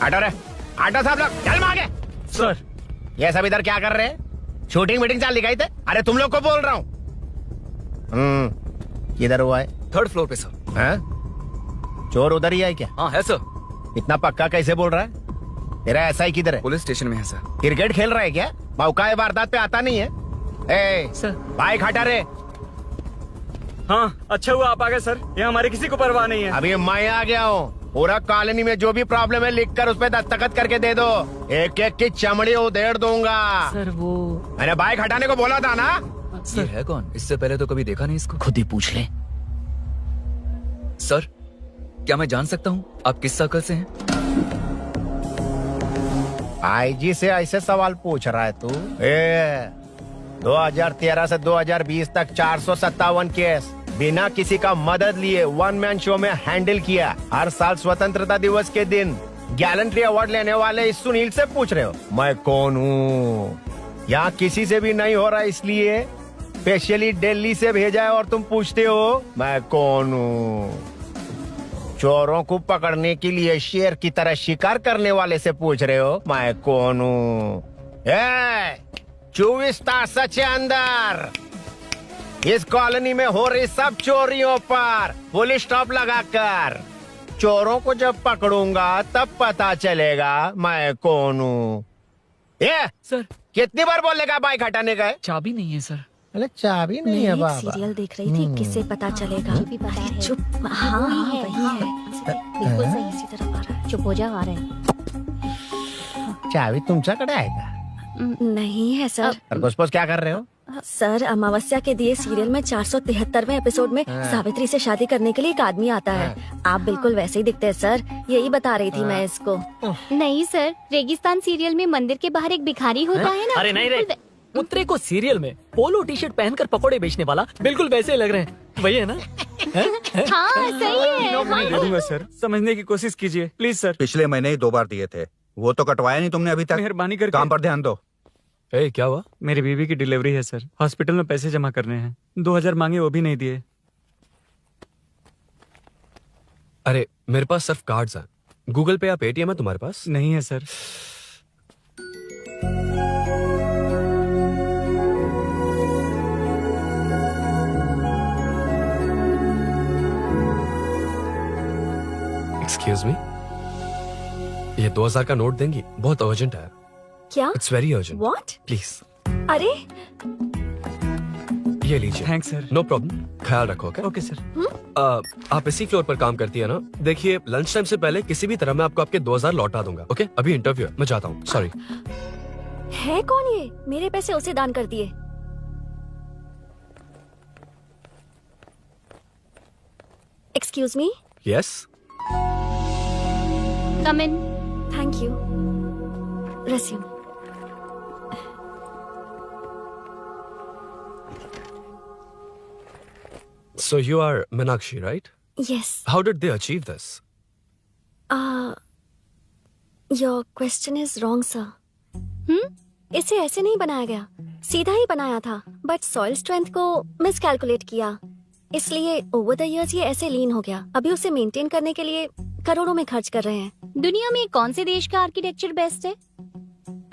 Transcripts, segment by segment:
Auto रे, auto साहब लोग चल मांगे। सर ये सब इधर क्या कर रहे हैं? शूटिंग मीटिंग चाल दिखाई थे? अरे तुम लोग को बोल रहा हूँ। किधर हुआ है? 3rd फ्लोर पे सर। हैं? चोर उधर ही है क्या? हाँ है सर। इतना पक्का कैसे बोल रहा है? तेरा ऐसा ही किधर है? पुलिस स्टेशन में है सर। क्रिकेट खेल रहा है क्या? मौका वारदात पे आता नहीं है। ए सर। बाइक हटा रे। हाँ अच्छा हुआ आप आ गए सर, यहाँ हमारे किसी को परवाह नहीं है। अभी मैं आ गया हूँ। पूरा कॉलोनी में जो भी प्रॉब्लम है लिख कर उस पर दस्तखत करके दे दो। एक एक की चमड़ी उधेड़ दूंगा। सर वो मैंने बाइक हटाने को बोला था ना। ये है कौन? इससे पहले तो कभी देखा नहीं इसको। खुद ही पूछ ले। सर क्या मैं जान सकता हूँ आप किस सर्कल से हैं? आईजी से ऐसे सवाल पूछ रहा है तू? 2013 से 2020 तक 457 केस बिना किसी का मदद लिए 1 मैन शो में हैंडल किया। हर साल स्वतंत्रता दिवस के दिन गैलेंट्री अवार्ड लेने वाले इस सुनील से पूछ रहे हो मैं कौन हूँ? यहाँ किसी से भी नहीं हो रहा, इसलिए स्पेशली दिल्ली से भेजा है और तुम पूछते हो मैं कौन हूँ? चोरों को पकड़ने के लिए शेर की तरह शिकार करने वाले से पूछ रहे हो मैं कौन हूँ? 24 तास के अंदर इस कॉलोनी में हो रही सब चोरियों पर पुलिस स्टॉप लगाकर चोरों को जब पकड़ूंगा तब पता चलेगा मैं कौन हूँ। सर कितनी बार बोलेगा बाइक हटाने का है? चाबी नहीं है सर। अरे चाबी नहीं है मैं बाबा। सीरियल देख रही थी, किससे पता चलेगा? अरे चुप। हाँ वही है। बिल्कुल सही, इसी तरफ आ रहा है। चुप हो जा, आ रहे हैं। चाबी तुमच्याकडे आहे का? नहीं है सर। खरगोश क्या कर रहे हो? सर अमावस्या के दिए सीरियल में 473वें एपिसोड में सावित्री से शादी करने के लिए एक आदमी आता है। आप बिल्कुल वैसे ही दिखते हैं सर, यही बता रही थी मैं इसको। नहीं सर, रेगिस्तान सीरियल में मंदिर के बाहर एक भिखारी होता है ना। अरे नहीं रे, उतरे को सीरियल में पोलो टी शर्ट पहनकर पकोड़े बेचने वाला बिल्कुल वैसे लग रहे हैं, वही है ना? हाँ सही है। दे दूंगा सर, समझने की कोशिश कीजिए प्लीज सर। पिछले महीने ही 2 बार दिए थे, वो तो कटवाया नहीं तुमने अभी तक। मेहरबानी करके काम पर ध्यान दो। क्या हुआ? मेरी बीवी की डिलीवरी है सर, हॉस्पिटल में पैसे जमा करने हैं। 2000 मांगे, वो भी नहीं दिए। अरे मेरे पास सिर्फ कार्ड्स हैं। गूगल पे या पेटीएम है तुम्हारे पास? नहीं है सर। एक्सक्यूज मी, ये 2000 का नोट देंगी? बहुत अर्जेंट है। क्या? It's very urgent. What? Please अरे ये लीजिए। Thanks sir. नो प्रॉब्लम, ख्याल रखो। Okay sir. आप इसी फ्लोर पर काम करती है ना? देखिए लंच टाइम से पहले किसी भी तरह मैं आपको आपके 2000 लौटा दूंगा। ओके अभी इंटरव्यू है, मैं जाता हूँ। सॉरी। है कौन ये? मेरे पैसे उसे दान कर दिए। Excuse me. Yes come in. Thank you. Resume. So you are Meenakshi, right? Yes. How did they achieve this? Your question is wrong, sir. इसे ऐसे नहीं बनाया गया, सीधा ही बनाया था, बट सॉइल स्ट्रेंथ को मिसकैलकुलेट किया, इसलिए ओवर द इयर्स ये ऐसे लीन हो गया। अभी उसे मेंटेन करने के लिए करोड़ों में खर्च कर रहे हैं। दुनिया में कौन से देश का आर्किटेक्चर बेस्ट है?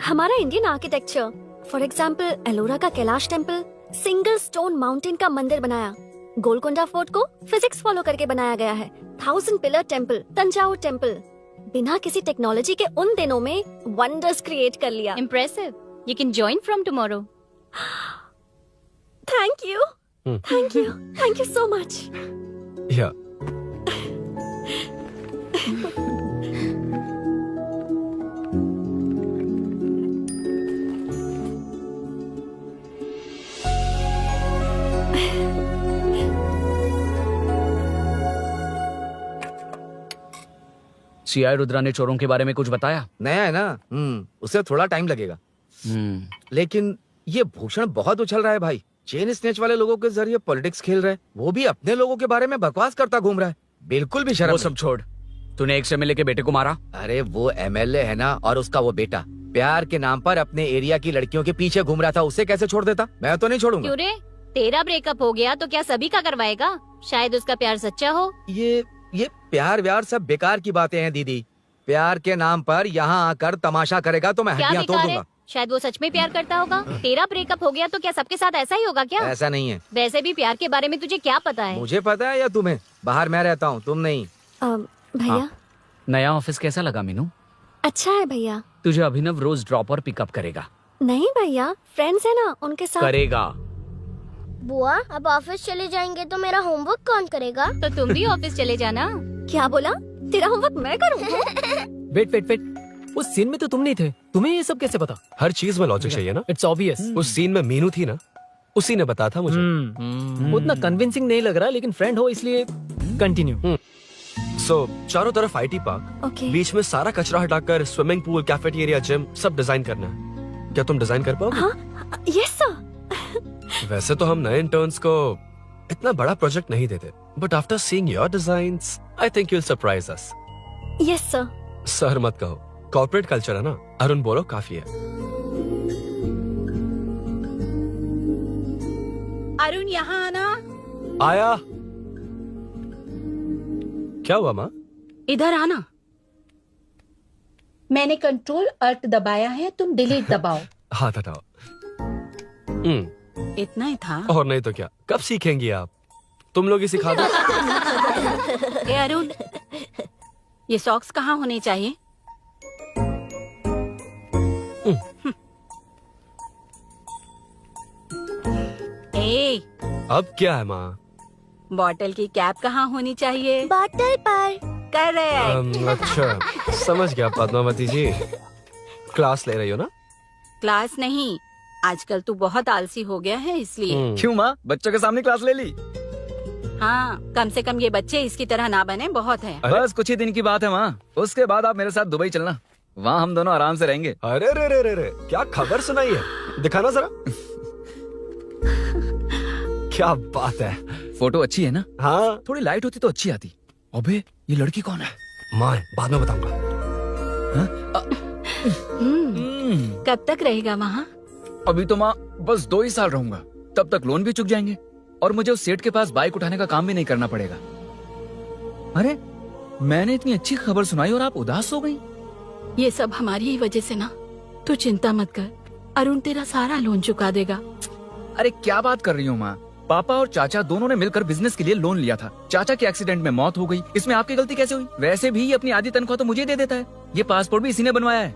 हमारा Indian architecture. For example Ellora का Kailash temple, single stone mountain का मंदिर बनाया। गोलकोंडा फोर्ट को फिजिक्स फॉलो करके बनाया गया है। 1000 पिलर टेम्पल, तंजावुर टेम्पल, बिना किसी टेक्नोलॉजी के उन दिनों में वंडर्स क्रिएट कर लिया। Impressive. You can join from tomorrow. Thank you, thank you, thank you so much. Yeah. CI Rudra ने चोरों के बारे में कुछ बताया? नया है ना, उसे थोड़ा टाइम लगेगा। लेकिन ये भूषण बहुत उछल रहा है भाई। चेन स्नेच वाले लोगों के जरिए पॉलिटिक्स खेल रहा है, वो भी अपने लोगों के बारे में बकवास करता घूम रहा है। बिल्कुल भी शर्म वो सब छोड़, तूने एक एमएलए के बेटे को मारा। अरे वो एमएलए है ना, और उसका वो बेटा प्यार के नाम पर अपने एरिया की लड़कियों के पीछे घूम रहा था, उसे कैसे छोड़ देता? मैं तो नहीं छोड़ूंगा। क्यों रे? तेरा ब्रेकअप हो गया तो क्या सभी का करवाएगा? शायद उसका प्यार सच्चा हो। ये प्यार व्यार सब बेकार की बातें हैं दीदी। प्यार के नाम पर यहाँ आकर तमाशा करेगा तो मैं क्या हड्डियां तोड़ बेकार है? दूंगा। शायद वो सच में प्यार करता होगा। तेरा ब्रेकअप हो गया तो क्या सबके साथ ऐसा ही होगा क्या? ऐसा नहीं है। वैसे भी प्यार के बारे में तुझे क्या पता है? मुझे पता है या तुम्हें? बाहर मैं रहता हूँ, तुम नहीं। भैया नया ऑफिस कैसा लगा मीनू? अच्छा है भैया। तुझे अभिनव रोज ड्रॉप और पिकअप करेगा। नहीं भैया, फ्रेंड्स है ना, उनके साथ। करेगा। बुआ अब ऑफिस चले जाएंगे तो मेरा होमवर्क कौन करेगा? तो तुम भी ऑफिस चले जाना। क्या बोला? तेरा होमवर्क मैं करूँ? वेट वेट वेट, उस सीन में तो तुम नहीं थे, तुम्हें ये सब कैसे पता? हर चीज में लॉजिक चाहिए ना। It's obvious. उस सीन में मीनू थी ना, उसी ने बताया था मुझे। उतना कन्विंसिंग नहीं लग रहा, लेकिन फ्रेंड हो इसलिए कंटिन्यू। सो चारों तरफ आईटी पार्क, ओके। बीच में सारा कचरा हटाकर स्विमिंग पूल, कैफेटेरिया, जिम सब डिजाइन करना है। क्या तुम डिजाइन कर पाओगे? हाँ, यस सर। वैसे तो हम नए इंटर्न्स को इतना बड़ा प्रोजेक्ट नहीं देते, but after seeing your designs I think you will surprise us. Yes sir. Sir मत कहो, कॉर्पोरेट कल्चर है ना। अरुण बोलो काफी है। अरुण यहाँ आना। आया। क्या हुआ माँ? इधर आना। मैंने कंट्रोल अल्ट दबाया है, तुम डिलीट दबाओ। हाथ हटाओ। इतना ही था। और नहीं तो क्या, कब सीखेंगी आप? तुम लोग ही सिखा दो। ए अरुण, ये सॉक्स कहाँ होने चाहिए? ए, अब क्या है माँ? बॉटल की कैप कहाँ होनी चाहिए? बॉटल पर। करेक्ट। अच्छा, समझ गया पद्मावती जी। क्लास ले रही हो ना? क्लास नहीं, आजकल तू बहुत आलसी हो गया है इसलिए। क्यों माँ, बच्चों के सामने क्लास ले ली? हाँ, कम से कम ये बच्चे इसकी तरह ना बने, बहुत है। बस कुछ ही दिन की बात है माँ, उसके बाद आप मेरे साथ दुबई चलना, वहाँ हम दोनों आराम से रहेंगे। अरे रे रे रे रे, क्या खबर सुनाई है? दिखाना जरा। क्या बात है। फोटो अच्छी है ना? हाँ, थोड़ी लाइट होती तो अच्छी आती। अबे ये लड़की कौन है? माँ बाद में बताऊंगा। कब तक रहेगा वहाँ? अभी तो माँ बस 2 ही साल रहूंगा, तब तक लोन भी चुक जाएंगे और मुझे उस सेठ के पास बाइक उठाने का काम भी नहीं करना पड़ेगा। अरे मैंने इतनी अच्छी खबर सुनाई और आप उदास हो गई। ये सब हमारी ही वजह से ना। तू चिंता मत कर, अरुण तेरा सारा लोन चुका देगा। अरे क्या बात कर रही हो माँ, पापा और चाचा दोनों ने मिलकर बिजनेस के लिए लोन लिया था। चाचा के एक्सीडेंट में मौत हो गई, इसमें आपकी गलती कैसे हुई? वैसे भी ये अपनी आधी तनख्वाह तो मुझे दे देता है। ये पासपोर्ट भी इसी ने बनवाया है।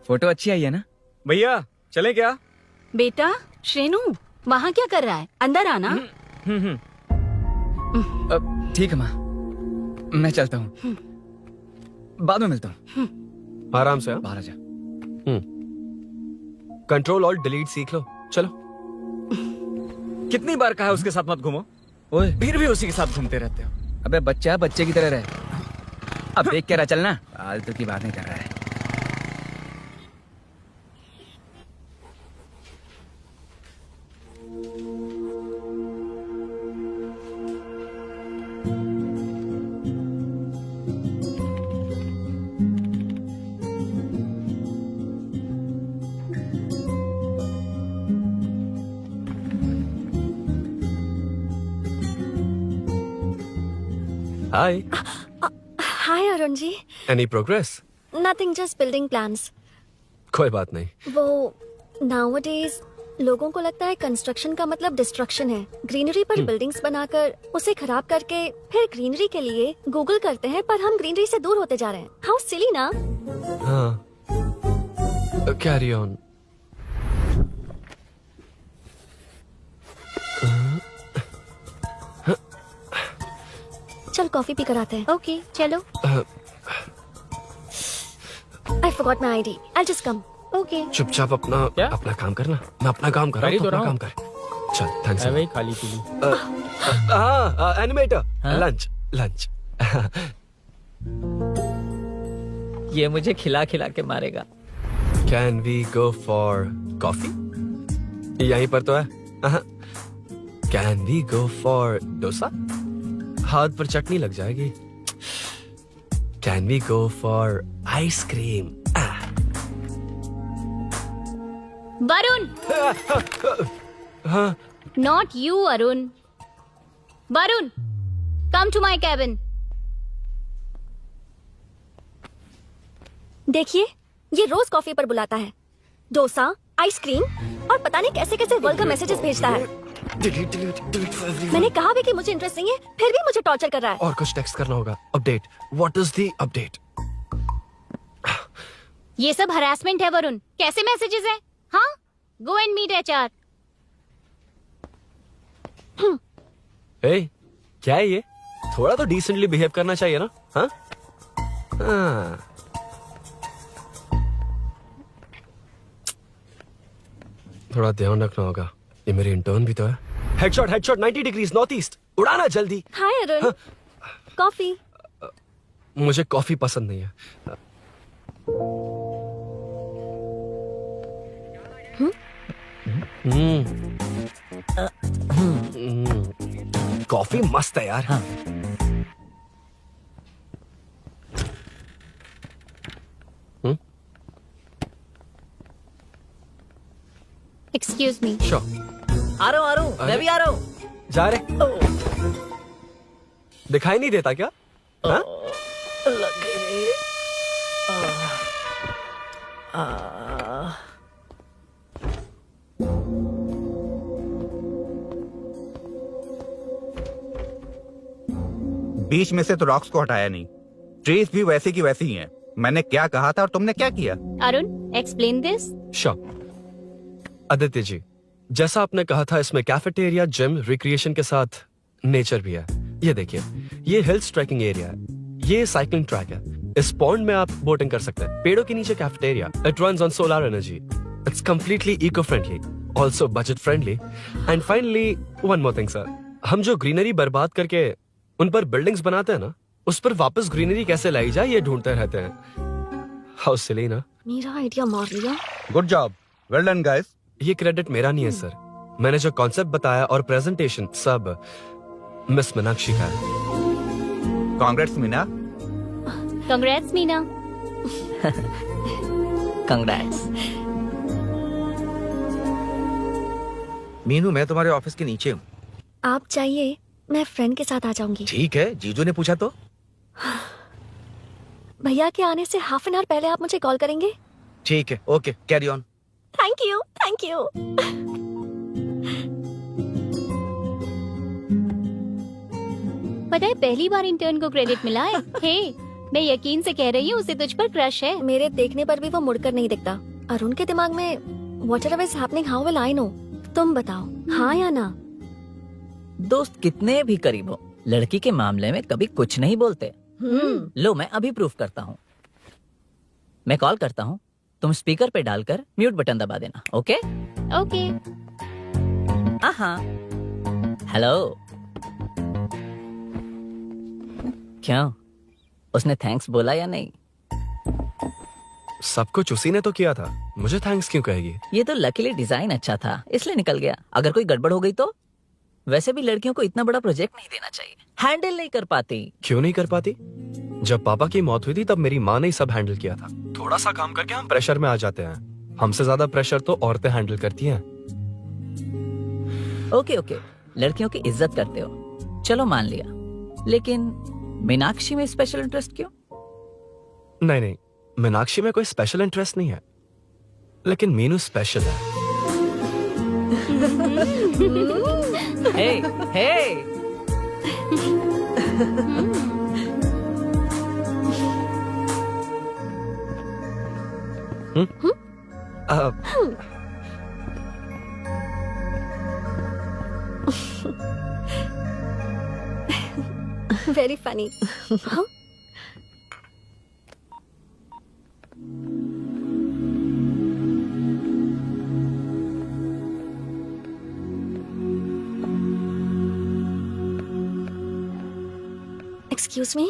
फोटो अच्छी आई है ना? भैया चले क्या? बेटा श्रेनु, वहाँ क्या कर रहा है? अंदर आना। ठीक है माँ, मैं चलता हूँ, बाद में मिलता हूँ। आराम से। बाहर आ जा। कंट्रोल और डिलीट सीख लो। चलो। कितनी बार कहा है उसके साथ मत घूमो, ओए फिर भी उसी के साथ घूमते रहते हो। अबे बच्चा बच्चे की तरह रहे। अब देख के रहा चलना, फालतू की बात नहीं कर रहा है। Hi. Hi Arun ji. Any progress? Nothing, just building plans. कोई बात नहीं। वो नाउअडेज लोगों को लगता है कंस्ट्रक्शन का मतलब डिस्ट्रक्शन है। ग्रीनरी पर बिल्डिंग्स बनाकर उसे खराब करके फिर ग्रीनरी के लिए गूगल करते हैं, पर हम ग्रीनरी से दूर होते जा रहे हैं। हाउ सिली ना। हाँ, कैरी ऑन। चल कॉफी पी कर आते हैं। ओके चलो। I forgot my ID. I'll just come. Okay. चुपचाप अपना काम करना। मैं अपना काम कर रहा हूँ, अपना काम कर। चल, थैंक्स। वही खाली पीली। हाँ, एनिमेटर। Lunch lunch. ये मुझे खिला खिला के मारेगा। Can we go for coffee? यहीं पर तो है। Can we go for dosa? हाथ पर चटनी लग जाएगी। Can we go for ice cream? Varun, not you Arun. Varun, come to my cabin. देखिए, ये रोज कॉफी पर बुलाता है, डोसा, आइसक्रीम और पता नहीं कैसे कैसे वर्ल्ड का मैसेजेस भेजता है। मैंने कहा भी कि मुझे इंटरेस्ट नहीं है, फिर भी मुझे टॉर्चर कर रहा है। और कुछ टेक्स्ट करना होगा। Update, what is the update? ये सब हरासमेंट है वरुण। कैसे मैसेजेस है? हाँ, गो एंड मीट HR। ए, क्या है ये? थोड़ा तो डिसेंटली बिहेव करना चाहिए ना? हाँ? हाँ। थोड़ा ध्यान रखना होगा, ये मेरी इंटर्न भी तो है। हेडशॉट 90 डिग्रीज नॉर्थ ईस्ट, उड़ाना जल्दी। हाय अरुण, कॉफी। मुझे कॉफी पसंद नहीं है। कॉफी मस्त है यार। हाँ। Excuse me. श्योर। आ रहा हूँ, मैं भी आ रहा हूँ। जा रहे? दिखाई नहीं देता क्या? हाँ? बीच में से तो रॉक्स को हटाया नहीं, ट्रीज भी वैसी की वैसी ही हैं। मैंने क्या कहा था और तुमने क्या किया? Arun, explain this. Sure. Aditya ji, जैसा आपने कहा था, इसमें कैफेटेरिया, जिम, रिक्रिएशन के साथ नेचर भी है। ये देखिए, ये हिल्स ट्रैकिंग एरिया है, ये साइकिलिंग ट्रैक है, इस पॉन्ड में आप बोटिंग कर सकते हैं, पेड़ों के नीचे cafeteria, it runs on solar energy, it's completely eco friendly, also budget friendly, and finally one more thing sir, हम जो ग्रीनरी बर्बाद करके उन पर बिल्डिंग्स बनाते हैं ना, उस पर वापस ग्रीनरी कैसे लाई जाए ये ढूंढते रहते हैं। हाउ सिली ना? मेरा आइडिया मार लिया। Good job, well done guys. ये क्रेडिट मेरा नहीं है सर, मैंने जो कॉन्सेप्ट बताया और प्रेजेंटेशन सब मिस मीनाक्षी का है। Congrats Meena. Congrats Meena. Congrats. Meenu, मैं तुम्हारे ऑफिस के नीचे हूँ। आप चाहिए, मैं फ्रेंड के साथ आ जाऊंगी। ठीक है, जीजू ने पूछा तो। भैया के आने से हाफ एन आवर पहले आप मुझे कॉल करेंगे? ठीक है, okay, carry on. Thank you, thank you. पता है, पहली बार इंटर्न को क्रेडिट मिला है। हे, मैं यकीन से कह रही हूँ, उसे तुझ पर क्रश है। मेरे देखने पर भी वो मुड़कर नहीं दिखता। अरुण के दिमाग में whatever is happening, how will I know? तुम बताओ, हाँ या ना? दोस्त कितने भी करीब हो, लड़की के मामले में कभी कुछ नहीं बोलते। लो, मैं अभी प्रूफ करता हूँ। मैं कॉल करता हूँ, तुम स्पीकर पे डालकर म्यूट बटन दबा देना। ओके? ओके। हाँ। हेलो। क्यों, उसने थैंक्स बोला या नहीं? सब कुछ उसी ने तो किया था, मुझे थैंक्स क्यों कहेगी? ये तो लकीली डिजाइन अच्छा था, इसलिए निकल गया। अगर कोई गड़बड़ हो गई तो? वैसे भी लड़कियों को इतना बड़ा प्रोजेक्ट नहीं देना चाहिए, हैंडल नहीं कर पाती। क्यों नहीं कर पाती? जब पापा की मौत हुई थी तब मेरी माँ ने ही सब हैंडल किया था। थोड़ा सा काम करके हम प्रेशर में आ जाते हैं, हमसे ज्यादा प्रेशर तो औरतें हैंडल करती हैं। ओके ओके, लड़कियों की इज्जत करते हो, चलो मान लिया। लेकिन मीनाक्षी में स्पेशल इंटरेस्ट क्यों? नहीं, मीनाक्षी में कोई स्पेशल इंटरेस्ट नहीं है, लेकिन मीनू स्पेशल है। Hey, hey. Very funny. Excuse me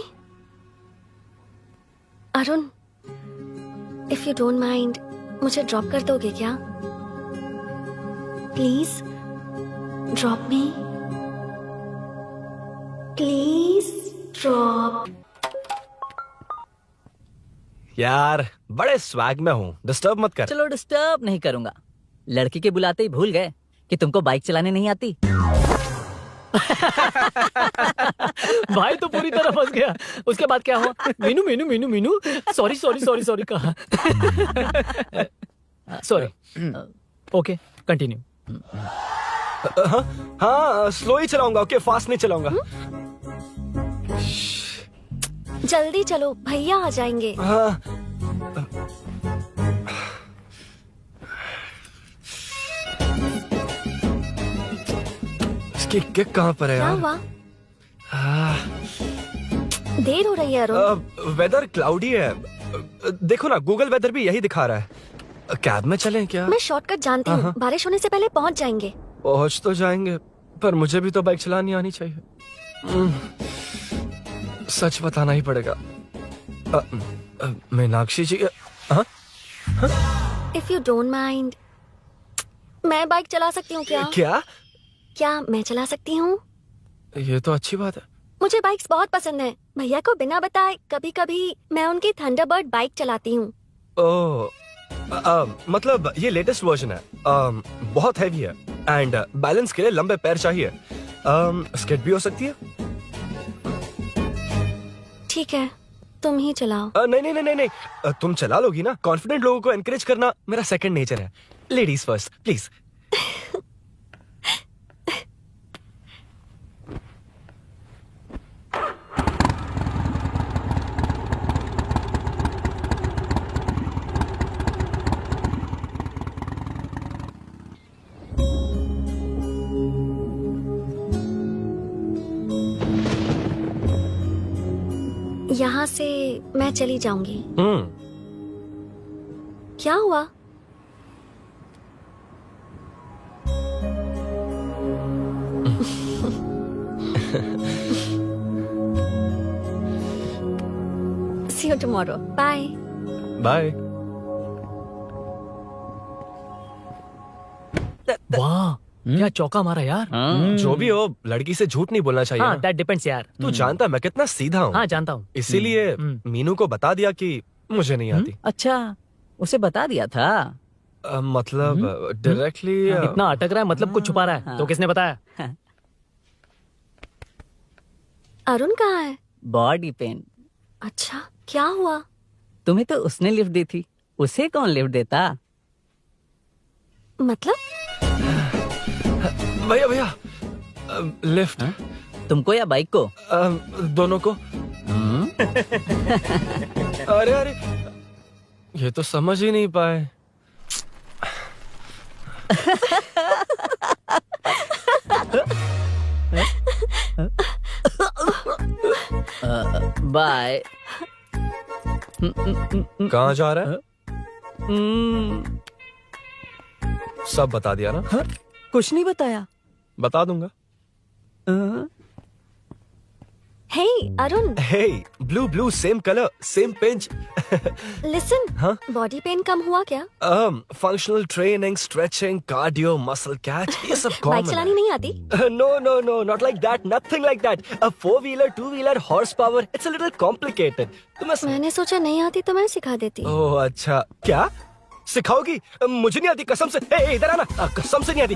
Arun, if you don't mind, मुझे ड्रॉप कर दोगे क्या? Please drop me, please drop. यार बड़े स्वैग में हूँ, डिस्टर्ब मत कर। चलो डिस्टर्ब नहीं करूंगा। लड़की के बुलाते ही भूल गए कि तुमको बाइक चलाने नहीं आती। भाई तो पूरी तरह फंस गया। उसके बाद क्या हुआ? Meenu Meenu Meenu Meenu sorry sorry sorry sorry कहा। सॉरी। Okay continue. हाँ स्लो ही चलाऊंगा, ओके फास्ट नहीं चलाऊंगा। जल्दी चलो, भैया आ जाएंगे। हाँ इसकी किक कहाँ पर है क्या यार? हुआ? देर हो रही है अरुण। वेदर क्लाउडी है। देखो ना गूगल वेदर भी यही दिखा रहा है। कैब में चलें क्या? मैं शॉर्टकट जानती हूँ, बारिश होने से पहले पहुँच जाएंगे। पहुंच तो जाएंगे पर मुझे भी तो बाइक चलानी आनी चाहिए। सच बताना ही पड़ेगा। मीनाक्षी जी इफ यू डोंट माइंड, मैं बाइक चला सकती हूँ क्या? क्या मैं चला सकती हूँ? ये तो अच्छी बात है। मुझे बाइक्स बहुत पसंद है। भैया को बिना बताए कभी कभी मैं उनकी थंडरबर्ड बाइक चलाती हूँ। ओह मतलब ये लेटेस्ट वर्जन है। बहुत हैवी है एंड बैलेंस के लिए लंबे पैर चाहिए। स्केट भी हो सकती है। ठीक है, तुम ही चलाओ। नहीं नहीं नहीं नहीं, तुम चला लोगी ना। कॉन्फिडेंट लोगों को एनकरेज करना मेरा सेकंड नेचर है। Ladies first please. यहाँ से मैं चली जाऊंगी। क्या हुआ? See you tomorrow. Bye. Bye. वाह क्या चौका मारा यार। जो भी हो लड़की से झूठ नहीं बोलना चाहिए हाँ ना। दैट डिपेंड्स यार। तू जानता मैं कितना सीधा हूँ। हाँ जानता हूँ। इसीलिए मीनू को बता दिया कि मुझे नहीं आती। अच्छा उसे बता दिया था। मतलब डायरेक्टली इतना अटक रहा है मतलब कुछ छुपा रहा है। तो किसने बताया? अरुण कहाँ है? Body pain. अच्छा क्या हुआ? तुम्हें तो उसने लिफ्ट दी थी, उसे कौन लिफ्ट देता? मतलब? भैया भैया लिफ्ट। तुमको या बाइक को? दोनों को। अरे अरे ये तो समझ ही नहीं पाए। बाय। कहाँ जा रहा है? सब बता दिया ना? कुछ नहीं बताया। बता दूंगा। Hey Arun. Hey blue blue same color same pinch। Listen, हाँ? बॉडी पेन कम हुआ क्या? Functional training stretching cardio muscle catch ये सब कॉमन। बाइक चलानी नहीं आती? No no no not like that nothing like that a 4-wheeler 2-wheeler horsepower it's a little complicated। मैंने सोचा नहीं आती तो मैं सिखा देती। ओह अच्छा क्या सिखाओगी? मुझे नहीं आती कसम से। इधर आना, कसम से नहीं आती।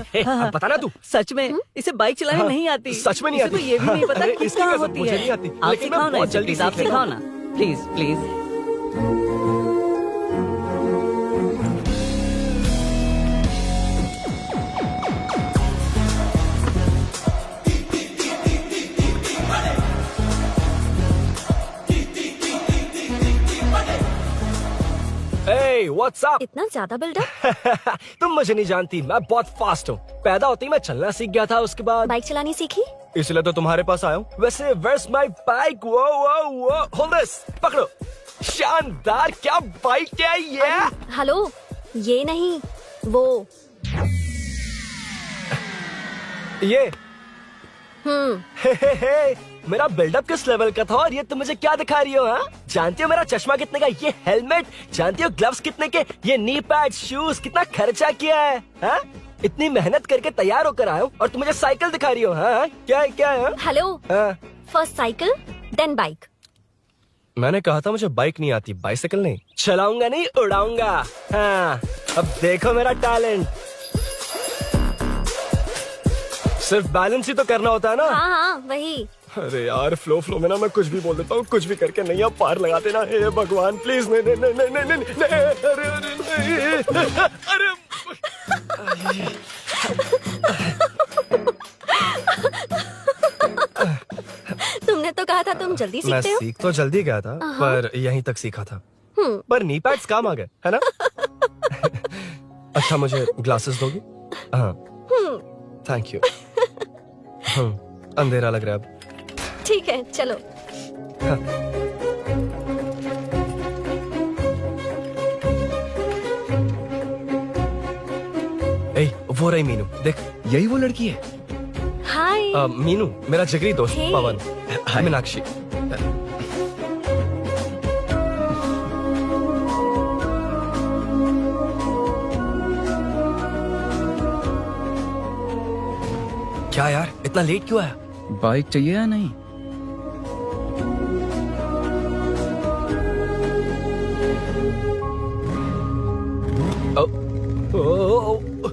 बताना तू। सच में इसे बाइक चलानी नहीं आती। सच में नहीं आती। तो ये भी नहीं पता अरे, कि इसकी कहाँ कसम, होती मुझे है। नहीं आती। आप लेकिन मैं सिखाओ ना बहुत इसे, जल्दी प्लीज आप सीख लेता सिखाओ ना please please. Hey, what's up? इतना ज्यादा बिल्डअप? तुम मुझे नहीं जानती, मैं बहुत फास्ट हूँ। पैदा होते ही मैं चलना सीख गया था, उसके बाद बाइक चलानी सीखी? इसलिए तो तुम्हारे पास आया हूँ। वैसे where's my bike? वो hold this, पकड़ो। शानदार, क्या बाइक है ये? हेलो, ये नहीं वो। ये हे, मेरा बिल्डअप किस लेवल का था और ये तुम मुझे क्या दिखा रही हो? हाँ जानती हो मेरा चश्मा कितने का, ये हेलमेट जानती हो, ग्लव्स कितने के, ये नी पैड, शूज, कितना खर्चा किया है? हाँ इतनी मेहनत करके तैयार होकर आया हूँ और तुम मुझे साइकिल दिखा रही हो? हाँ क्या है क्या है? Hello, first cycle then bike. मैंने कहा था मुझे बाइक नहीं आती, बाइसाइकिल नहीं। चलाऊंगा नहीं उड़ाऊंगा। हाँ अब देखो मेरा टैलेंट। सिर्फ बैलेंस ही तो करना होता है ना। हाँ हाँ वही। अरे यार फ्लो में ना मैं कुछ भी बोल देता हूँ, कुछ भी करके नहीं आप पार लगा देना। हे भगवान प्लीज, नहीं नहीं नहीं नहीं नहीं नहीं, अरे अरे अरे तुमने तो कहा था तुम जल्दी मैं सीखते हो। सीख तो जल्दी गया था, पर यहीं तक सीखा था। पर नी पैड्स काम आ गए है ना। अच्छा मुझे ग्लासेस दोगी? हाँ थैंक यू। अंधेरा लग रहा है अब। ठीक है चलो। ए, वो रही मीनू, देख यही वो लड़की है। हाय। मीनू मेरा जिगरी दोस्त Hey. पवन। मीनाक्षी। क्या यार इतना लेट क्यों आया? बाइक चाहिए या नहीं? ओ, ओ, ओ, ओ,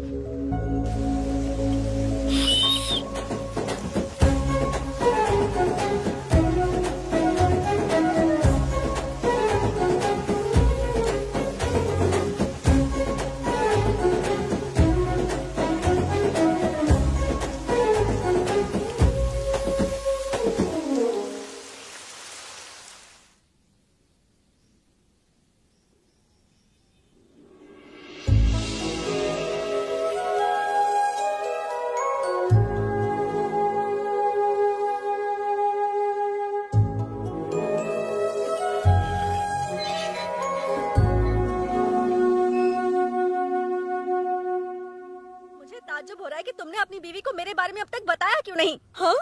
मुझे ताज्जुब हो रहा है कि तुमने अपनी बीवी को मेरे बारे में अब तक बताया क्यों नहीं? हाँ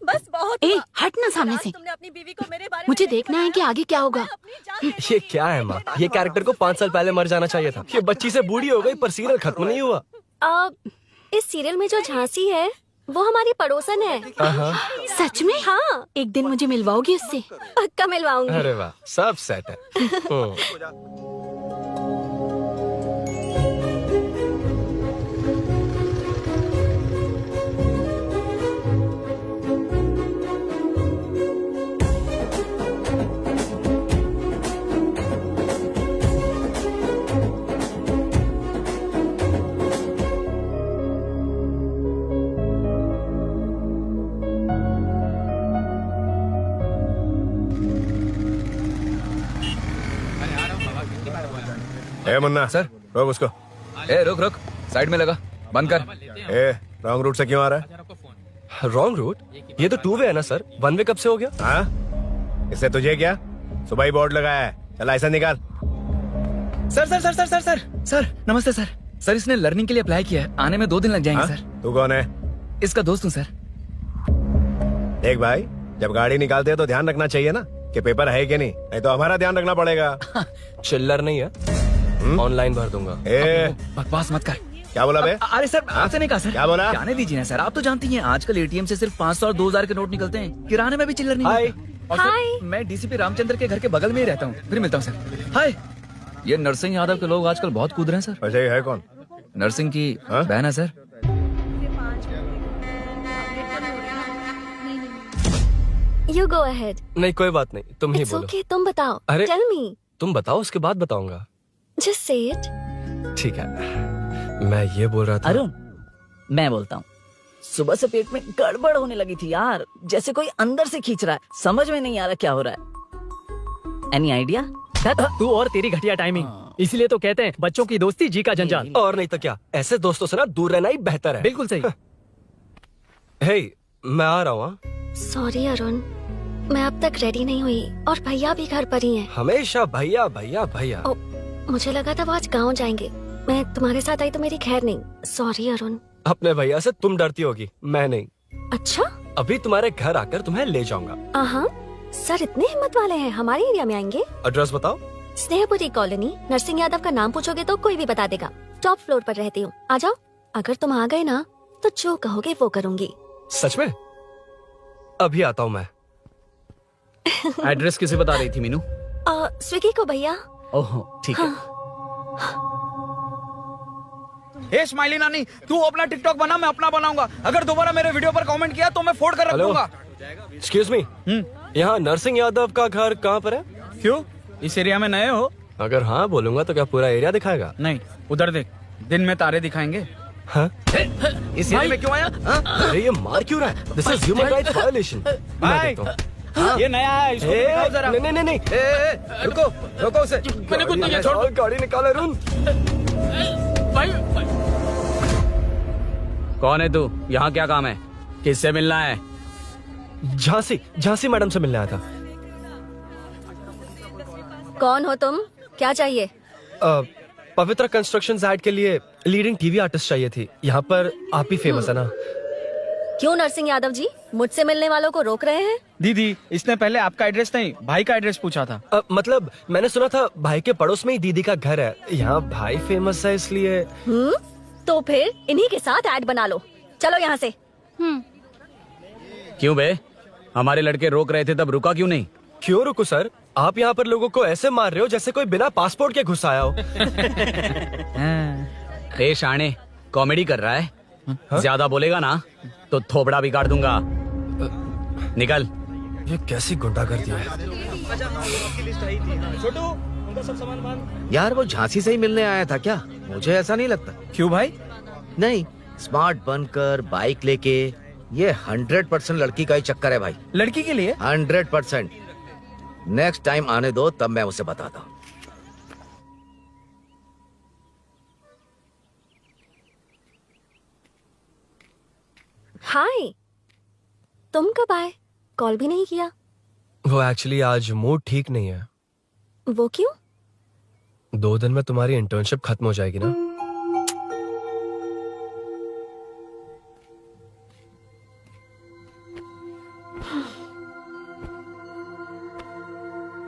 बस बहुत ए हुआ। हट ना सामने आज से। तुमने अपनी बीवी को मेरे बारे में मुझे नहीं देखना है कि बताया। आगे क्या होगा। मैं अपनी जान दे ये दूंगी। क्या है माँ? ये कैरेक्टर को 5 साल पहले मर जाना चाहिए था। ये बच्ची से बूढ़ी हो गई पर सीरियल खत्म नहीं हुआ। इस सीरियल में जो झांसी है वो हमारी पड़ोसन है। सच में? हाँ एक दिन मुझे मिलवाओगी उससे? पक्का मिलवाऊंगी। अरे वाह सब सेट है। ए मुन्ना सर। रोक उसको। ए रुक रुक, साइड में लगा, बंद कर। ए रॉन्ग रूट से क्यों आ रहा है? Wrong route? ये तो 2 वे है ना सर, 1 वे कब से हो गया? हाँ इससे तुझे क्या? सुबह ही बोर्ड लगाया है, चल लाइसेंस निकाल। Sir sir sir sir sir sir sir नमस्ते सर। सर इसने लर्निंग के लिए अप्लाई किया है, आने में 2 दिन लग जाएंगे हाँ? सर। तू कौन है? इसका दोस्त हूँ सर। देख भाई जब गाड़ी निकालते हैं तो ध्यान रखना चाहिए ना कि पेपर है कि नहीं तो हमारा ध्यान रखना पड़ेगा। चिल्लर नहीं है, ऑनलाइन भर दूंगा। ए बकवास मत कर। क्या बोला बे? अरे सर आपसे नहीं कहा सर। क्या बोला? जाने दीजिए ना सर, आप तो जानती हैं आजकल एटीएम से सिर्फ 500 और 2000 के नोट निकलते हैं, किराने में भी चिल्लर नहीं हाय। मिलता। और सर, मैं डीसीपी रामचंद्र के घर के बगल में ही रहता हूँ, फिर मिलता हूँ सर। हाय। ये नरसिंह यादव के लोग आजकल बहुत कूद रहे हैं सर। वैसे ही है कौन? नरसिंह की हाँ? बहन है सर। You go ahead. नहीं कोई बात नहीं, तुम ही इट्स बोलो। ओके तुम बताओ। अरे- टेल मी। तुम बताओ उसके बाद बताऊंगा। Just say it. ठीक है, मैं ये बोल रहा था। अरुण मैं बोलता हूँ, सुबह से पेट में गड़बड़ होने लगी थी यार, जैसे कोई अंदर से खींच रहा है, समझ में नहीं आ रहा क्या हो रहा है। Any idea? तू और तेरी घटिया टाइमिंग, इसीलिए तो कहते हैं बच्चों की दोस्ती जी का जंजाल। और नहीं तो क्या, ऐसे दोस्तों से ना दूर रहना ही बेहतर है। बिल्कुल सही। हे मैं आ रहा हूँ। सॉरी अरुण, मैं अब तक रेडी नहीं हुई और भैया भी घर पर ही हैं। हमेशा भैया भैया भैया। ओ, मुझे लगा था वो आज गाँव जाएंगे, मैं तुम्हारे साथ आई तो मेरी खैर नहीं। सॉरी अरुण। अपने भैया से तुम डरती होगी, मैं नहीं। अच्छा? अभी तुम्हारे घर आकर तुम्हें ले जाऊंगा। हाँ सर इतने हिम्मत वाले हैं, हमारे एरिया में आएंगे। एड्रेस बताओ। स्नेहपुरी कॉलोनी, नरसिंह यादव का नाम पूछोगे तो कोई भी बता देगा। टॉप फ्लोर पर रहती हूँ, आ जाओ। अगर तुम आ गए ना तो जो कहोगे वो करूँगी। सच में? अभी आता हूँ मैं। एड्रेस किसे बता रही थी मीनू? स्विगी को भैया। ओहो ठीक है। हे स्माइली नानी, तू अपना टिकटॉक बना, मैं अपना बनाऊंगा। अगर दोबारा मेरे वीडियो पर कमेंट किया तो मैं फोड़ कर रख हेलो। दूंगा। एक्सक्यूज मी, यहाँ नरसिंह यादव का घर कहाँ पर है? क्यों, इस एरिया में नए हो? अगर हाँ बोलूंगा तो क्या पूरा एरिया दिखाएगा? नहीं, उधर देख, दिन में तारे दिखाएंगे। हाँ? इस एरिया में क्यों आया? हाँ? अरे ये मार क्यों रहा है? This is human rights violation. भाई, ये नया है, इसको दिखाओ जरा। नहीं नहीं नहीं, रुको रुको उसे। मैंने कुछ नहीं किया, छोड़। गाड़ी निकाल अरुण। कौन है तू? यहाँ क्या काम है? किससे मिलना है? झांसी मैडम से मिलने आया था। कौन हो तुम? क्या चाहिए? पवित्र कंस्ट्रक्शंस ऐड के लिए लीडिंग टीवी आर्टिस्ट चाहिए थी। यहाँ पर आप ही फेमस है ना? क्यों नरसिंह यादव जी मुझसे मिलने वालों को रोक रहे हैं? दीदी, इसने पहले आपका एड्रेस नहीं, भाई का एड्रेस पूछा था। मतलब मैंने सुना था भाई के पड़ोस में ही दीदी का घर है। यहाँ भाई फेमस है इसलिए। तो फिर इन्हीं के साथ ऐड बना लो। चलो यहाँ से। क्यों बे? हमारे लड़के रोक रहे थे तब रुका क्यों नहीं? क्यों रुको सर? आप यहाँ पर लोगों को ऐसे मार रहे हो जैसे कोई बिना पासपोर्ट के घुस आया हो। ए शाणे, कॉमेडी कर रहा है? ज्यादा बोलेगा ना तो थोबड़ा बिगाड़ दूंगा। निकल। ये कैसी गुंडागर्दी है? यार वो झांसी से ही मिलने आया था क्या? मुझे ऐसा नहीं लगता। क्यों भाई? नहीं, स्मार्ट बनकर बाइक लेके, ये 100% लड़की का ही चक्कर है भाई। लड़की के लिए? 100%। नेक्स्ट टाइम आने दो, तब मैं उसे बताता हूँ। हाय, तुम कब आए? कॉल भी नहीं किया। वो एक्चुअली आज मूड ठीक नहीं है। वो क्यों? 2 दिन में तुम्हारी इंटर्नशिप खत्म हो जाएगी ना?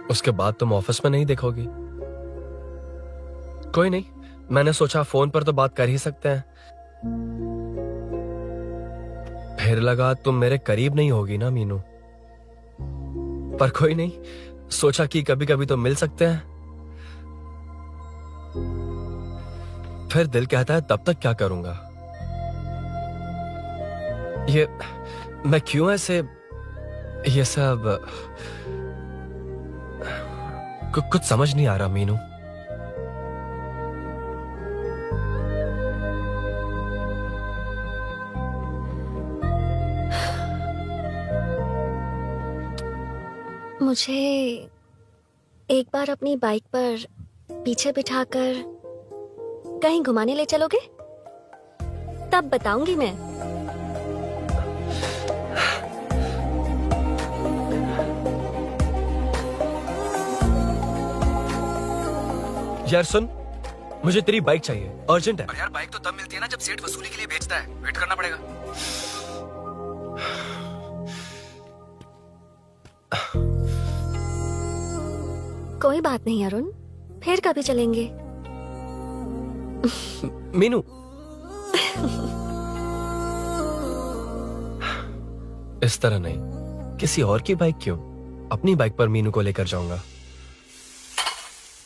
उसके बाद तुम ऑफिस में नहीं देखोगी। कोई नहीं, मैंने सोचा फोन पर तो बात कर ही सकते हैं। फिर लगा तुम मेरे करीब नहीं होगी ना मीनू। पर कोई नहीं, सोचा कि कभी कभी तो मिल सकते हैं। फिर दिल कहता है तब तक क्या करूंगा। ये मैं क्यों ऐसे ये सब कुछ समझ नहीं आ रहा मीनू। मुझे एक बार अपनी बाइक पर पीछे बिठाकर कहीं घुमाने ले चलोगे? तब बताऊंगी मैं। यार सुन, मुझे तेरी बाइक चाहिए, अर्जेंट है। यार बाइक तो तब मिलती है ना जब सेठ वसूली के लिए बेचता है। वेट करना पड़ेगा। कोई बात नहीं अरुण, फिर कभी चलेंगे। मीनू, इस तरह नहीं, किसी और की बाइक क्यों? अपनी बाइक पर मीनू को लेकर जाऊंगा।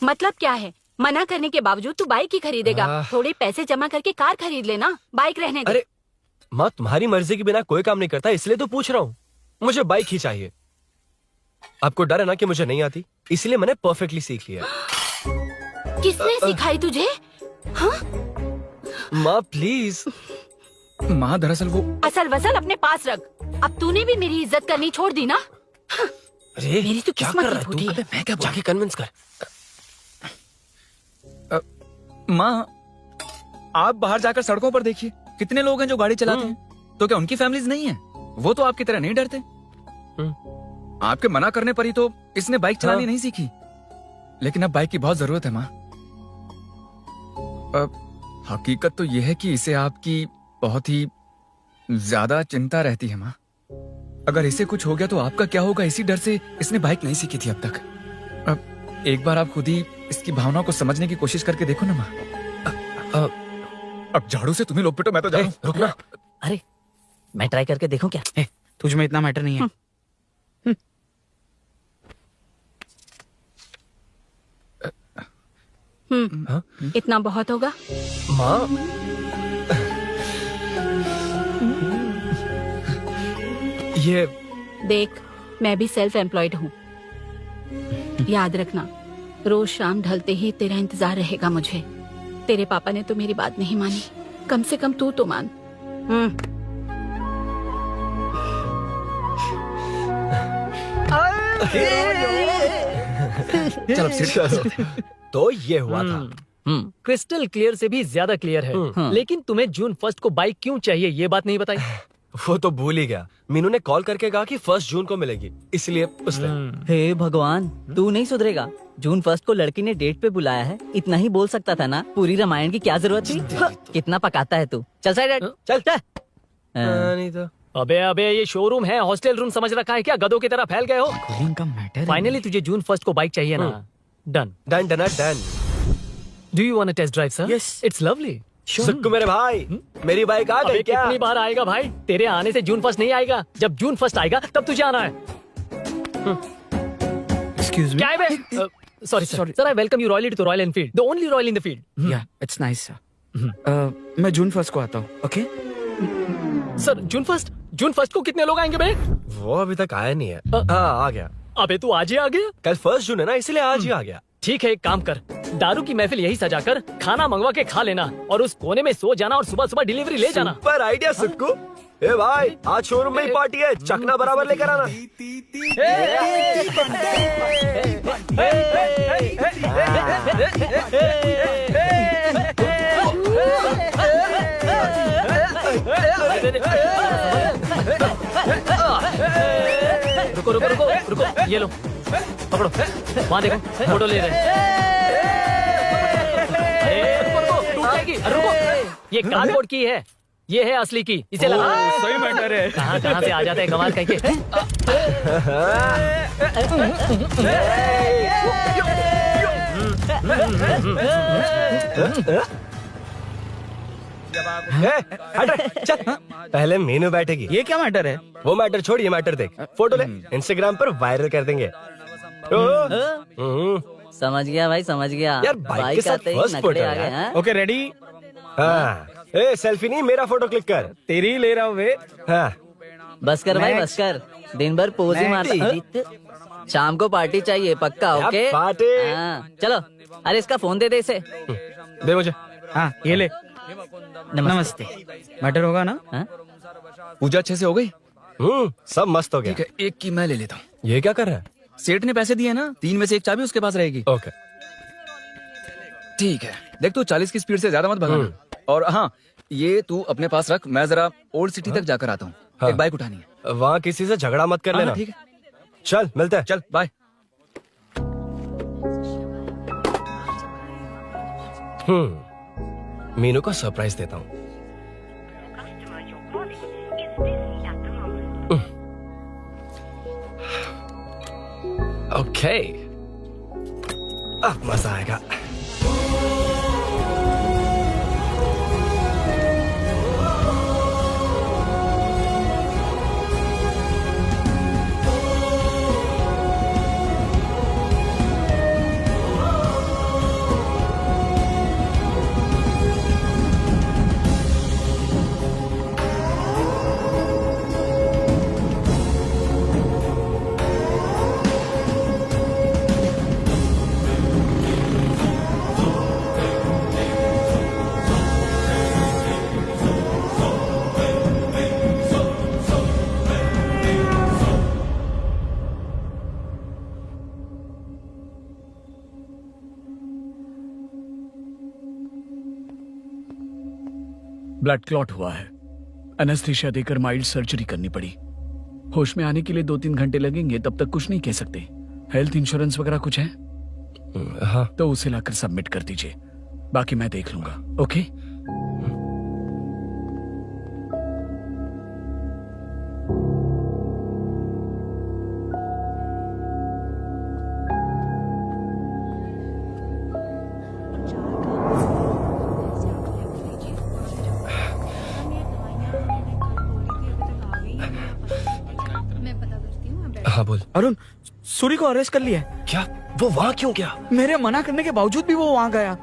मतलब क्या है? मना करने के बावजूद तू बाइक ही खरीदेगा? थोड़े पैसे जमा करके कार खरीद लेना, बाइक रहने दे। अरे माँ, तुम्हारी मर्जी के बिना कोई काम नहीं करता, इसलिए तो पूछ रहा हूँ। मुझे बाइक ही चाहिए। आपको डर है ना कि मुझे नहीं आती, इसलिए मैंने परफेक्टली सीख लिया। किसने सिखाई तुझे? हाँ? माँ प्लीज। माँ दरअसल वो असल वसल अपने पास रख। अब तूने भी मेरी इज्जत करनी छोड़ दी ना? अरे मेरी तो क्या किस्मत कर ही रहा है फूटी तू? है। मैं क्या जाके कन्विंस कर। माँ, आप बाहर जाकर सड़कों पर देखिए, कितने लोग हैं जो गाड़ी चलाते हैं। तो क्या उनकी फैमिलीज नहीं है? वो तो आपकी तरह नहीं डरते। आपके मना करने पर ही तो इसने बाइक चलानी नहीं सीखी। लेकिन अब बाइक की बहुत जरूरत है माँ। हकीकत तो यह है कि इसे आपकी बहुत ही ज्यादा चिंता रहती है माँ। अगर इसे कुछ हो गया तो आपका क्या होगा, इसी डर से इसने बाइक नहीं सीखी थी अब तक। अब एक बार आप खुद ही इसकी भावना को समझने की कोशिश करके देखो ना माँ। अब झाड़ू से तुम्हें लोग पिटो, मैं तो जा रहा हूं। रुकना। अरे मैं ट्राई करके देखूं क्या? तुझ में इतना मैटर नहीं है। इतना बहुत होगा। माँ ये देख, मैं भी सेल्फ एम्प्लॉयड हूँ। याद रखना, रोज शाम ढलते ही तेरा इंतजार रहेगा मुझे। तेरे पापा ने तो मेरी बात नहीं मानी, कम से कम तू तो मान। चल अब सीट पे चलते हैं। तो ये हुआ था। क्रिस्टल क्लियर से भी ज्यादा क्लियर है। लेकिन तुम्हें जून 1 को बाइक क्यों चाहिए ये बात नहीं बताई। वो तो भूल ही गया। मीनू ने कॉल करके कहा कि 1 जून को मिलेगी, इसलिए उसने। हे भगवान, तू नहीं सुधरेगा। जून 1 को लड़की ने डेट पे बुलाया है, इतना ही बोल सकता था ना। पूरी रामायण की क्या जरूरत थी। कितना पकाता है तू। चल साइड, चल चल। नहीं तो अबे ये शोरूम है, हॉस्टल रूम समझ रखा है क्या? गधों की तरह फैल गए हो। का मैटर फाइनली तुझे जून 1 को बाइक चाहिए ना? Done done done done. Do you want to test drive sir? Yes. It's lovely. Sukku मेरे भाई, मेरी बाइक आ गई क्या? कितनी बार आएगा भाई? तेरे आने से जून 1 नहीं आएगा। जब जून 1 आएगा तब तुझे आना है। एक्सक्यूज क्या है बे? Sorry sir, I welcome you royally to Royal Enfield, the only royal in the field. Yeah it's nice sir. मैं जून 1 को आता हूँ। ओके सर जून 1 को कितने लोग आएंगे बे? वो अभी तक आया नहीं है। हाँ, आ गया। अबे तू आज ही आ गया? कल 1 जून है ना, इसलिए आज ही आ गया। ठीक है, एक काम कर, दारू की महफिल यही सजाकर खाना मंगवा के खा लेना और उस कोने में सो जाना और सुबह सुबह डिलीवरी ले जाना। Super idea Sukhu. ए भाई, आज शोरूम में ही पार्टी है, चखना बराबर लेकर आना। रुको रुको रुको रुको, ये लो पकड़ो, वहाँ देखो फोटो ले रहे हैं। रुको टूट जाएगी, रुको। ये कार्डबोर्ड की है, ये है असली की, इसे लगा। सही मैटर है। कहाँ से आ जाता है कमाल कहीं के। चल, पहले मीनू बैठेगी। ये क्या मैटर है? वो मैटर छोड़, ये मैटर देख। फोटो ले, इंस्टाग्राम पर वायरल कर देंगे। समझ गया भाई, समझ गया। यार, बाइक के साथ आते ही first नखरे photo आ गए, यार। हाँ? Okay ready. हाँ, ए सेल्फी नहीं, मेरा फोटो क्लिक कर। तेरी ले रहा हूँ वे। हाँ, बस कर भाई, Next. बस कर। दिन भर पोज ही मारता। शाम को पार्टी चाहिए पक्का, यार, ओके? पार्टी। हाँ, चलो। अरे इसका फोन दे इसे। दे मुझे। हाँ ये ले। नमस्ते। मैटर होगा ना? हाँ? पूजा अच्छे से हो गई? सब मस्त हो गया। ठीक है, एक की मैं ले लेता हूँ। ये क्या कर रहा है? सेठ ने पैसे दिए ना, 3 में से 1 चाबी उसके पास रहेगी। ओके। ठीक है, देख तू 40 की स्पीड से ज्यादा मत भगाना। और हाँ, ये तू अपने पास रख, मैं जरा ओल्ड सिटी तक जाकर आता हूँ। हाँ। एक बाइक उठानी है। वहाँ किसी से झगड़ा मत कर हाँ, लेना। ठीक है, चल मिलते हैं। चल बाय। मीनू को सरप्राइज देता हूँ। ओके, अब मजा आएगा। ब्लड क्लॉट हुआ है। एनेस्थीसिया देकर माइल्ड सर्जरी करनी पड़ी। होश में आने के लिए 2-3 घंटे लगेंगे, तब तक कुछ नहीं कह सकते। हेल्थ इंश्योरेंस वगैरह कुछ है? हाँ, तो उसे लाकर सबमिट कर दीजिए, बाकी मैं देख लूंगा। ओके? हाँ बोल। अरुण, सूरी को अरेस्ट कर लिया है। क्या? वो वहाँ क्यों गया? मेरे मना करने के बावजूद भी वो वहाँ गया।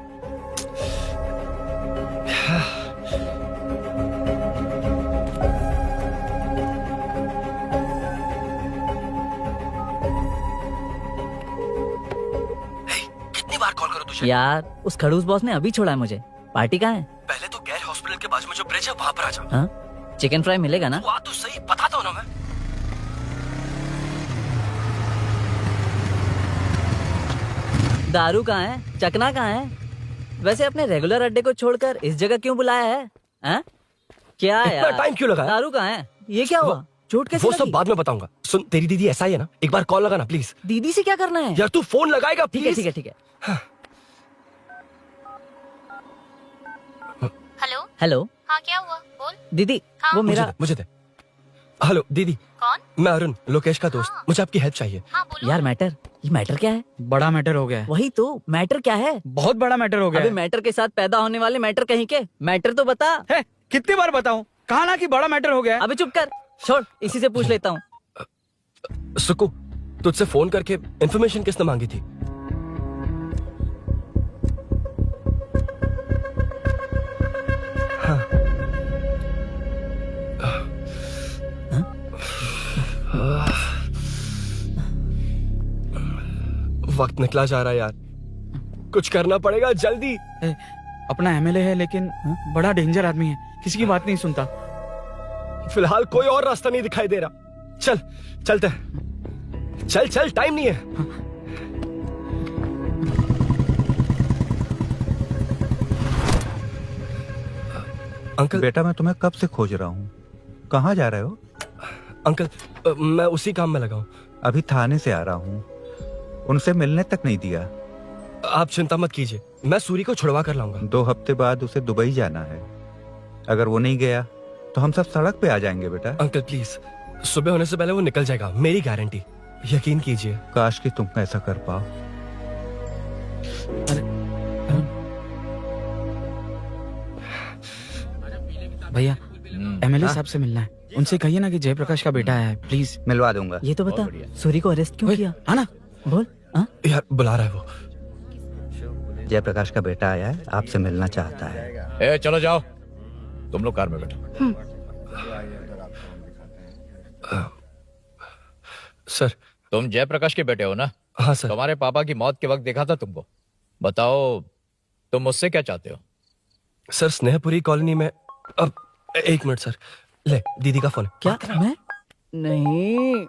यार उस खड़ूस बॉस ने अभी छोड़ा है मुझे। पार्टी कहाँ है? पहले तो गैर हॉस्पिटल के बाजू में जो ब्रिज है वहां पर आ जा। हाँ? चिकन फ्राई मिलेगा ना? आ तो सही, बताता हूँ ना मैं। दारू कहाँ है? चकना कहाँ है? वैसे अपने रेगुलर अड्डे को छोड़कर इस जगह क्यों बुलाया है? हाँ? क्या इतना यार? टाइम क्यों लगाया? दारू कहाँ है? ये क्या हुआ? चोट कैसे वो सब लगी? बाद में बताऊंगा। सुन, तेरी दीदी ऐसा ही है ना, एक बार कॉल लगाना प्लीज। दीदी से क्या करना है? यार तू फोन लगाएगा ठीक है प्लीज। ठीक है ठीक है। हेलो हेलो हाँ क्या हुआ बोल। दीदी वो मेरा मुझे दे। हेलो दीदी, कौन? मैं अरुण, लोकेश का दोस्त। मुझे आपकी हेल्प चाहिए। यार मैटर, ये मैटर क्या है? बड़ा मैटर हो गया है। वही तो मैटर क्या है? बहुत बड़ा मैटर हो गया अबे है। मैटर के साथ पैदा होने वाले मैटर कहीं के, मैटर तो बता। है, कितनी बार बताऊं? कहा ना कि बड़ा मैटर हो गया है। अबे चुप कर, छोड़, इसी से पूछ लेता हूँ। सुकू, तुझसे फोन करके इन्फॉर्मेशन किसने मांगी थी? वक्त निकला जा रहा है यार, कुछ करना पड़ेगा जल्दी। अपना एमएलए है लेकिन बड़ा डेंजर आदमी है, किसी की बात नहीं सुनता। फिलहाल कोई और रास्ता नहीं दिखाई दे रहा। चल चलते हैं, चल चल, टाइम नहीं है। अंकल। बेटा मैं तुम्हें कब से खोज रहा हूँ, कहाँ जा रहे हो? अंकल मैं उसी काम में लगा हूँ। अभी थाने से आ रहा हूँ, उनसे मिलने तक नहीं दिया। आप चिंता मत कीजिए, मैं सूरी को छुड़वा कर लाऊंगा। 2 हफ्ते बाद उसे दुबई जाना है, अगर वो नहीं गया तो हम सब सड़क पे आ जाएंगे बेटा। अंकल प्लीज, सुबह होने से पहले वो निकल जाएगा, मेरी गारंटी, यकीन कीजिए। काश कि तुम ऐसा कर पाओ। भैया एमएलए साहब से मिलना है, उनसे कहिए ना कि जयप्रकाश का बेटा है, प्लीज। मिलवा दूंगा। ये तो बता, सूरी को अरेस्ट क्यों किया? आना बोल। यार बुला रहा है वो। जयप्रकाश का बेटा आया है, आपसे मिलना चाहता है। ए, चलो जाओ, तुम लोग कार में बैठो। सर। तुम जयप्रकाश के बेटे हो ना? हाँ सर। तुम्हारे पापा की मौत के वक्त देखा था तुमको। बताओ तुम मुझसे क्या चाहते हो? सर स्नेहपुरी कॉलोनी में, अब 1 मिनट सर, ले दीदी का फोन। क्या? मैं नहीं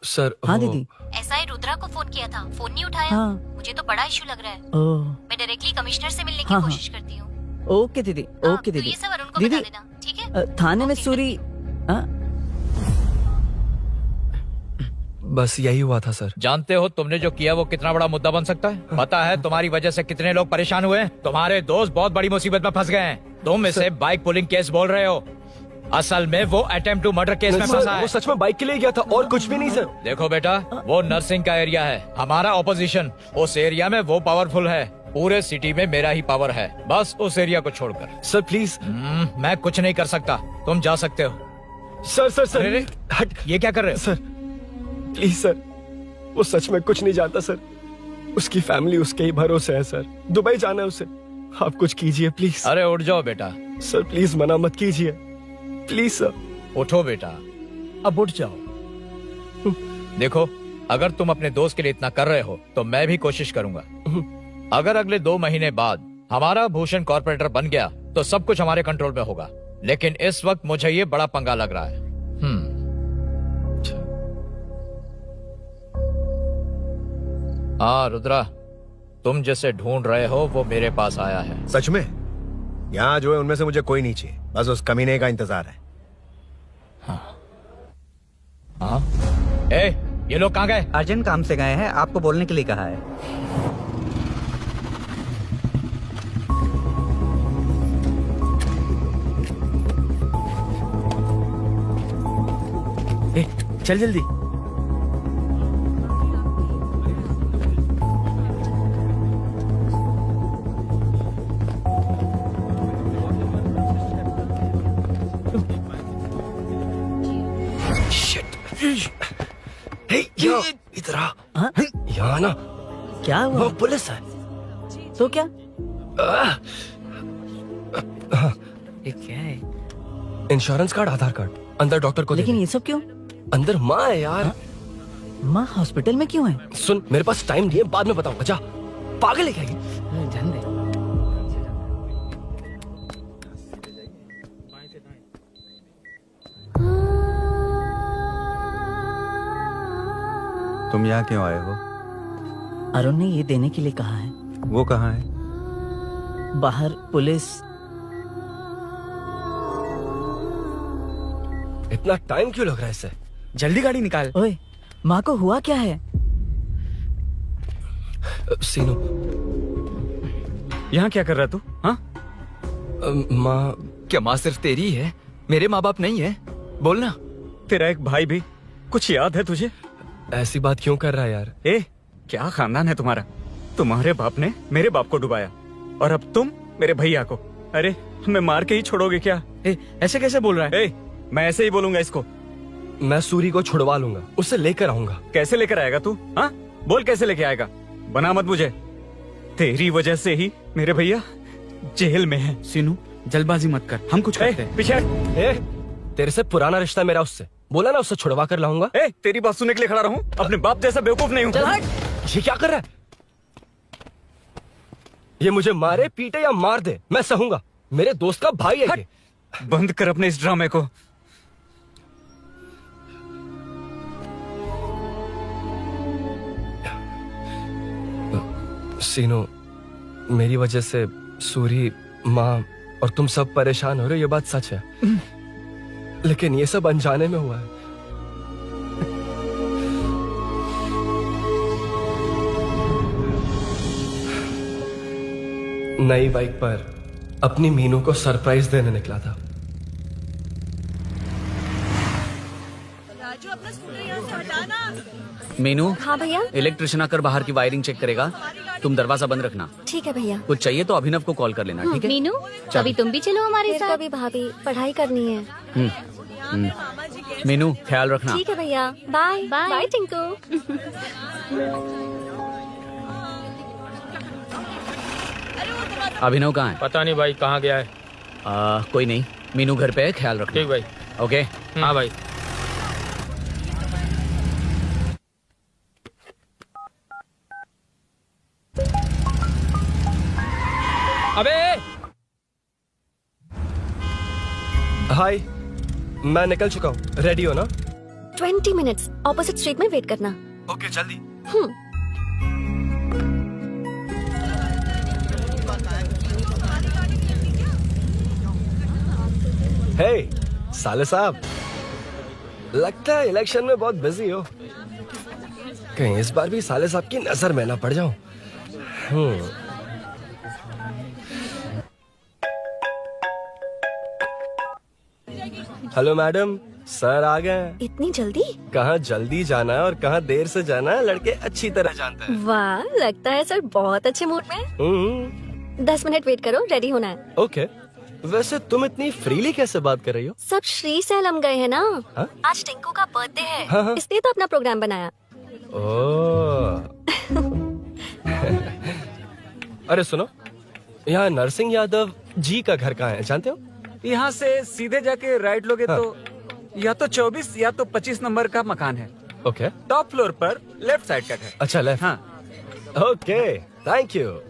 सर। हाँ दीदी। एसआई रुद्रा को फोन किया था, फोन नहीं उठाया। हाँ। मुझे तो बड़ा इशू लग रहा है। ओह। मैं डायरेक्टली कमिश्नर से मिलने की हाँ, कोशिश करती हूँ। ओके दीदी, ओके तो दीदी। ये सब अरुण को दीदी, बता देना, ठीक है? थाने में सूरी। बस यही हुआ था सर। जानते हो तुमने जो किया वो कितना बड़ा मुद्दा बन सकता है? पता है तुम्हारी वजह से कितने लोग परेशान हुए? तुम्हारे दोस्त बहुत बड़ी मुसीबत में फंस गए हैं। तुम इसे बाइक पुलिंग केस बोल रहे हो, असल में वो अटेम्प्ट टू मर्डर केस में फंसा है। वो सच में बाइक के लिए गया था और कुछ भी नहीं सर। देखो बेटा, वो नर्सिंग का एरिया है, हमारा ऑपोजिशन उस एरिया में वो पावरफुल है। पूरे सिटी में मेरा ही पावर है, बस उस एरिया को छोड़कर। Sir please. मैं कुछ नहीं कर सकता, तुम जा सकते हो। Sir sir sir. अरे, हट। ये क्या कर रहे हो? सर प्लीज सर, वो सच में कुछ नहीं जानता सर, उसकी फैमिली उसके ही भरोसे है सर। दुबई जाना है उसे, आप कुछ कीजिए प्लीज। अरे उठ जाओ बेटा। सर प्लीज मना मत कीजिए, प्लीज सर। उठो बेटा, अब उठ जाओ। देखो, अगर तुम अपने दोस्त के लिए इतना कर रहे हो तो मैं भी कोशिश करूंगा। अगर अगले 2 महीने बाद हमारा भूषण कॉर्पोरेटर बन गया तो सब कुछ हमारे कंट्रोल में होगा, लेकिन इस वक्त मुझे ये बड़ा पंगा लग रहा है। हाँ रुद्रा, तुम जिसे ढूंढ रहे हो वो मेरे पास आया है। सच में? यहाँ जो है उनमें से मुझे कोई नहीं चाहिए, बस उस कमीने का इंतजार है। हाँ? ए, ये लोग कहाँ गए? अर्जेंट काम से गए हैं, आपको बोलने के लिए कहा है। ए, चल जल्दी। इधर आ। यहाँ ना क्या हुआ? वो पुलिस है। तो क्या? ये क्या है? इंश्योरेंस कार्ड, आधार कार्ड, अंदर डॉक्टर को। लेकिन ये सब क्यों? अंदर माँ है यार। माँ हॉस्पिटल में क्यों है? सुन, मेरे पास टाइम नहीं है, बाद में बताऊंगा। जा पागल है क्या ये? जान दे। तुम यहाँ क्यों आए हो? अरुण ने ये देने के लिए कहा है। वो कहाँ है? बाहर पुलिस। इतना टाइम क्यों लग रहा है इससे? जल्दी गाड़ी निकाल। ओए, माँ को हुआ क्या है? सीनू, यहाँ क्या कर रहा तू? हाँ? माँ। क्या माँ सिर्फ तेरी है? मेरे माँ बाप नहीं है? बोलना। तेरा एक भाई भी। कुछ याद है तुझे? ऐसी बात क्यों कर रहा है यार? ए, क्या खानदान है तुम्हारा? तुम्हारे बाप ने मेरे बाप को डुबाया और अब तुम मेरे भैया को। अरे हमें मार के ही छोड़ोगे क्या? ऐसे कैसे बोल रहा है? मैं ऐसे ही बोलूंगा इसको। मैं सूरी को छुड़वा लूंगा, उसे लेकर आऊंगा। कैसे लेकर आएगा तू? हाँ, बोल कैसे लेके आएगा? बना मत मुझे। तेरी वजह से ही मेरे भैया जेल में है। सीनू, जल्दबाजी मत कर, हम कुछ करते हैं। पीछे। तेरे से पुराना रिश्ता मेरा उससे। बोला ना उससे छुड़वा कर लाऊंगा। तेरी बात सुनने के लिए खड़ा रहूं? अपने बाप जैसा बेवकूफ नहीं हूँ। ये क्या कर रहा है? ये मुझे मारे पीटे या मार दे, मैं सहूंगा। मेरे दोस्त का भाई है ये। बंद कर अपने इस ड्रामे को। सीनो, मेरी वजह से सूरी, माँ और तुम सब परेशान हो रहे हो, ये बात सच है। लेकिन ये सब अनजाने में हुआ है। नई बाइक पर अपनी मीनू को सरप्राइज देने निकला था। राजू, अपना स्कूटर यहाँ से हटाना। मीनू। हाँ भैया। इलेक्ट्रिशियन आकर बाहर की वायरिंग चेक करेगा। तुम दरवाजा बंद रखना। ठीक है भैया। कुछ चाहिए तो अभिनव को कॉल कर लेना, ठीक है? मीनू, कभी तुम भी चलो हमारे साथ। कभी भाभी, पढ़ाई करनी है। मीनू, ख्याल रखना। ठीक है भैया। Bye bye Tinku. अभिनव कहाँ है? पता नहीं भाई, कहाँ गया है? कोई नहीं, मीनू घर पे है, ख्याल रखना। ठीक भाई। ओके। हाँ भाई। अबे! हाय, मैं निकल चुका हूँ। रेडी हो ना? 20 मिनट्स ऑपोजिट स्ट्रीट में वेट करना। ओके, जल्दी। हे, साले साहब, लगता है इलेक्शन में बहुत बिजी हो। कहीं इस बार भी साले साहब की नजर में ना पड़ जाऊं। हेलो मैडम, सर आ गए। इतनी जल्दी? कहाँ जल्दी जाना है और कहाँ देर से जाना है, लड़के अच्छी तरह जानते हैं। वाह, लगता है सर बहुत अच्छे मूड में। 10 मिनट वेट करो, रेडी होना है। ओके। वैसे तुम इतनी फ्रीली कैसे बात कर रही हो? सब श्री सैलम गए हैं ना। हा? आज टिंकू का बर्थडे है। हाँ। इसलिए तो अपना प्रोग्राम बनाया। अरे सुनो, यहाँ नरसिंह यादव जी का घर कहाँ है, जानते हो? यहाँ से सीधे जाके राइट लोगे तो या तो 24 या तो 25 नंबर का मकान है। ओके। टॉप फ्लोर पर लेफ्ट साइड का घर। अच्छा, लेफ्ट। हाँ। Okay, thank you.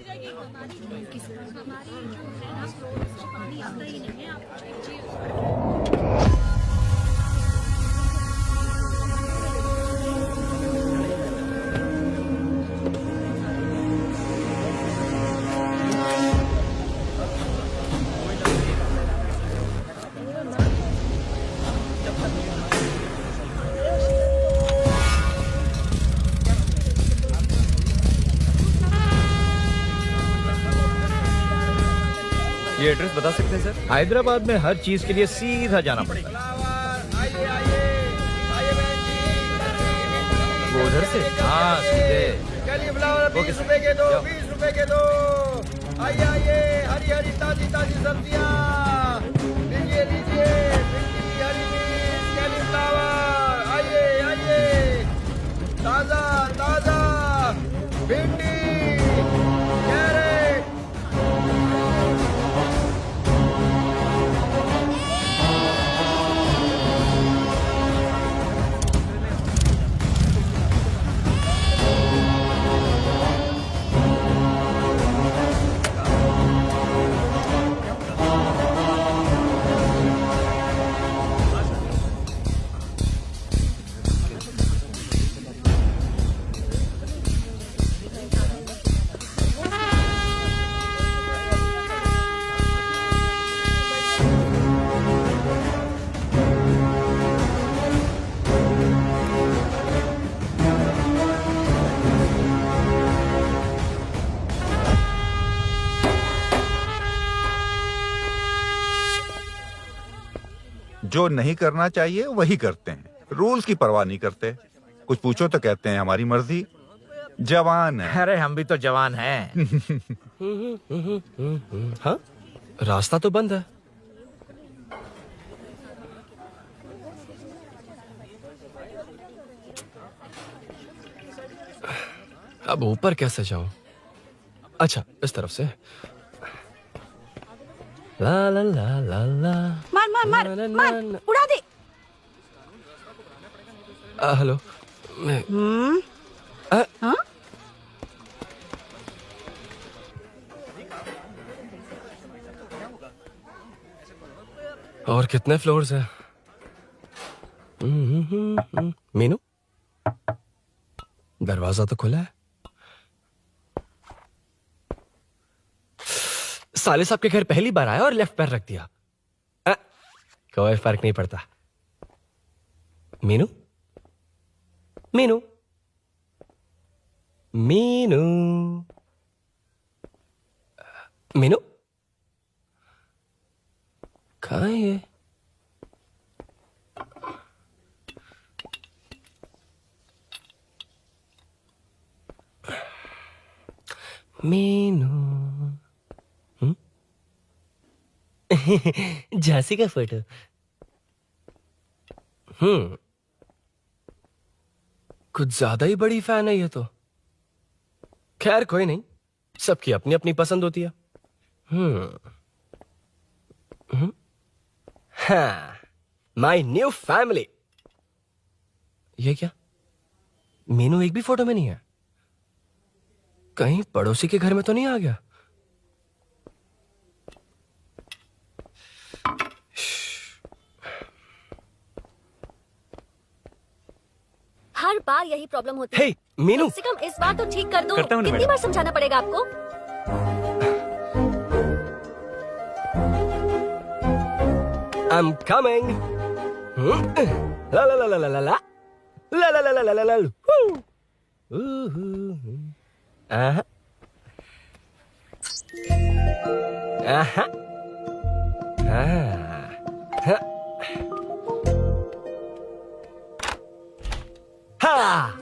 ये एड्रेस बता सकते हैं सर? हैदराबाद में हर चीज के लिए सीधा जाना पड़ता है। वो उधर से? हाँ, सीधे। 20 रुपए के दो, 20 रुपए के दो। आइए आइए, हरी हरी ताजी ताजी सब्जियाँ लीजिए लीजिए। भिंडी, हरी मिर्च, कैलीफ्लावर, आइए आइए, ताजा ताजा भिंडी, कैरेट। जो नहीं करना चाहिए वही करते हैं, रूल्स की परवाह नहीं करते। कुछ पूछो तो कहते हैं हमारी मर्जी। जवान है। अरे हम भी तो जवान हैं। हाँ, रास्ता तो बंद है। अब ऊपर कैसे जाऊं? अच्छा, इस तरफ से। ला ला ला ला ला। मार मार मार मार, उड़ा दे। हेलो। हाँ? और कितने फ्लोर्स हैं? मीनू, दरवाजा तो खुला है। साले साहब के घर पहली बार आया और लेफ्ट पैर रख दिया। कोई फर्क नहीं पड़ता। मीनू, मीनू, मीनू, मीनू, कहाँ है ये? मीनू। झांसी का फोटो। कुछ ज्यादा ही बड़ी फैन है ये तो। खैर कोई नहीं, सबकी अपनी अपनी पसंद होती है। हाँ, माई न्यू फैमिली। ये क्या? मीनू एक भी फोटो में नहीं है। कहीं पड़ोसी के घर में तो नहीं आ गया? हर बार यही प्रॉब्लम होती है। हे, मीनू। कम से कम इस बार तो ठीक कर दो। करता हूं ना कितनी मैडम। बार समझाना पड़ेगा आपको? I'm coming. La la la la la la la. La la la la la la la. Aha. Aha. Ah. हाँ।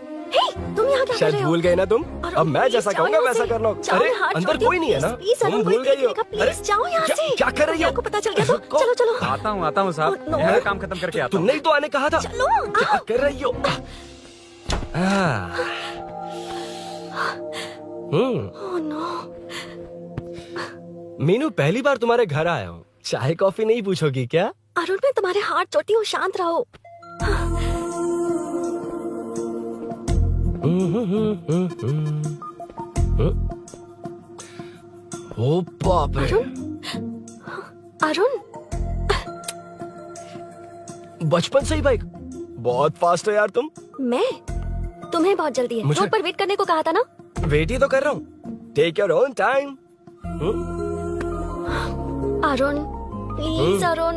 तुम यहाँ क्या कर शायद रहे हो? भूल गए ना तुम। अरे अब मैं प्लीज जैसा जाओ कहूंगा यहाँ वैसा से। करना। जाओ, अरे हाथ अंदर छोड़ कोई दो, नहीं है ना? प्लीज, तुम अरुण, भूल कोई गई हो। देखेगा, प्लीज, अरे, जाओ यहाँ से। क्या कर रही हो? को पता चल गया तो चलो चलो। आता हूँ साहब। यहाँ का काम खत्म करके आता हूँ। तुमने ही तो आने कहा था। चलो, क्या कर रही हो? Oh no. मीनू, पहली बार तुम्हारे घर आया हूँ। चाय कॉफी नहीं पूछोगी क्या? अरुण, मैं तुम्हारे हाथ जोड़ती हूँ, शांत रहो। ओ बाप रे। अरुण, बचपन से ही बाइक। बहुत फास्ट है यार तुम। मैं? तुम्हें बहुत जल्दी है। मुझे- रोड पर वेट करने को कहा था ना? वेट ही तो कर रहा हूँ। Take your own time. Arun, please Arun,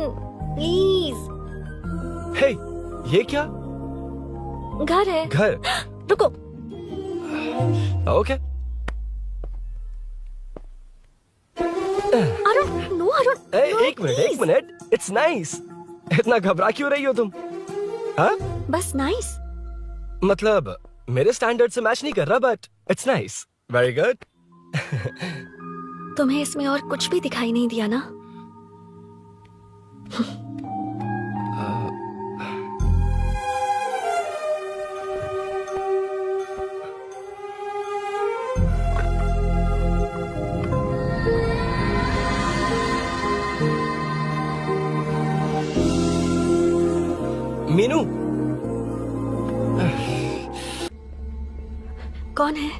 please. Hey, ये क्या? घर है। घर? रुको। ओके। अरुण, नो अरुण। एक मिनट, एक मिनट। It's nice. इतना घबरा क्यों रही हो तुम? हाँ? बस नाइस। मतलब मेरे स्टैंडर्ड से मैच नहीं कर रहा, but it's nice. Very good. तुम्हें इसमें और कुछ भी दिखाई नहीं दिया ना? मीनू। कौन है?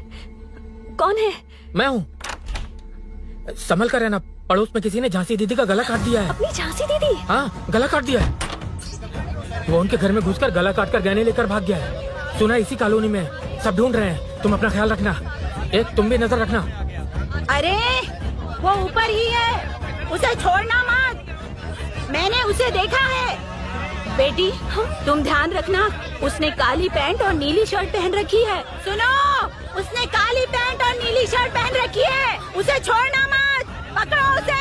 कौन है? मैं हूँ। संभल कर रहना, पड़ोस में किसी ने झांसी दीदी का गला काट दिया है। अपनी झांसी दीदी? हाँ, गला काट दिया है। वो उनके घर में घुसकर गला काट कर गहने लेकर भाग गया है। सुना इसी कॉलोनी में, सब ढूंढ रहे हैं। तुम अपना ख्याल रखना। एक तुम भी नजर रखना। अरे वो ऊपर ही है, उसे छोड़ना मत। मैंने उसे देखा है। बेटी, तुम ध्यान रखना, उसने काली पैंट और नीली शर्ट पहन रखी है। सुनो, उसने काली पैंट और नीली शर्ट पहन रखी है। उसे छोड़ना मत, पकड़ो उसे।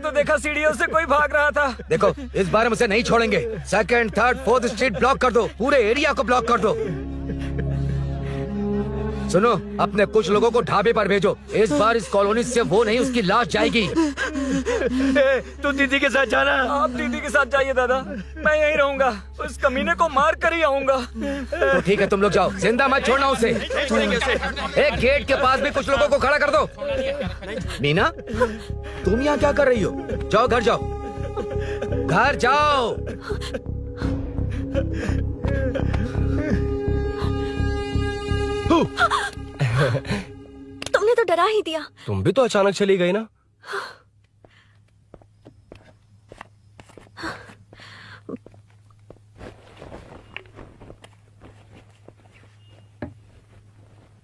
तो देखा सीढ़ियों से कोई भाग रहा था। देखो इस बार हम उसे नहीं छोड़ेंगे। 2nd, 3rd, 4th street block कर दो, पूरे एरिया को ब्लॉक कर दो। सुनो, अपने कुछ लोगों को ढाबे पर भेजो। इस बार इस कॉलोनी से वो नहीं, उसकी लाश जाएगी। तू दीदी के साथ जाना। आप दीदी के साथ जाइए दादा, मैं यहीं रहूंगा। उस कमीने को मार कर ही आऊंगा। तो ठीक है, तुम लोग जाओ, जिंदा मत छोड़ना उसे। एक गेट के पास भी कुछ लोगों को खड़ा कर दो। मीना, तुम यहाँ क्या कर रही हो? जाओ घर जाओ, घर जाओ। तुमने तो डरा ही दिया। तुम भी तो अचानक चली गई ना।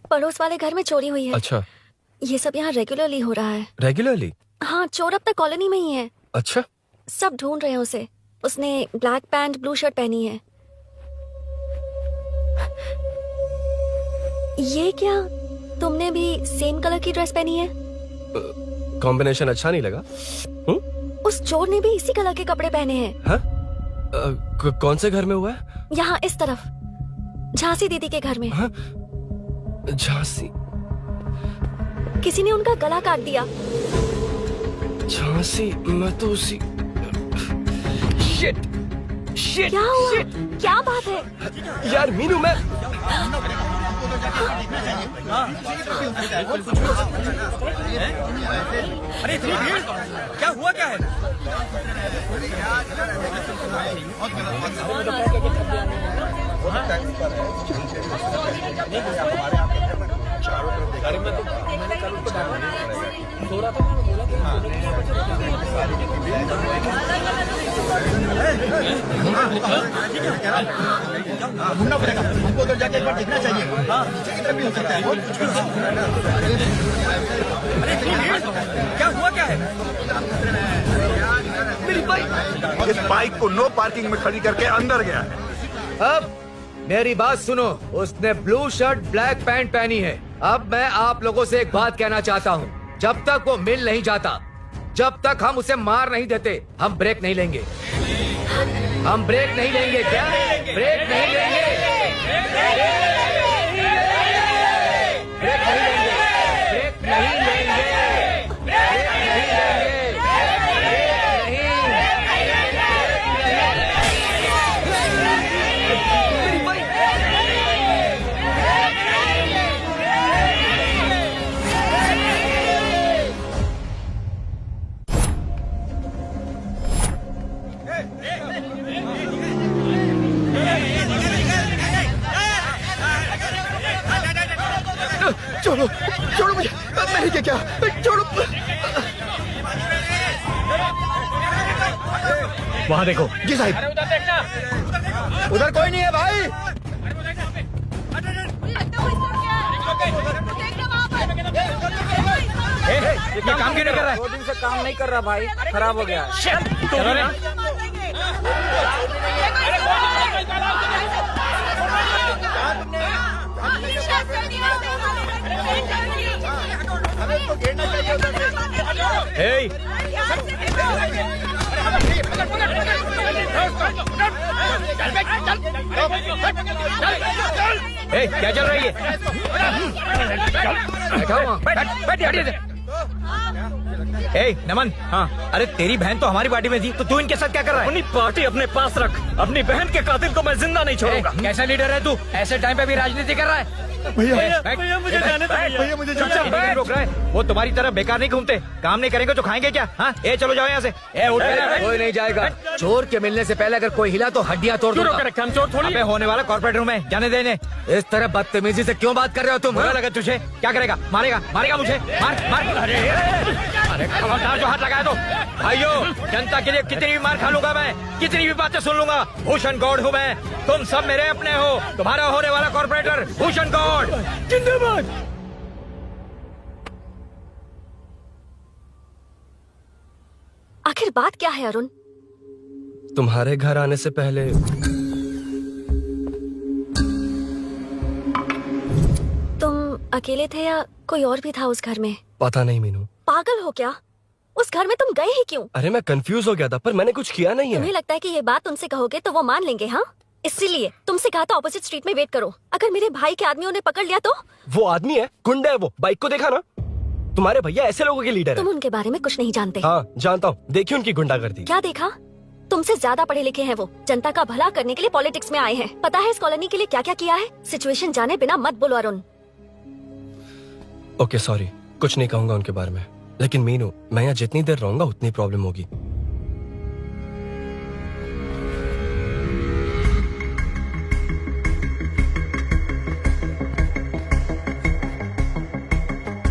पड़ोस वाले घर में चोरी हुई है। अच्छा, ये सब यहाँ रेगुलरली हो रहा है। रेगुलरली? हाँ, चोर अब तक कॉलोनी में ही है। अच्छा, सब ढूंढ रहे हैं उसे। उसने ब्लैक पैंट ब्लू शर्ट पहनी है। ये क्या, तुमने भी सेम कलर की ड्रेस पहनी है? कॉम्बिनेशन अच्छा नहीं लगा? उस चोर ने भी इसी कलर के कपड़े पहने हैं। हाँ? कौन से घर में हुआ है? यहाँ इस तरफ, झांसी दीदी के घर में। हाँ? झांसी? किसी ने उनका गला काट दिया। झांसी? मैं तो उसी... शिट! शिट! क्या हुआ? क्या बात है? यार मीनू, मैं... अरे क्या हुआ, क्या है? ढूंढना पड़ेगा हमको, तो जाके एक बार देखना चाहिए। हाँ, इधर भी हो सकता है। क्या हुआ, क्या है? मेरी बाइक, इस बाइक को नो पार्किंग में खड़ी करके अंदर गया है। अब मेरी बात सुनो, उसने ब्लू शर्ट ब्लैक पैंट पहनी है। अब मैं आप लोगों से एक बात कहना चाहता हूँ, जब तक वो मिल नहीं जाता, जब तक हम उसे मार नहीं देते, हम ब्रेक नहीं लेंगे। हम ब्रेक नहीं लेंगे। क्या ब्रेक नहीं लेंगे? ब्रेक नहीं लेंगे। ब्रेक नहीं लेंगे। ब्रेक नहीं लेंगे। छोड़ो, छोड़ो मुझे, मैंने क्या किया? छोड़ो। वहाँ देखो। जी साहब। उधर कोई नहीं है भाई। ये काम क्यों नहीं कर रहा है? 2 दिन से काम नहीं कर रहा भाई, खराब हो गया। चलो रे। Hey! Hey, क्या चल रही है? Hey, नमन। हाँ, अरे तेरी बहन तो हमारी पार्टी में थी, तो तू इनके साथ क्या कर रहा है? अपनी पार्टी अपने पास रख। अपनी बहन के कातिल को मैं जिंदा नहीं छोड़ूंगा। कैसा लीडर है तू? ऐसे टाइम पे भी राजनीति कर रहा है? भैया मुझे जाने दो। भैया मुझे रोक रहा है। वो तुम्हारी तरह बेकार नहीं घूमते, काम नहीं करेंगे तो खाएंगे क्या? हाँ, ए चलो जाओ यहाँ से। ए उठ के। कोई नहीं जाएगा। चोर के मिलने से पहले अगर कोई हिला तो हड्डियां तोड़ दूंगा। हम चोर थोड़ी। अबे होने वाला कॉर्पोरेट रूम है, जाने देने। इस तरह बदतमीजी से क्यों बात कर रहे हो तुम? बुरा लगा तुझे? क्या करेगा? मारेगा? मारेगा मुझे? मार मार। अरे खबरदार जो हाथ लगाया तो। भाइयों, जनता के लिए कितनी भी मार खा लूंगा मैं, कितनी भी बातें सुन लूंगा। भूषण गौड़ हूँ मैं, तुम सब मेरे अपने हो। तुम्हारा होने वाला कॉर्पोरेटर भूषण गौड़ जिंदाबाद। आखिर बात क्या है अरुण? तुम्हारे घर आने से पहले तुम अकेले थे या कोई और भी था उस घर में? पता नहीं मीनू। पागल हो क्या? उस घर में तुम गए ही क्यों? अरे मैं कंफ्यूज हो गया था, पर मैंने कुछ किया नहीं है। तुम्हें लगता है कि ये बात उनसे कहोगे तो वो मान लेंगे? हाँ, इसीलिए तुमसे कहा था ऑपोजिट स्ट्रीट में वेट करो। अगर मेरे भाई के आदमियों ने पकड़ लिया तो? वो आदमी है, गुंडा है वो। बाइक को देखा ना? तुम्हारे भैया ऐसे लोगों के लीडर तुम है। उनके बारे में कुछ नहीं जानते। हाँ जानता हूँ, देखिए उनकी गुंडागर्दी। क्या देखा? तुमसे ज्यादा पढ़े लिखे हैं वो। जनता का भला करने के लिए पॉलिटिक्स में आए हैं। पता है इस कॉलोनी के लिए क्या क्या किया है? सिचुएशन जाने बिना मत बोलो अरुण। ओके सॉरी, कुछ नहीं कहूंगा उनके बारे में। लेकिन मीनू, मैं यहाँ जितनी देर रहूंगा उतनी प्रॉब्लम होगी।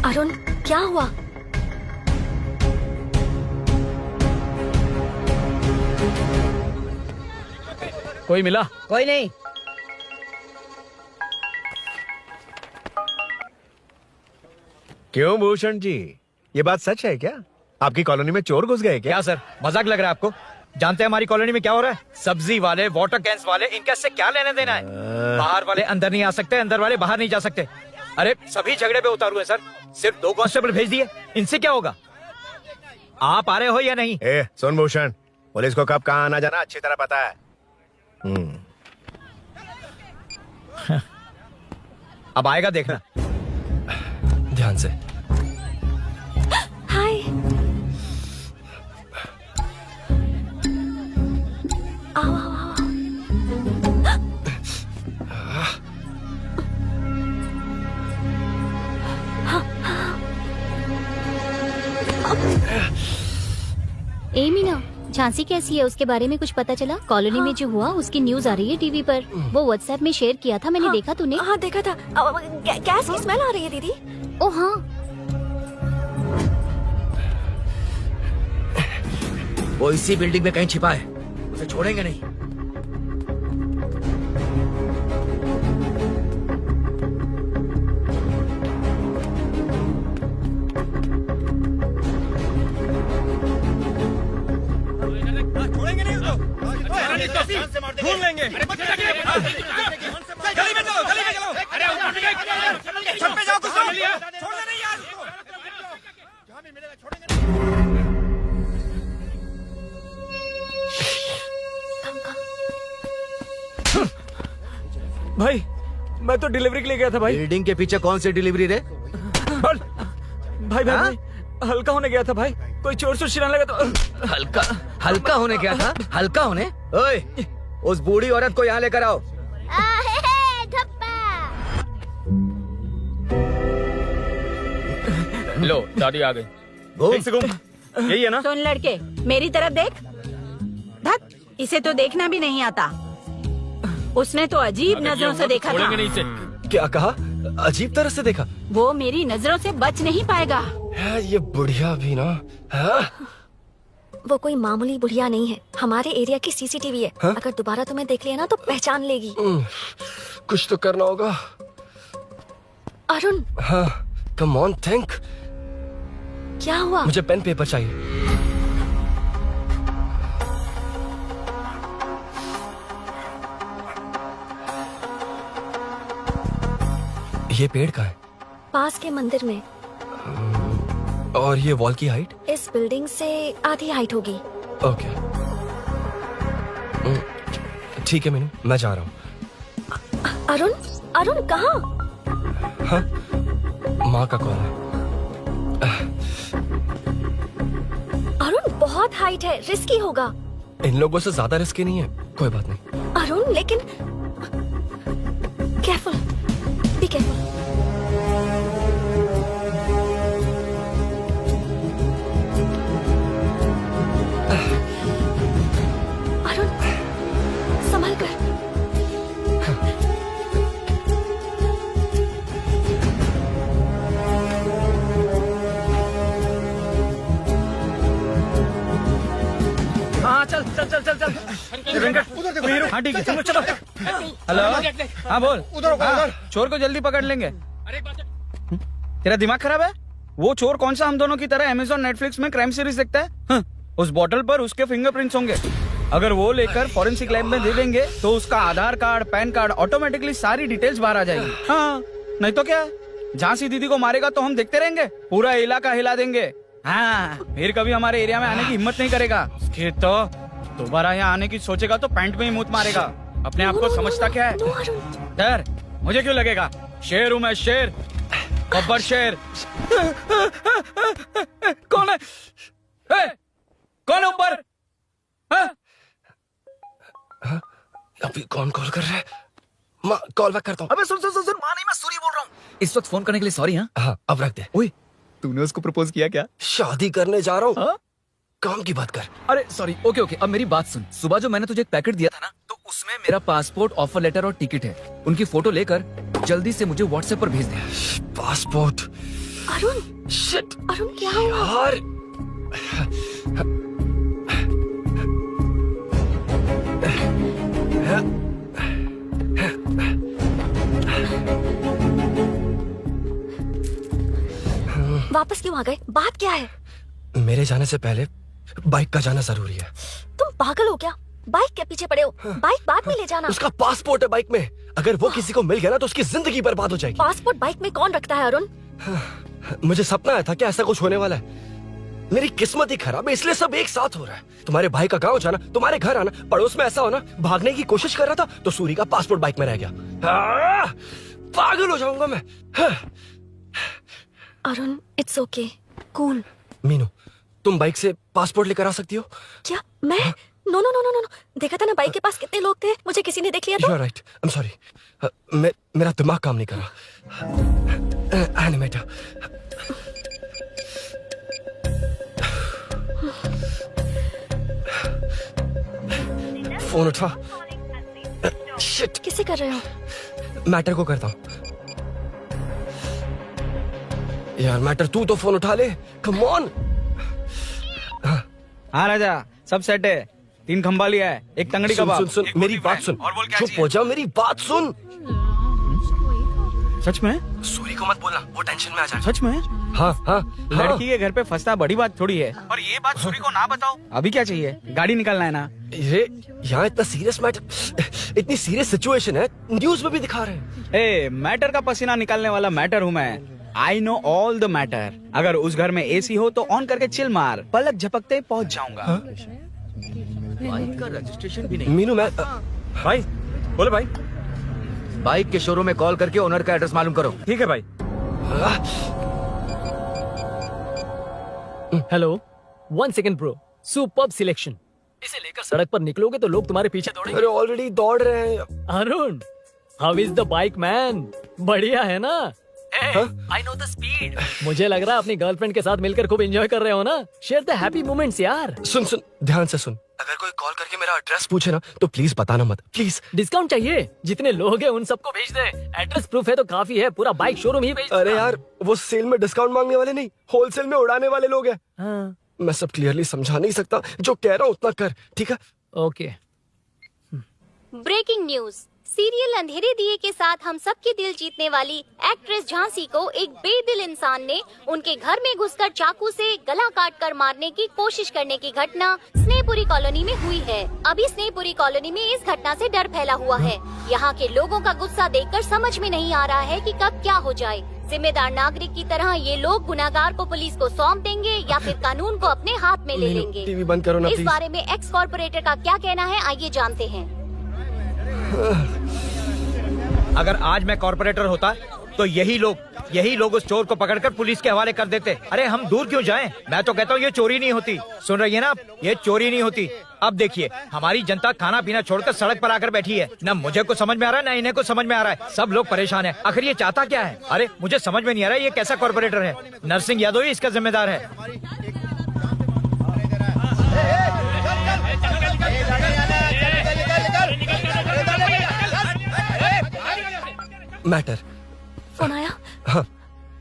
अरुण, क्या हुआ? कोई मिला? कोई नहीं। क्यों भूषण जी, ये बात सच है क्या? आपकी कॉलोनी में चोर घुस गए क्या? क्या सर, मजाक लग रहा है आपको? जानते हैं हमारी कॉलोनी में क्या हो रहा है? सब्जी वाले, वाटर कैंस वाले, इनका इससे क्या लेना देना है? बाहर वाले अंदर नहीं आ सकते, अंदर वाले बाहर नहीं जा सकते। अरे सभी झगड़े पे उतारू है सर। सिर्फ 2 कांस्टेबल भेज दिए, इनसे क्या होगा? आप आ रहे हो या नहीं? ए, सुन भूषण, पुलिस को कब कहाँ आना जाना अच्छी तरह पता है। अब आएगा देखना। ध्यान से। हाय। आओ आओ आओ। ए मीना, झांसी कैसी है? उसके बारे में कुछ पता चला? कॉलोनी में जो हुआ उसकी न्यूज आ रही है टीवी पर। वो व्हाट्सएप में शेयर किया था, मैंने देखा। तूने? हाँ देखा था। गैस की स्मेल आ रही है दीदी। ओ हाँ। वो इसी बिल्डिंग में कहीं छिपा है, उसे छोड़ेंगे नहीं। छोड़ेंगे नहीं उसको। ढूंढ लेंगे। गली में चलो, गली में चलो। छत पे जाओ, कुछ छोड़ना नहीं यार उसको। जहाँ भी मिलेगा छोड़ेंगे नहीं। भाई, मैं तो डिलीवरी के लिए गया था भाई। बिल्डिंग के पीछे कौन सी डिलीवरी रे? भाई भाई, हल्का होने गया था भाई। कोई चोर से चिल्लाने लगा तो। हल्का होने गया था? हल्का होने? ओए, उस बूढ़ी औरत को यहाँ लेकर आओ। लो दादी आ गई। यही है ना? सुन लड़के, मेरी तरफ देख। धत, इसे तो देखना भी नहीं आता। उसने तो अजीब नजरों से देखा था। नहीं से। क्या कहा? अजीब तरह से देखा? वो मेरी नजरों से बच नहीं पाएगा। ये बुढ़िया भी ना। वो कोई मामूली बुढ़िया नहीं है, हमारे एरिया की सीसीटीवी है। हाँ? अगर दोबारा तुम्हें देख लिया ना तो पहचान लेगी। कुछ तो करना होगा। अरुण। हाँ, कम ऑन थिंक। क्या हुआ? मुझे पेन पेपर चाहिए। ये पेड़ का है? पास के मंदिर में। और ये वॉल की हाइट? इस बिल्डिंग से आधी हाइट होगी। ओके, ठीक है मीनू, मैं जा रहा हूँ। अरुण, अरुण कहाँ? हाँ, माँ का कॉल है। अरुण बहुत हाइट है, रिस्की होगा। इन लोगों से ज्यादा रिस्की नहीं है। कोई बात नहीं। अरुण लेकिन केयरफुल, बी केयरफुल। अरुण संभल कर। हाँ चल चल चल चल चल। उधर देखो। हाँ ठीक है, चलो चलो। हेलो, हाँ बोल। उधर चोर को जल्दी पकड़ लेंगे। तेरा दिमाग खराब है? वो चोर कौन सा हम दोनों की तरह अमेज़न नेटफ्लिक्स में क्राइम सीरीज देखता है? उस बॉटल पर उसके फिंगरप्रिंट्स होंगे। अगर वो लेकर फॉरेंसिक लैब में दे देंगे तो उसका आधार कार्ड, पैन कार्ड, ऑटोमेटिकली सारी डिटेल्स बाहर आ जाएगी। हाँ, नहीं तो क्या? झांसी दीदी को मारेगा तो हम देखते रहेंगे? पूरा इलाका हिला देंगे। हाँ, फिर कभी हमारे एरिया में आने की हिम्मत नहीं करेगा। फिर तो दोबारा यहाँ आने की सोचेगा तो पैंट में ही मूत मारेगा। अपने आप को समझता क्या है? डर मुझे क्यों लगेगा? शेर हूँ मैं, शेर, बब्बर शेर। कौन है? कौन है ऊपर? अभी कौन कॉल कर रहा है? माँ कॉल बैक करता हूँ। अबे सुन सुन सुन, माँ नहीं, मैं सूरी बोल रहा हूँ। इस वक्त फोन करने के लिए सॉरी। हाँ अब रख दे। ओए, तूने उसको प्रपोज किया क्या? शादी करने जा रहा हूँ। काम की बात कर। अरे सॉरी, ओके ओके, अब मेरी बात सुन। सुबह जो मैंने तुझे एक पैकेट दिया था ना, तो उसमें मेरा पासपोर्ट, ऑफर लेटर और टिकट है। उनकी फोटो लेकर जल्दी से मुझे व्हाट्सएप पर भेज दे। पासपोर्ट? अरुण, शिट, अरुण क्या हुआ? यार वापस क्यों आ गए? बात क्या है? मेरे जाने से पहले बाइक का जाना जरूरी है। तुम पागल हो क्या? बाइक के पीछे पड़े हो? बाइक बाद में ले जाना। उसका पासपोर्ट है बाइक में। अगर वो किसी को मिल गया ना तो उसकी जिंदगी बर्बाद हो जाएगी। पासपोर्ट बाइक में कौन रखता है अरुण? मुझे सपना आया था कि ऐसा कुछ होने वाला है। मेरी किस्मत ही खराब है, इसलिए सब एक साथ हो रहा है। तुम्हारे भाई का गांव जाना, तुम्हारे घर आना, पड़ोस में ऐसा होना। भागने की कोशिश कर रहा था तो सूरी का पासपोर्ट बाइक में रह गया। पागल हो जाऊंगा मैं। Arun, it's okay, cool. Meenu, तुम बाइक से पासपोर्ट लेकर आ सकती हो? क्या मैं? No no no no no, देखा था ना बाइक के पास कितने लोग थे, मुझे किसी ने देख लिया तो। You are right. I'm sorry. मेरा दिमाग काम नहीं कर रहा। एनिमेटर। फोन उठा। शिट। किसे कर रहे हो? मैटर को करता हूँ। यार मैटर, तू तो फोन उठा ले। Come on. हाँ राजा, सब सेट है। 3 खंबा लिया है, एक तंगड़ी सुन, कबाब। सुन, सुन, मेरी बात सुन। चुप हो जा, मेरी बात सुन। सच में? सूरी को मत बोलना, वो टेंशन में आ जाए। सच में? हाँ हाँ। लड़की के घर पे फंसना बड़ी बात थोड़ी है। और ये बात सूरी को ना बताओ। अभी क्या चाहिए? गाड़ी निकालना है ना? ये यहाँ इतना सीरियस मैटर, इतनी सीरियस सिचुएशन है, न्यूज में भी दिखा रहे हैं। ए, मैटर का पसीना निकालने वाला मैटर हूँ मैं। I know all the matter. अगर उस घर में एसी हो तो ऑन करके चिल मार, पलक झपकते ही पहुँच जाऊंगा। बाइक का रजिस्ट्रेशन भी नहीं। मीनू, मैं भाई बोले भाई, बाइक के शोरूम में कॉल करके ओनर का एड्रेस मालूम करो। ठीक है भाई। Hello, 1 second bro, superb selection. इसे लेकर सड़क पर निकलोगे तो लोग तुम्हारे पीछे दौड़ेंगे। अरे ऑलरेडी दौड़ रहे हैं। Arun, how is the bike man? बढ़िया है ना? I know the speed. मुझे लग रहा है अपनी गर्लफ्रेंड के साथ मिलकर खूब एंजॉय कर रहे हो ना? शेयर द हैप्पी मोमेंट्स यार। सुन सुन, ध्यान से सुन। अगर कोई कॉल करके मेरा एड्रेस पूछे ना तो प्लीज बताना मत, प्लीज। डिस्काउंट चाहिए? जितने लोग हैं उन सबको भेज दे। एड्रेस प्रूफ है तो काफी है, पूरा बाइक शोरूम ही भेज। अरे यार, वो सेल में डिस्काउंट मांगने वाले नहीं, होलसेल में उड़ाने वाले लोग हैं। हाँ। मैं सब क्लियरली समझा नहीं सकता, जो कह रहा हूँ उतना कर, ठीक है? ओके। Breaking news. सीरियल अंधेरे दिए के साथ हम सबके दिल जीतने वाली एक्ट्रेस झांसी को एक बेदिल इंसान ने उनके घर में घुसकर चाकू से गला काटकर मारने की कोशिश करने की घटना स्नेहपुरी कॉलोनी में हुई है। अभी स्नेहपुरी कॉलोनी में इस घटना से डर फैला हुआ है। यहाँ के लोगों का गुस्सा देखकर समझ में नहीं आ रहा है कि कब क्या हो जाए। जिम्मेदार नागरिक की तरह ये लोग गुनाहगार को पुलिस को सौंप देंगे या फिर कानून को अपने हाथ में ले लेंगे। टीवी बंद करो ना इस प्लीज। बारे में एक्स कॉर्पोरेटर का क्या कहना है, आइए जानते हैं। अगर आज मैं कॉर्पोरेटर होता तो यही लोग उस चोर को पकड़कर पुलिस के हवाले कर देते। अरे हम दूर क्यों जाएं? मैं तो कहता हूँ ये चोरी नहीं होती। सुन रही है ना आप? ये चोरी नहीं होती। अब देखिए, हमारी जनता खाना पीना छोड़कर सड़क पर आकर बैठी है। ना मुझे कुछ समझ में आ रहा है, ना इन्हें कुछ समझ में आ रहा है। सब लोग परेशान हैं। आखिर ये चाहता क्या है? अरे मुझे समझ में नहीं आ रहा है, ये कैसा कॉर्पोरेटर है? नरसिंह यादव ही इसका जिम्मेदार है। मैटर। फोन आया? हाँ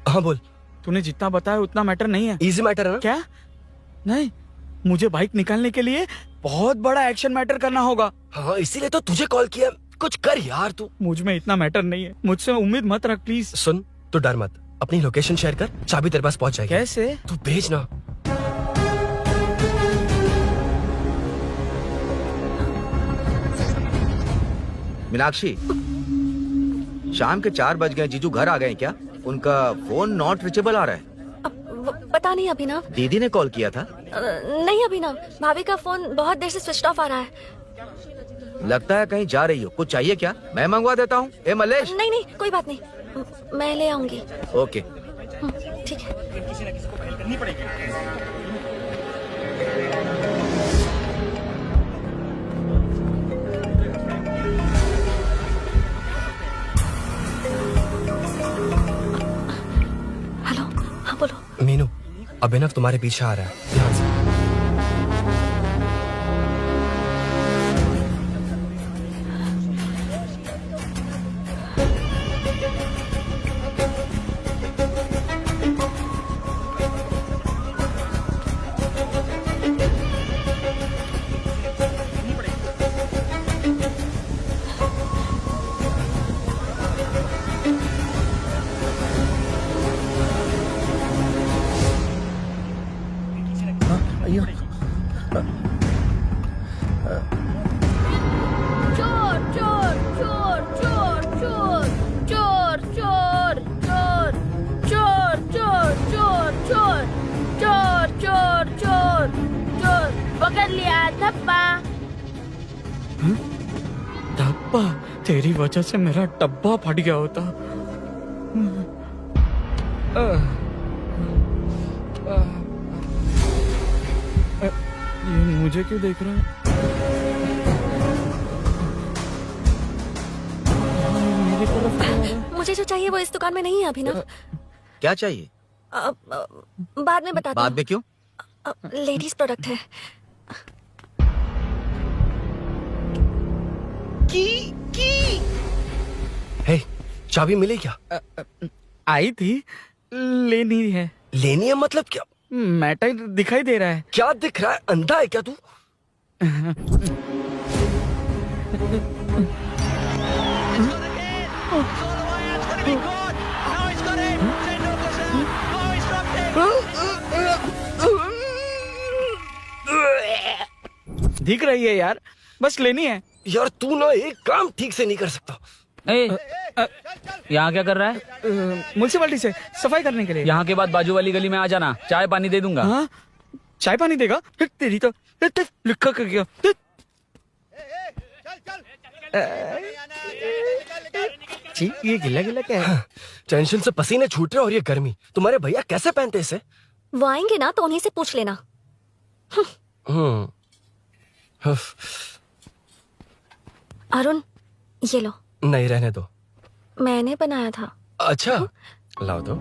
हाँ बोल। तूने जितना बताया उतना मैटर नहीं है। इजी मैटर है ना? क्या? नहीं, मुझे बाइक निकालने के लिए बहुत बड़ा एक्शन मैटर करना होगा। हाँ, इसीलिए तो तुझे कॉल किया। कुछ कर यार तू। मुझ में इतना मैटर नहीं है, मुझसे उम्मीद मत रख प्लीज। सुन, तू डर मत, अपनी लोकेशन शेयर कर, चाबी तेरे पास पहुंच जाएगी। कैसे? तू भेज ना। मीनाक्षी, शाम के 4 बज गए, जीजू घर आ गए क्या? उनका फोन नॉट रीचेबल आ रहा है। पता नहीं अभिनव। दीदी ने कॉल किया था? नहीं अभिनव, भाभी का फोन बहुत देर से स्विच ऑफ आ रहा है। लगता है कहीं जा रही हो। कुछ चाहिए क्या? मैं मंगवा देता हूँ। ए मलेश। नहीं नहीं कोई बात नहीं, मैं ले आऊंगी। ओके ठीक है। किसी न किसी को पहल करनी पड़ेगी। हेलो, हाँ बोलो। मीनू, अभिनव तुम्हारे पीछे आ रहा है, ध्यान से। चोर चोर चोर चोर चोर चोर चोर चोर चोर चोर चोर चोर चोर चोर चोर पकड़ लिया धप्पा। डब्बा, तेरी वजह से मेरा डब्बा फट गया होता। ये मुझे क्यों देख रहा है? मेरी तरफ क्यों आ रहा है? मुझे जो चाहिए वो इस दुकान में नहीं है अभिनव। क्या चाहिए? बाद में बताती बाद में क्यों? लेडीज प्रोडक्ट है। हे, चाबी मिली क्या? आई थी, लेनी है। लेनी है मतलब क्या? मैटर दिखाई दे रहा है। क्या दिख रहा है? अंधा है क्या तू? दिख रही है यार, बस लेनी है। यार तू ना एक काम ठीक से नहीं कर सकता। यहाँ क्या कर रहा है? म्युनिसिपैलिटी से सफाई करने के लिए। यहाँ के बाद बाजू वाली गली में आ जाना, चाय पानी दे दूंगा। हाँ? चाय पानी देगा? तेरी तो लिखा कर गया। ये गिला गिला क्या है? टेंशन से पसीने छूट रहे और ये गर्मी, तुम्हारे भैया कैसे पहनते इसे? वो आएंगे ना तो उन्हीं से पूछ लेना। अरुण, ये लो। नहीं, रहने दो। मैंने बनाया था। अच्छा, लाओ दो।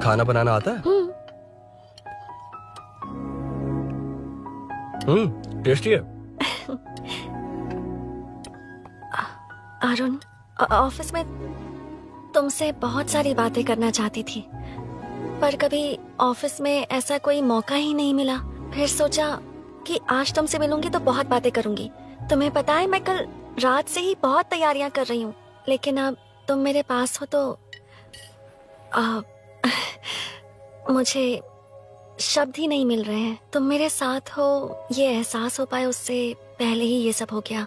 खाना बनाना आता है? टेस्टी है। अरुण, ऑफिस में तुमसे बहुत सारी बातें करना चाहती थी, पर कभी ऑफिस में ऐसा कोई मौका ही नहीं मिला। फिर सोचा कि आज तुमसे मिलूंगी तो बहुत बातें करूंगी। तुम्हें पता है मैं कल रात से ही बहुत तैयारियां कर रही हूँ, लेकिन अब तुम मेरे पास हो तो मुझे शब्द ही नहीं मिल रहे हैं। तुम मेरे साथ हो ये एहसास हो पाए उससे पहले ही ये सब हो गया।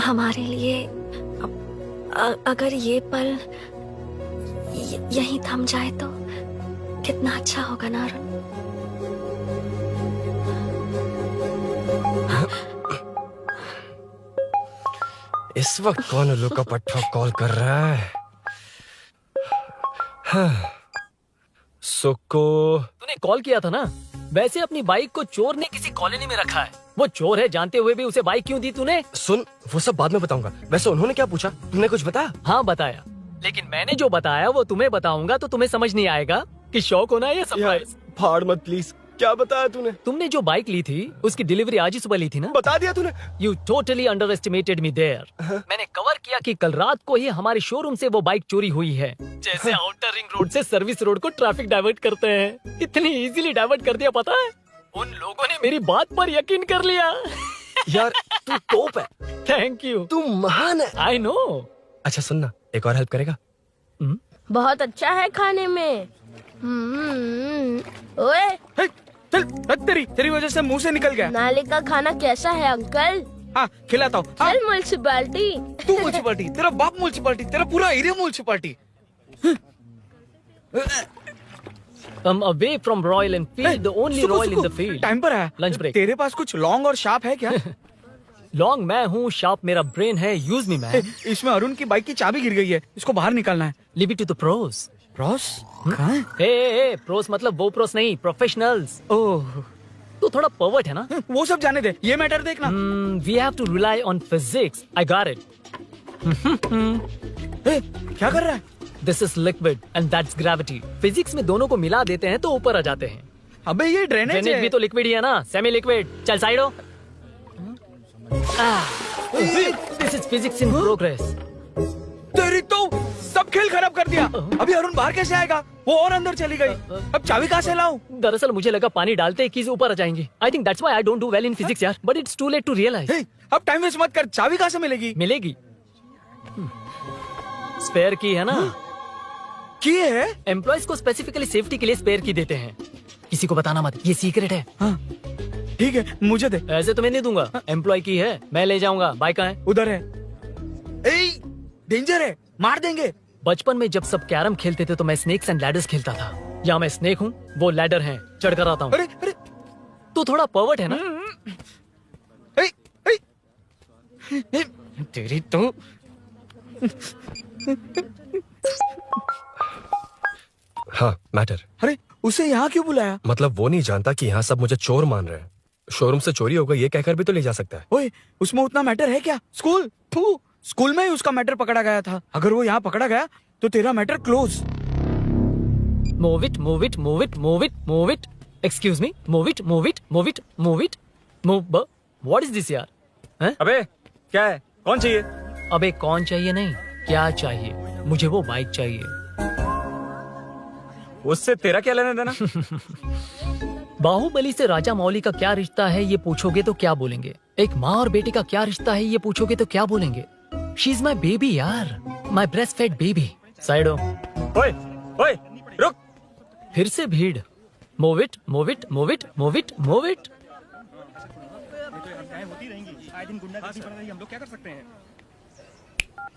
हमारे लिए अगर ये पल यहीं थम जाए तो कितना अच्छा होगा ना अरुण। इस वक्त कौन उल्लू का पट्टा कॉल कर रहा है? सुको, तूने कॉल किया था ना? वैसे अपनी बाइक को चोर ने किसी कॉलोनी में रखा है। वो चोर है जानते हुए भी उसे बाइक क्यों दी तूने? सुन, वो सब बाद में बताऊंगा। वैसे उन्होंने क्या पूछा? तुमने कुछ बताया? हाँ बताया, लेकिन मैंने जो बताया वो तुम्हें बताऊंगा तो तुम्हें समझ नहीं आएगा कि शौक होना है या सरप्राइज। फाड़ मत प्लीज। क्या बताया तूने? तुमने जो बाइक ली थी उसकी डिलीवरी आज ही सुबह ली थी ना? बता दिया तूने। You totally underestimated me there. मैंने कवर किया कि कल रात को ही हमारे शोरूम से वो बाइक चोरी हुई है। जैसे आउटर रिंग रोड से सर्विस रोड को ट्रैफिक डाइवर्ट करते हैं, इतनी इजीली डाइवर्ट कर दिया। पता है, उन लोगों ने मेरी बात पर यकीन कर लिया। यार तू टॉप है। Thank you. तू महान है। I know. अच्छा सुनना, एक और हेल्प करेगा? बहुत अच्छा है खाने में। ओए, चल, तेरी वजह से मुंह से निकल गया। नाले का खाना कैसा है अंकल? हाँ खिलाता हूँ। हाँ? चल म्युनिसिपैलिटी। तू म्युनिसिपैलिटी, तेरा बाप म्युनिसिपैलिटी, तेरा पूरा area municipality. away from Royal Enfield, the only Royal in the field. Time पर है। Lunch break. तेरे पास कुछ लॉन्ग और शार्प है क्या? लॉन्ग मैं हूँ, शार्प मेरा ब्रेन है, यूज मी मैन। इसमें अरुण की बाइक की चाबी गिर गई है, इसको बाहर निकालना है। Leave it to the pros. Pros? कहाँ है? ए प्रोस मतलब वो प्रोस नहीं, प्रोफेशनल्स। ओह, तू थोड़ा पर्वर्ट है ना? वो सब जाने दे, ये मैटर देखना। We have to rely on physics. I got it. क्या कर रहा है? This is liquid and that's gravity. Physics में दोनों को मिला देते हैं तो ऊपर आ जाते हैं। अबे ये ड्रेनेज है। भी तो लिक्विड ही है ना, सेमी लिक्विड। चल साइड हो। This is physics in progress. तेरी तो सब खेल खराब कर दिया। अभी अरुण बाहर कैसे आएगा? वो और अंदर चली गई। अब चाबी कहाँ से लाऊं? दरअसल मुझे लगा पानी डालते ही कीज ऊपर आ जाएंगी। I think that's why I don't do well in physics यार। But it's too late to realize. अब टाइम वेस्ट मत कर, चाबी कहाँ से मिलेगी? मिलेगी। स्पेयर की है ना? की है? एम्प्लॉयज को स्पेसिफिकली सेफ्टी के लिए स्पेयर की देते हैं। किसी को बताना मत, ये सीक्रेट है। ठीक है, मुझे दे। ऐसे तो मैं नहीं दूंगा। एम्प्लॉय की है, मैं ले जाऊंगा। बाइक कहाँ है? उधर है। डेंजर है, मार देंगे। बचपन में जब सब कैरम खेलते थे तो मैं स्नेक्स एंड लैडर्स खेलता था। या मैं स्नेक हूँ, वो लैडर है, चढ़ कर आता हूँ। अरे अरे, तू थोड़ा पर्वर्ट है ना? तेरी तो हाँ मैटर। अरे उसे यहाँ क्यों बुलाया? मतलब वो नहीं जानता कि यहाँ सब मुझे चोर मान रहे हैं। शोरूम से चोरी होगा ये कहकर भी तो ले जा सकता है। ओए, उसमें उतना मैटर है क्या? स्कूल में ही उसका मैटर पकड़ा गया था। अगर वो यहाँ पकड़ा गया तो तेरा matter close. Move it, move it, move it, move it, move it. Excuse me, move it, move it, move it, move it, move. What is this यार? हैं? अबे क्या है? कौन चाहिए? अबे कौन चाहिए नहीं, क्या चाहिए? मुझे वो बाइक चाहिए। उससे तेरा क्या लेना देना? बाहुबली से राजा मौली का क्या रिश्ता है ये पूछोगे तो क्या बोलेंगे? एक माँ और बेटी का क्या रिश्ता है ये पूछोगे तो क्या बोलेंगे? शी इज माई बेबी यार, my breastfed baby. Side हो। ओए, ओए, रुक। फिर से भीड़। Move it, move it, move it, move it, move it.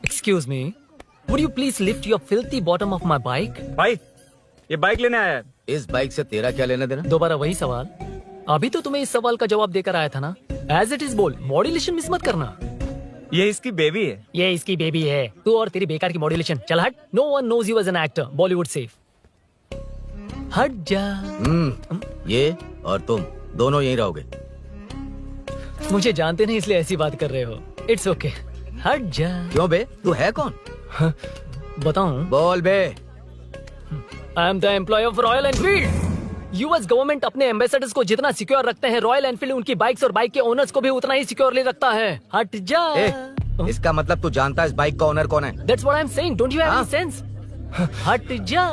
Excuse me, would you please lift your filthy bottom of my bike? भाई, ये बाइक लेने आया है। इस बाइक से तेरा क्या लेना देना? दोबारा वही सवाल। अभी तो तुम्हें इस सवाल का जवाब देकर आया था ना। एज इट इज बोल, मॉड्यूलेशन मिस मत करना। ये इसकी बेबी है। ये इसकी बेबी है। तू और तेरी बेकार की मॉड्यूलेशन। चल हट। No one knows you as an actor. Bollywood safe. हट जा। ये और तुम दोनों यहीं रहोगे। मुझे जानते नहीं इसलिए ऐसी बात कर रहे हो। It's okay. हट जा। क्यों बे? तू है कौन? बताऊं? बोल बे। I am the employee of Royal Enfield. US government अपने एम्बेसडर्स को जितना सिक्योर रखते हैं, रॉयल एनफील्ड उनकी बाइक्स और बाइक के ओनर्स को भी उतना ही सिक्योरली रखता है। हट जा। इसका मतलब तू जानता है इस बाइक का ओनर कौन है? That's what I'm saying. Don't you have any sense? हट जा।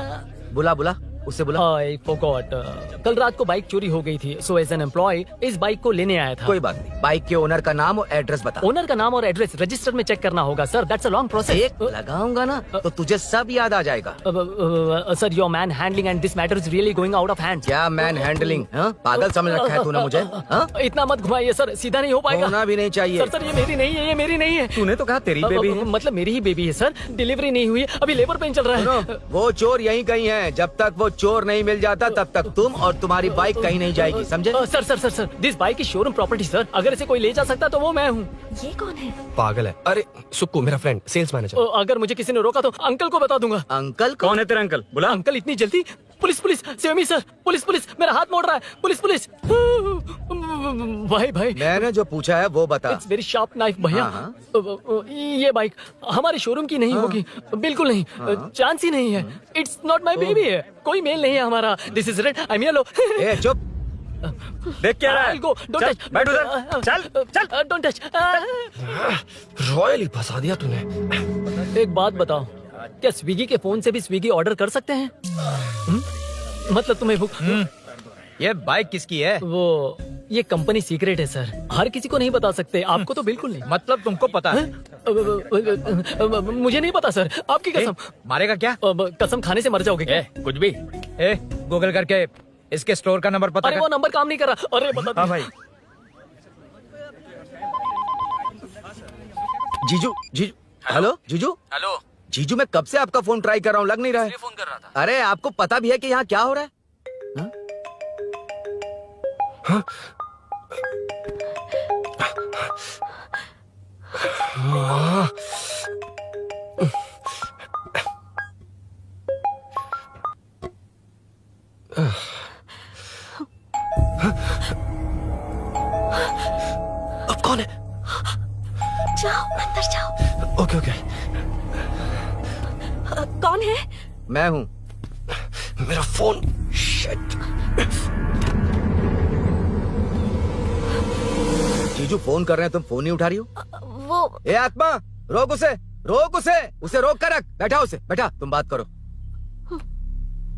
बुला बुला, उससे बुला। I forgot. कल रात को बाइक चोरी हो गई थी, so as an employee इस बाइक को लेने आया था। कोई बात नहीं, बाइक के ओनर का नाम और एड्रेस बता। ओनर का नाम और एड्रेस रजिस्टर में चेक करना होगा sir. That's a long process. एक लगाऊंगा ना तो तुझे सब याद आ जाएगा। Sir your man handling and this matter is really going out of hands. क्या मैन हैंडलिंग? पागल समझ रखा है तूने मुझे? इतना मत घुमाइए सर, सीधा नहीं हो पाएगा। होना भी नहीं चाहिए। सर ये मेरी नहीं है, ये मेरी नहीं है। तूने तो कहा तेरी बेबी है। मतलब मेरी ही बेबी है सर। डिलीवरी नहीं हुई, अभी लेबर पेन चल रहा है। वो चोर यहीं कहीं है। जब तक वो चोर नहीं मिल जाता तब तक तुम और तुम्हारी बाइक कहीं नहीं जाएगी, समझे? Sir sir sir sir, this bike is showroom property sir. अगर इसे कोई ले जा सकता तो वो मैं हूँ। ये कौन है? पागल है। अरे सुक्कू मेरा फ्रेंड, सेल्स मैनेजर। अगर मुझे किसी ने रोका तो अंकल को बता दूंगा। अंकल? कौन है तेरा अंकल? बुला। अंकल इतनी जल्दी? Police police, save me sir. Police police, मेरा हाथ मोड़ रहा है। Police police. भाई भाई, मैंने जो पूछा है वो बता। इट्स वेरी शार्प नाइफ भैया। ये बाइक हमारे शोरूम की नहीं होगी, बिल्कुल नहीं। चांस ही नहीं है। इट्स नॉट माई बेबी है, कोई मेल नहीं है हमारा। This is red, I am yellow. चुप। देख क्या रहा है? Don't touch. बैठ उधर। चल चल। Don't touch. रॉयल ही फंसा दिया तूने। एक बात बताओ, क्या स्विगी के फोन से भी स्विगी ऑर्डर कर सकते हैं? मतलब तुम्हें ये बाइक किसकी है? वो ये कंपनी सीक्रेट है सर, हर किसी को नहीं बता सकते। आपको तो बिल्कुल नहीं। मतलब तुमको पता है? मुझे नहीं पता सर, आपकी कसम। मारेगा क्या? कसम खाने से मर जाओगे क्या? कुछ भी। गूगल करके इसके स्टोर का नंबर पता अरे कर। वो नंबर काम नहीं कर रहा। अरे बता। हाँ भाई। जीजू जीजू हेलो जीजू। हेलो जीजू मैं कब से आपका फोन ट्राई कर रहा हूँ, लग नहीं रहा है। फोन कर रहा था। अरे आपको पता भी है कि यहाँ क्या हो रहा है? हाँ? हाँ? अब कौन है? जाओ अंदर जाओ। Okay okay. कौन है? मैं हूँ। मेरा फोन। शिट। जीजू फोन कर रहे हैं, तुम फोन नहीं उठा रही हो। वो ए आत्मा, रोक उसे, रोक उसे रोक कर रख। बैठा उसे, बैठा, तुम बात करो।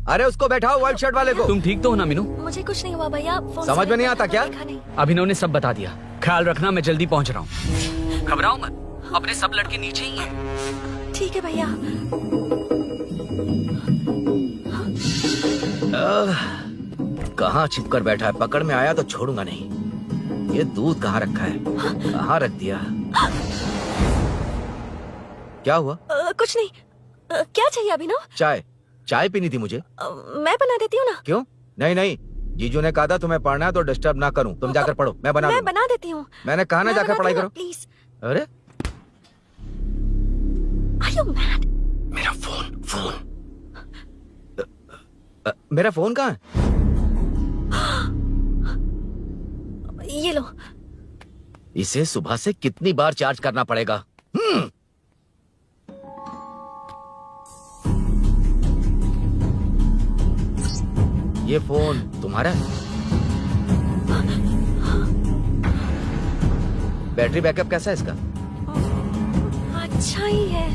अरे उसको बैठाओ, व्हाइट शर्ट वाले को। तुम ठीक तो हो ना मीनू? मुझे कुछ नहीं हुआ भैया। फोन समझ में नहीं आता क्या? अभिनव ने सब बता दिया। ख्याल रखना, मैं जल्दी पहुंच रहा हूँ। घबराओ मत, अपने सब लड़के नीचे ही हैं। ठीक है भैया। कहाँ छिप कर बैठा है, पकड़ में आया तो छोड़ूंगा नहीं। ये दूध कहाँ रखा है, कहाँ रख दिया? क्या हुआ? कुछ नहीं। क्या चाहिए अभिनव? चाय पीनी थी मुझे। मैं बना देती हूँ ना। क्यों? नहीं, जीजू ने कहा था तुम्हें पढ़ना है तो डिस्टर्ब ना करूं। तुम जाकर पढ़ो, मैं बना देती हूँ। मैंने कहा ना जाकर पढ़ाई करो प्लीज। अरे Are you mad? मेरा फोन मेरा फोन कहाँ है? ये लो। इसे सुबह से कितनी बार चार्ज करना पड़ेगा? ये फोन तुम्हारा है? बैटरी बैकअप कैसा है इसका? अच्छा ही है।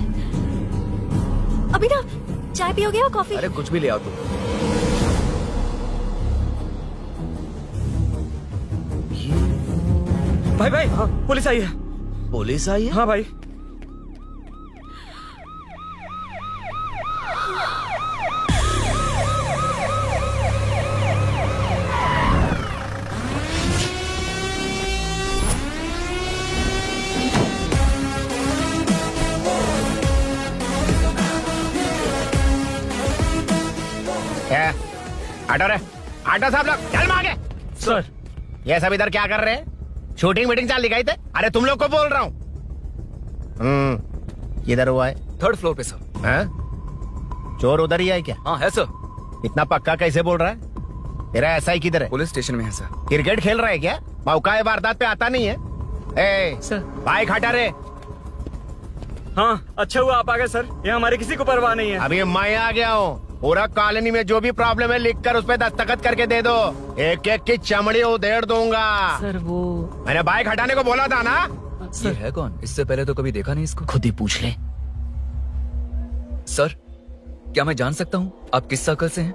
अभिनव, चाय पियोगे या कॉफी? अरे कुछ भी ले आओ तुम। भाई हाँ, पुलिस आई है। पुलिस आई है? हाँ भाई। आटा साहब लोग चल मांगे। सर ये सब इधर क्या कर रहे हैं? शूटिंग मीटिंग चाल दिखाई थे। अरे तुम लोग को बोल रहा हूँ। किधर हुआ है? 3rd फ्लोर पे सर। हैं? चोर उधर ही है क्या? हाँ है सर। इतना पक्का कैसे बोल रहा है? तेरा ऐसा ही किधर है? पुलिस स्टेशन में है सर। क्रिकेट खेल रहा है क्या? मौका वारदात पे आता नहीं है। ए सर बाइक हटा रे। हाँ अच्छा हुआ आप आ गए सर, ये हमारे किसी को परवाह नहीं है। अभी मैं आ गया हूँ। पूरा कॉलोनी में जो भी प्रॉब्लम है लिख कर उस पर दस्तखत करके दे दो। एक एक की चमड़ी उधेड़ दूंगा। सर वो मैंने बाइक हटाने को बोला था ना। ये है कौन? इससे पहले तो कभी देखा नहीं इसको। खुद ही पूछ ले। सर क्या मैं जान सकता हूँ आप किस सर्कल से हैं?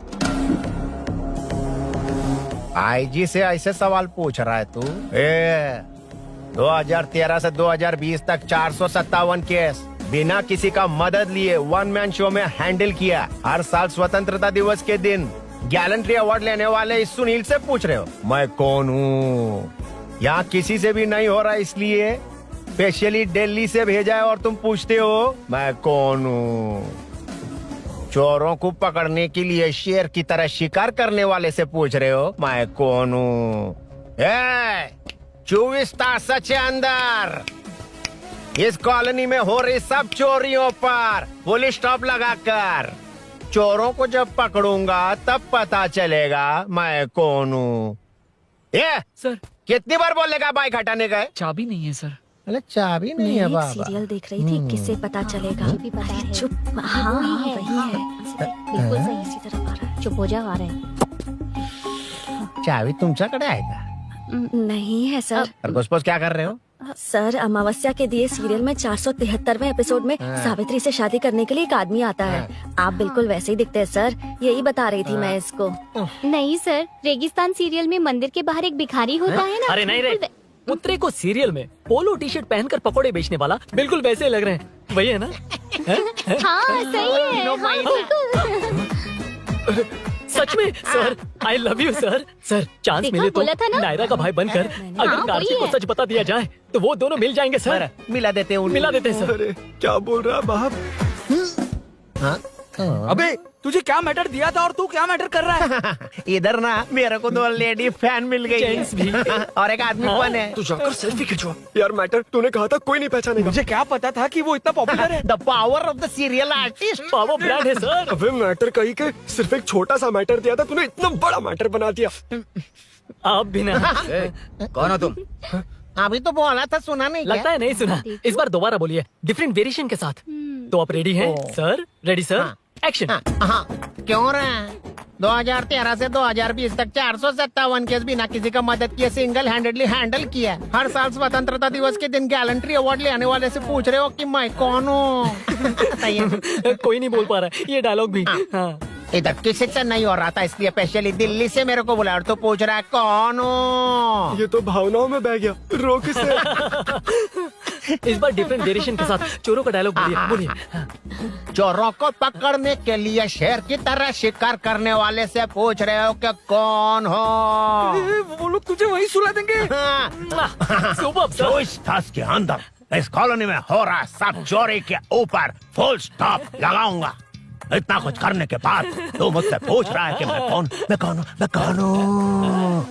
आईजी से ऐसे सवाल पूछ रहा है तू? 2013 से 2020 तक 457 केस बिना किसी का मदद लिए 1 मैन शो में हैंडल किया। हर साल स्वतंत्रता दिवस के दिन गैलेंट्री अवार्ड लेने वाले इस सुनील से पूछ रहे हो मैं कौन हूँ? यहाँ किसी से भी नहीं हो रहा, इसलिए स्पेशली दिल्ली से भेजा है और तुम पूछते हो मैं कौन हूँ? चोरों को पकड़ने के लिए शेर की तरह शिकार करने वाले से पूछ रहे हो मैं कौन हूँ? 24 तास से अंदर इस कॉलोनी में हो रही सब चोरियों पर पुलिस स्टॉप लगाकर चोरों को जब पकड़ूंगा तब पता चलेगा मैं कौन हूँ। ये सर कितनी बार बोलेगा बाइक हटाने का? चाबी नहीं है सर। अरे चाबी नहीं है बाबा। सीरियल देख रही थी, किससे पता चलेगा? अरे चुप। हाँ वही है। बिल्कुल सही, इसी तरफ आ रहा है। चुप हो जा, आ रहे हैं। चाबी तुमच्याकडे आहे का? नहीं है सर। खरगोश क्या कर रहे हो? सर अमावस्या के दिए सीरियल में 473वें एपिसोड में सावित्री से शादी करने के लिए एक आदमी आता है। आप बिल्कुल वैसे ही दिखते हैं सर, यही बता रही थी मैं इसको। नहीं सर, रेगिस्तान सीरियल में मंदिर के बाहर एक भिखारी होता है ना। अरे नहीं रे, पुत्रे को सीरियल में पोलो टी शर्ट पहनकर पकोड़े बेचने वाला बिल्कुल वैसे लग रहे हैं। वही है ना? हाँ सही है। हाँ, बिल्कुल। सच में sir, I love you sir. Sir chance देखा, मिले तो बोला था ना? नायरा का भाई बनकर अगर हाँ, कार्तिक वही को है। सच बता दिया जाए तो वो दोनों मिल जाएंगे सर। मिला देते हैं मिला देते हैं सर। अरे क्या बोल रहा है बाप? अबे तुझे क्या मैटर दिया था और तू क्या मैटर कर रहा है? इधर ना मेरे को 2 लेडी फैन मिल गई जेंट्स भी। और एक आदमी कौन है? तू जाकर सेल्फी खिंचवा। यार मैटर तूने कहा था कोई नहीं पहचानेगा। मुझे क्या पता था कि वो इतना पॉपुलर है। The power of the serial artist. Power brand है सर। अबे मैटर कही के सिर्फ एक छोटा सा मैटर दिया था, तूने इतना बड़ा मैटर बना दिया। आप भी ना। कौन हो तुम? अभी तो बोला था, सुना नहीं लगता है नहीं सुना। इस बार दोबारा बोलिए डिफरेंट वेरिएशन के साथ। तो आप रेडी हैं सर? Ready sir? एक्शन। हाँ, क्यों रहा? 2013 से 2020 तक 457 केस बिना किसी का मदद किए सिंगल हैंडेडली हैंडल किया। हर साल स्वतंत्रता दिवस के दिन गैलेंट्री अवार्ड लेने वाले से पूछ रहे हो कि मैं कौन हूँ? कोई नहीं बोल पा रहा है ये डायलॉग भी। हाँ। इधर किसी से नहीं हो रहा था, इसलिए स्पेशली दिल्ली से मेरे को बुलाया और तो पूछ रहा है कौन हूँ? ये तो भावनाओं में बह गया। रोक इसे। इस बार डिफरेंट वेरिएशन के साथ चोरों का डायलॉग बोलिए बोलिए। चोरों को पकड़ने के लिए शेर की तरह शिकार करने वाले से पूछ रहे हो कि कौन हो? वो लोग तुझे वहीं सुला देंगे। सुबह जो इस थास के अंदर इस कॉलोनी में हो रहा सब चोरी के ऊपर फुल स्टॉप लगाऊंगा। इतना कुछ करने के बाद तू मुझसे पूछ रहा है कि मैं कौन हूँ?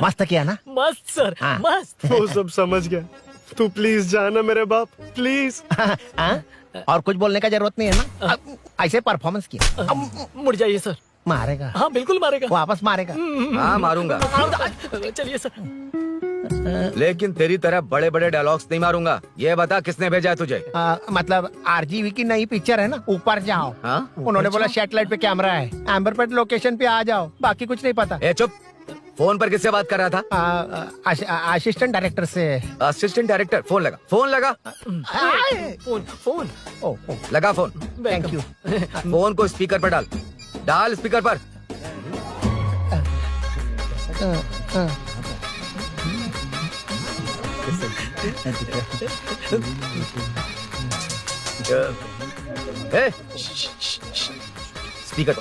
मस्त किया ना? मस्त सर, मस्त। वो सब समझ गया। तू प्लीज जाना मेरे बाप, प्लीज। और कुछ बोलने का जरूरत नहीं है ना? ऐसे परफॉर्मेंस किया। मुड़ जाइए सर। मारेगा? हाँ बिल्कुल मारेगा। वापस मारेगा? हाँ मारूंगा। चलिए सर। लेकिन तेरी तरह बड़े बड़े डायलॉग्स नहीं मारूंगा। ये बता किसने भेजा है तुझे? मतलब आरजीवी की नई पिक्चर है ना, ऊपर जाओ। उन्होंने बोला सैटेलाइट पे कैमरा है, एम्बर पेट लोकेशन पे आ जाओ, बाकी कुछ नहीं पता। ए चुप। फोन पर किससे बात कर रहा था? असिस्टेंट डायरेक्टर से। Assistant director? फोन लगा, फोन लगा। फोन लगा फोन। Thank you. फोन को स्पीकर पर डाल, डाल स्पीकर पर।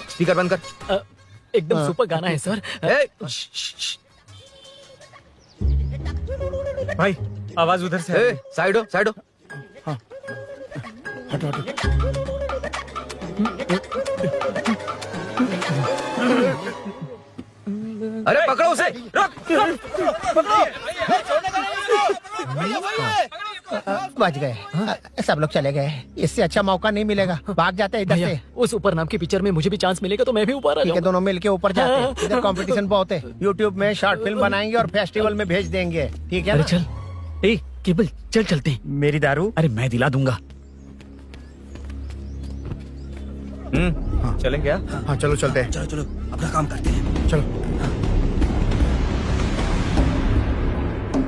स्पीकर बंद कर। एकदम सुपर गाना है सर। भाई आवाज उधर से। साइड हो, साइड हो। हटो हटो। अरे पकड़ो उसे, रुक, बच गए। सब लोग चले गए, इससे अच्छा मौका नहीं मिलेगा। भाग जाते हैं इधर से। उस ऊपर नाम की पिक्चर में मुझे भी चांस मिलेगा तो मैं भी ऊपर आ ठीक है, जाऊंगा। दोनों मिलके ऊपर जाते हैं। इधर कंपटीशन बहुत है। यूट्यूब में शॉर्ट फिल्म बनाएंगे और फेस्टिवल में भेज देंगे। ठीक है अरे ना? चल, ए केबल चल चलते हैं। मेरी दारू? अरे मैं दिला दूंगा। चलें क्या? हाँ चलो चलते हैं। चलो चलो अपना काम करते हैं। चलो।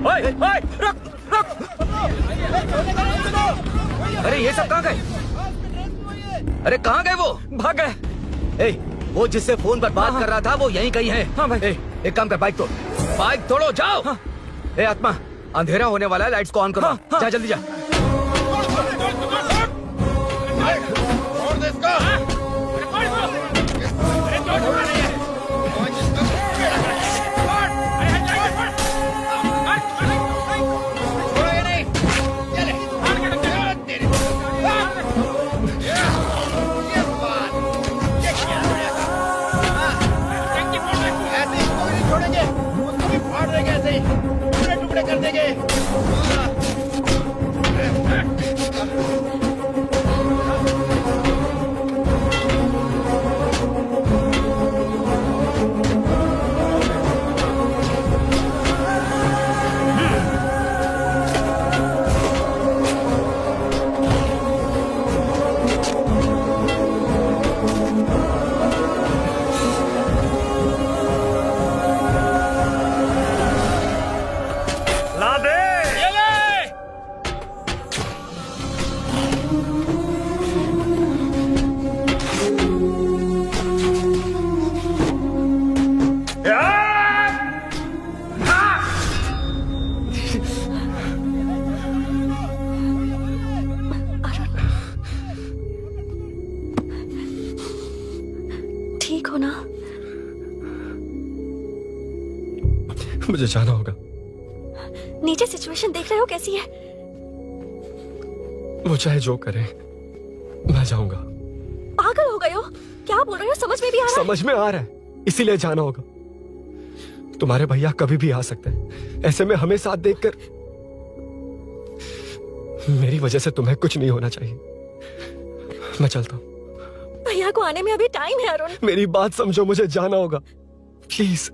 ओए, ओए, रुक, रुक। अरे ये सब कहाँ गए? अरे कहाँ गए वो? भाग गए। ए, वो जिससे फोन पर बात कर रहा था वो यहीं कहीं है। हाँ भाई। ए, एक काम कर, बाइक तोड़, बाइक तोड़ो, जाओ। ए आत्मा, अंधेरा होने वाला है, लाइट्स को ऑन करो। जा जल्दी जा। टुकड़े कर देंगे। ला दे। मुझे जाना होगा। नीचे सिचुएशन देख रहे हो कैसी है? वो चाहे जो करे, मैं जाऊंगा। पागल हो गए हो? क्या बोल रहे हो? समझ में भी आ रहा है? समझ में आ रहा है, इसीलिए जाना होगा। तुम्हारे भैया कभी भी आ सकते हैं, ऐसे में हमें साथ देखकर मेरी वजह से तुम्हें कुछ नहीं होना चाहिए। मैं चलता हूँ। भैया को आने में अभी टाइम है अरुण। मेरी बात समझो, मुझे जाना होगा। प्लीज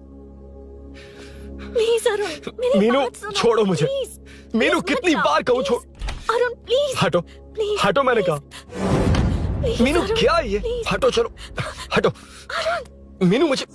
प्लीज अरुण, मेरी मीनू, बात सुनो। छोड़ो मुझे। प्लीज, मीनू, प्लीज कितनी मत बार जाओ, कहूँ छोड़। अरुण प्लीज। हटो, प्लीज, हटो, मैंने कहा। प्लीज, मीनू अरुण, क्या है ये? प्लीज। हटो, चलो हटो। मीनू मुझे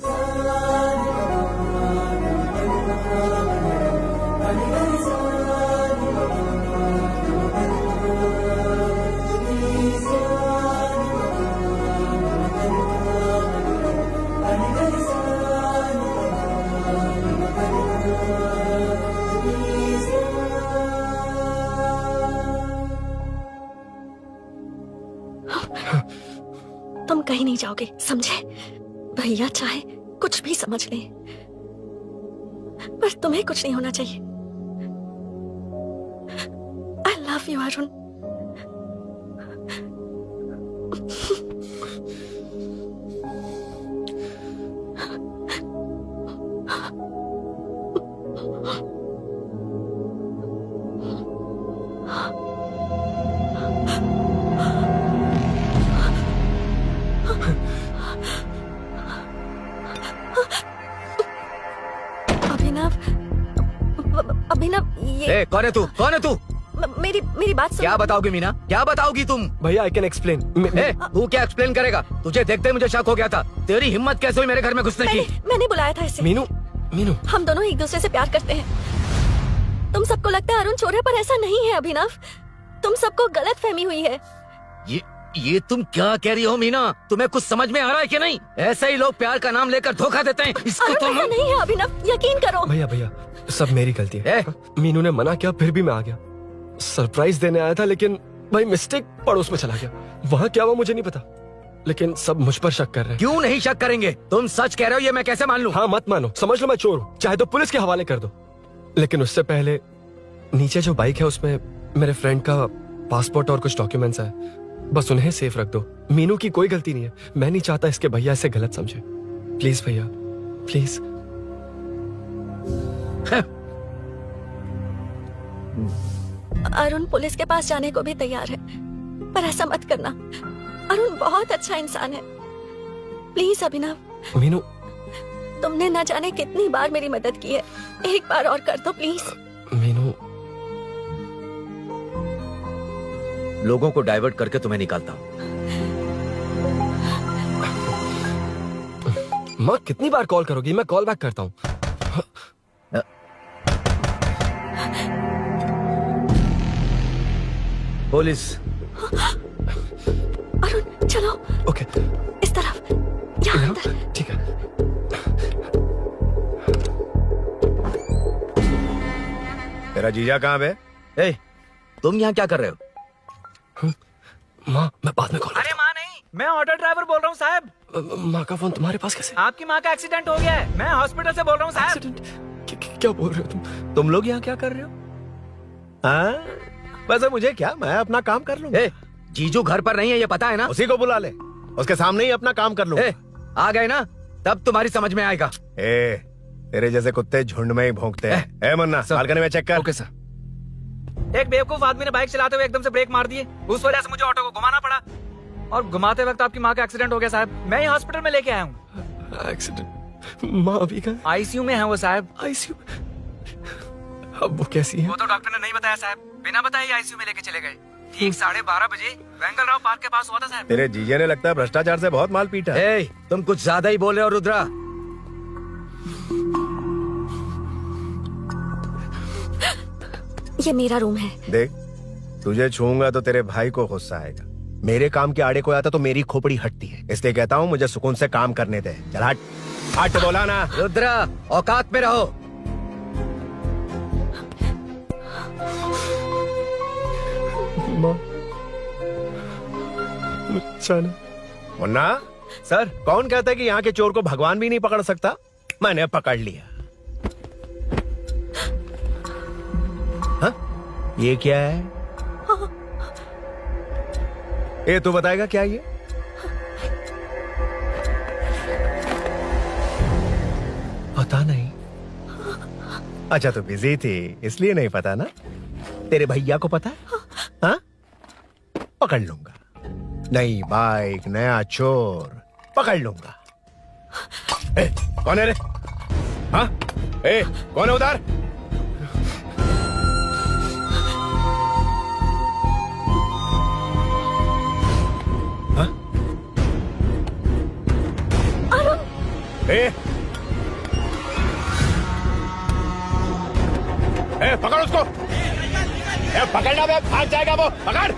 तुम कहीं नहीं जाओगे, समझे? भैया चाहे कुछ भी समझ ले, पर तुम्हें कुछ नहीं होना चाहिए। I love you Arun. Abhinav, ये कौन है तू? कौन है तू? मेरी बात सुनो। क्या बताओगी मीना? क्या बताओगी तुम? भैया आई कैन एक्सप्लेन। तू क्या एक्सप्लेन करेगा? तुझे देखते ही मुझे शक हो गया था। तेरी हिम्मत कैसे हुई मेरे घर में घुसने की? मैंने बुलाया था इसे। मीनू, मीनू, हम दोनों एक दूसरे से प्यार करते हैं। तुम सबको लगता है अरुण चोर है, पर ऐसा नहीं है अभिनव। तुम सबको गलत फहमी हुई है। ये तुम क्या कह रही हो मीना? तुम्हें कुछ समझ में आ रहा है कि नहीं? ऐसे ही लोग प्यार का नाम लेकर धोखा देते हैं। इसको अरुण ऐसा नहीं है अभिनव, यकीन करो। भैया भैया, सब मेरी गलती है। मीनू ने मना किया, फिर भी मैं आ गया। सरप्राइज देने आया था, लेकिन भाई मिस्टेक पड़ोस में चला गया। वहाँ क्या हुआ मुझे नहीं पता, लेकिन सब मुझ पर शक कर रहे हैं। क्यों नहीं शक करेंगे? तुम सच कह रहे हो, ये मैं कैसे मान लूं? हाँ मत मानो, समझ लो मैं चोर हूँ, चाहे तो पुलिस के हवाले कर दो। लेकिन उससे पहले नीचे जो बाइक है उसमें मेरे फ्रेंड का पासपोर्ट और कुछ डॉक्यूमेंट्स है, बस उन्हें सेफ रख दो। मीनू की कोई गलती नहीं है। मैं नहीं चाहता इसके भैया इसे गलत समझे। प्लीज भैया, प्लीज। अरुण पुलिस के पास जाने को भी तैयार है, पर ऐसा मत करना। अरुण बहुत अच्छा इंसान है। प्लीज अभिनव। मीनू, तुमने न जाने कितनी बार मेरी मदद की है, एक बार और कर दो प्लीज। मीनू, लोगों को डाइवर्ट करके तुम्हें निकालता हूँ। माँ कितनी बार कॉल करोगी? मैं कॉल बैक करता हूँ। पुलिस। अरुण चलो। ओके, इस तरफ, यहाँ अंदर। ठीक है। तेरा जीजा कहाँ पे? तुम यहाँ क्या कर रहे हो? माँ, मैं बाद में कॉल। अरे माँ नहीं, मैं ऑटो ड्राइवर बोल रहा हूँ साहब। माँ का फोन तुम्हारे पास कैसे? आपकी माँ का एक्सीडेंट हो गया है, मैं हॉस्पिटल से बोल रहा हूँ साहब। क्या बोल रहे हो तुम लोग यहाँ क्या कर रहे हो? हाँ, वैसे मुझे क्या, मैं अपना काम कर लूँ। जीजू घर पर नहीं है, ये पता है ना? उसी को बुला ले, उसके सामने ही अपना काम कर लूँ। आ गए ना, तब तुम्हारी समझ में आएगा। तेरे जैसे कुत्ते झुंड में ही भौंकते हैं। मुन्ना, बालकनी में चेक कर। Okay sir. एक बेवकूफ आदमी ने बाइक चलाते हुए एकदम से ब्रेक मार दिए, उस वजह से मुझे ऑटो को घुमाना पड़ा, और घुमाते वक्त आपकी माँ का एक्सीडेंट हो गया साहब। मैं ही हॉस्पिटल में लेके आया हूँ। एक्सीडेंट? माँ अभी कहाँ? आईसीयू में है वो साहब। आईसीयू? अब वो कैसी है? वो तो डॉक्टर ने नहीं बताया साहब, बिना बताए आईसीयू में लेके चले गए। ठीक 12:30 बजे वेंगल राव पार्क के पास हुआ था साहब। तेरे जीजे ने लगता है भ्रष्टाचार से बहुत माल पीटा। तुम कुछ ज्यादा ही बोल रहे हो रुद्रा। ये मेरा रूम है। देख, तुझे छूऊंगा तो तेरे भाई को गुस्सा आएगा। मेरे काम के आड़े को आता तो मेरी खोपड़ी हटती है, इसलिए कहता हूँ मुझे सुकून से काम करने दे। चल हट, हट बोला ना। रुद्रा, औकात में रहो। माँ, मुन्ना सर, कौन कहता है कि यहाँ के चोर को भगवान भी नहीं पकड़ सकता? मैंने पकड़ लिया। ये क्या है? ये तू बताएगा क्या ये? पता नहीं। अच्छा तो बिजी थी इसलिए नहीं पता ना? तेरे भैया को पता है? हाँ? पकड़ लूंगा। नई बाइक, नया चोर, पकड़ लूंगा। कौन है रे? हाँ? कौन है उधर? हाँ? पकड़ उसको। पकड़ना बे, भाग जाएगा वो। पकड़,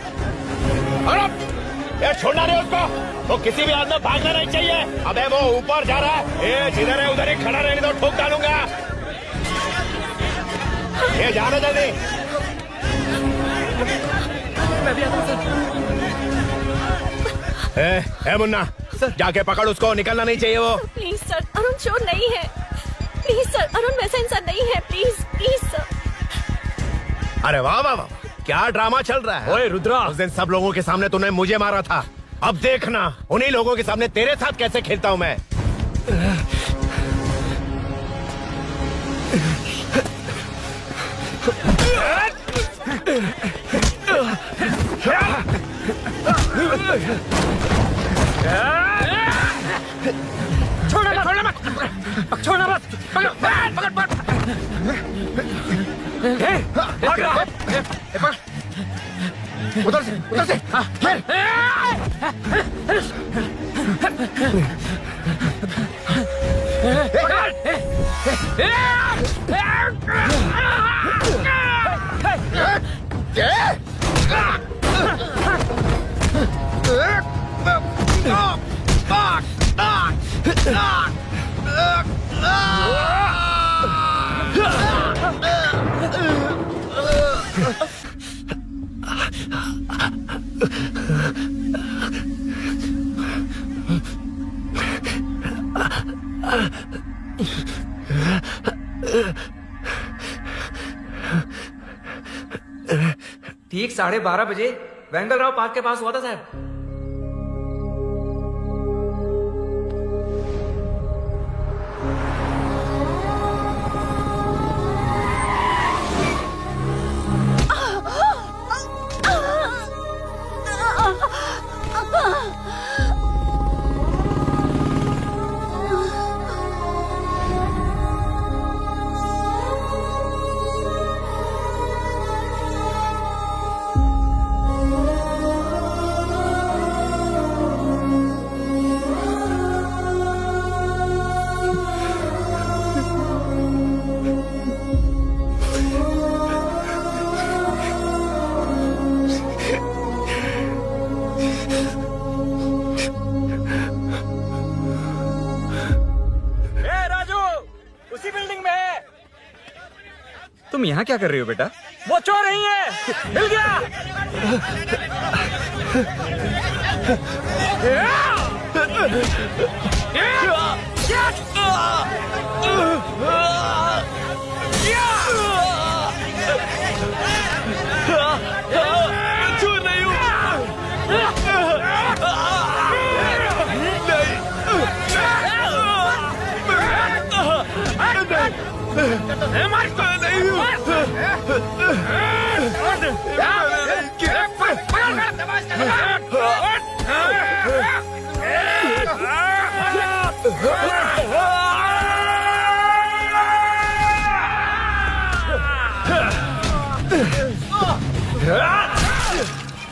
पकड़ो। छोड़ना नहीं उसको। वो किसी भी हाथ में भागना नहीं चाहिए। अबे वो ऊपर जा रहा है। जिधर है उधर ही खड़ा रहने दो, ठोक डालूंगा। ये जाना जल्दी। मैं भी आता हूं सर। मुन्ना जाके पकड़ उसको, निकलना नहीं चाहिए वो। प्लीज सर, अरुण चोर नहीं है। प्लीज सर, अरुण वैसा इंसान नहीं है। Please please sir. अरे वाह वाह वाह, क्या ड्रामा चल रहा है। ओए रुद्रा, उस दिन सब लोगों के सामने तूने मुझे मारा था। अब देखना उन्हीं लोगों के सामने तेरे साथ कैसे खेलता हूं मैं। छोड़ना मत, छोड़ना मत, पकड़, पकड़, पकड़, उधर से, उधर से। ठीक 12:30 बजे वेंगल राव पार्क के पास हुआ था साहब। तुम यहाँ क्या कर रहे हो बेटा? वो चोर नहीं है, मिल गया। चोर नहीं हूँ।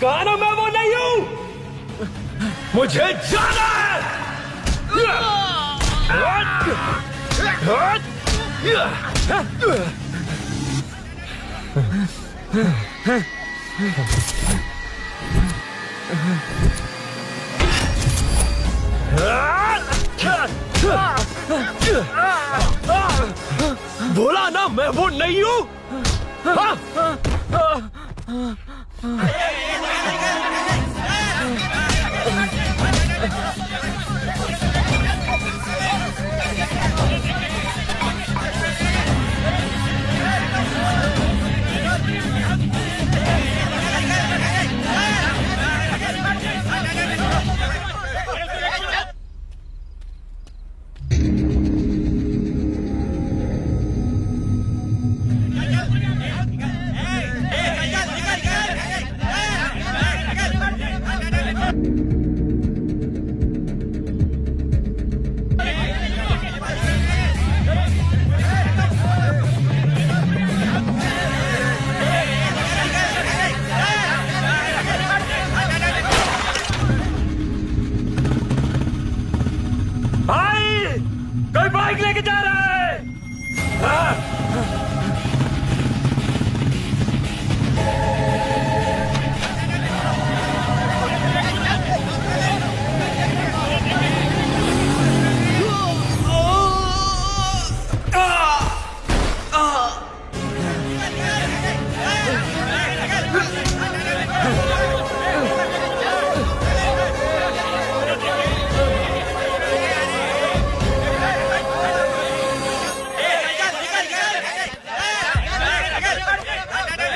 कहा मैं वो नहीं हूँ, मुझे जाना है। बोला ना मैं वो नहीं हूँ।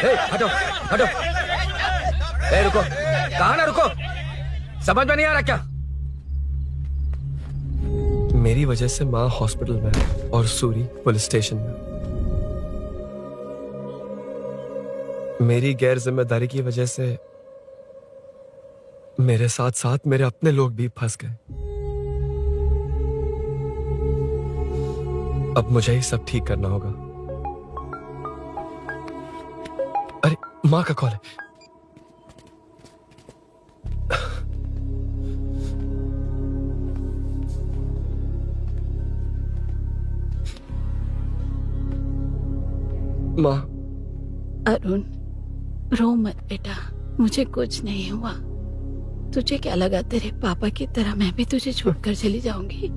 हटो हटो। ए रुको, कहाँ ना रुको, समझ में नहीं आ रहा क्या? मेरी वजह से माँ हॉस्पिटल में है और सूरी पुलिस स्टेशन में। मेरी गैर जिम्मेदारी की वजह से मेरे साथ साथ मेरे अपने लोग भी फंस गए। अब मुझे ही सब ठीक करना होगा। अरे माँ का कॉल है। माँ। अरुण, रो मत बेटा, मुझे कुछ नहीं हुआ। तुझे क्या लगा तेरे पापा की तरह मैं भी तुझे छोड़कर चली जाऊंगी?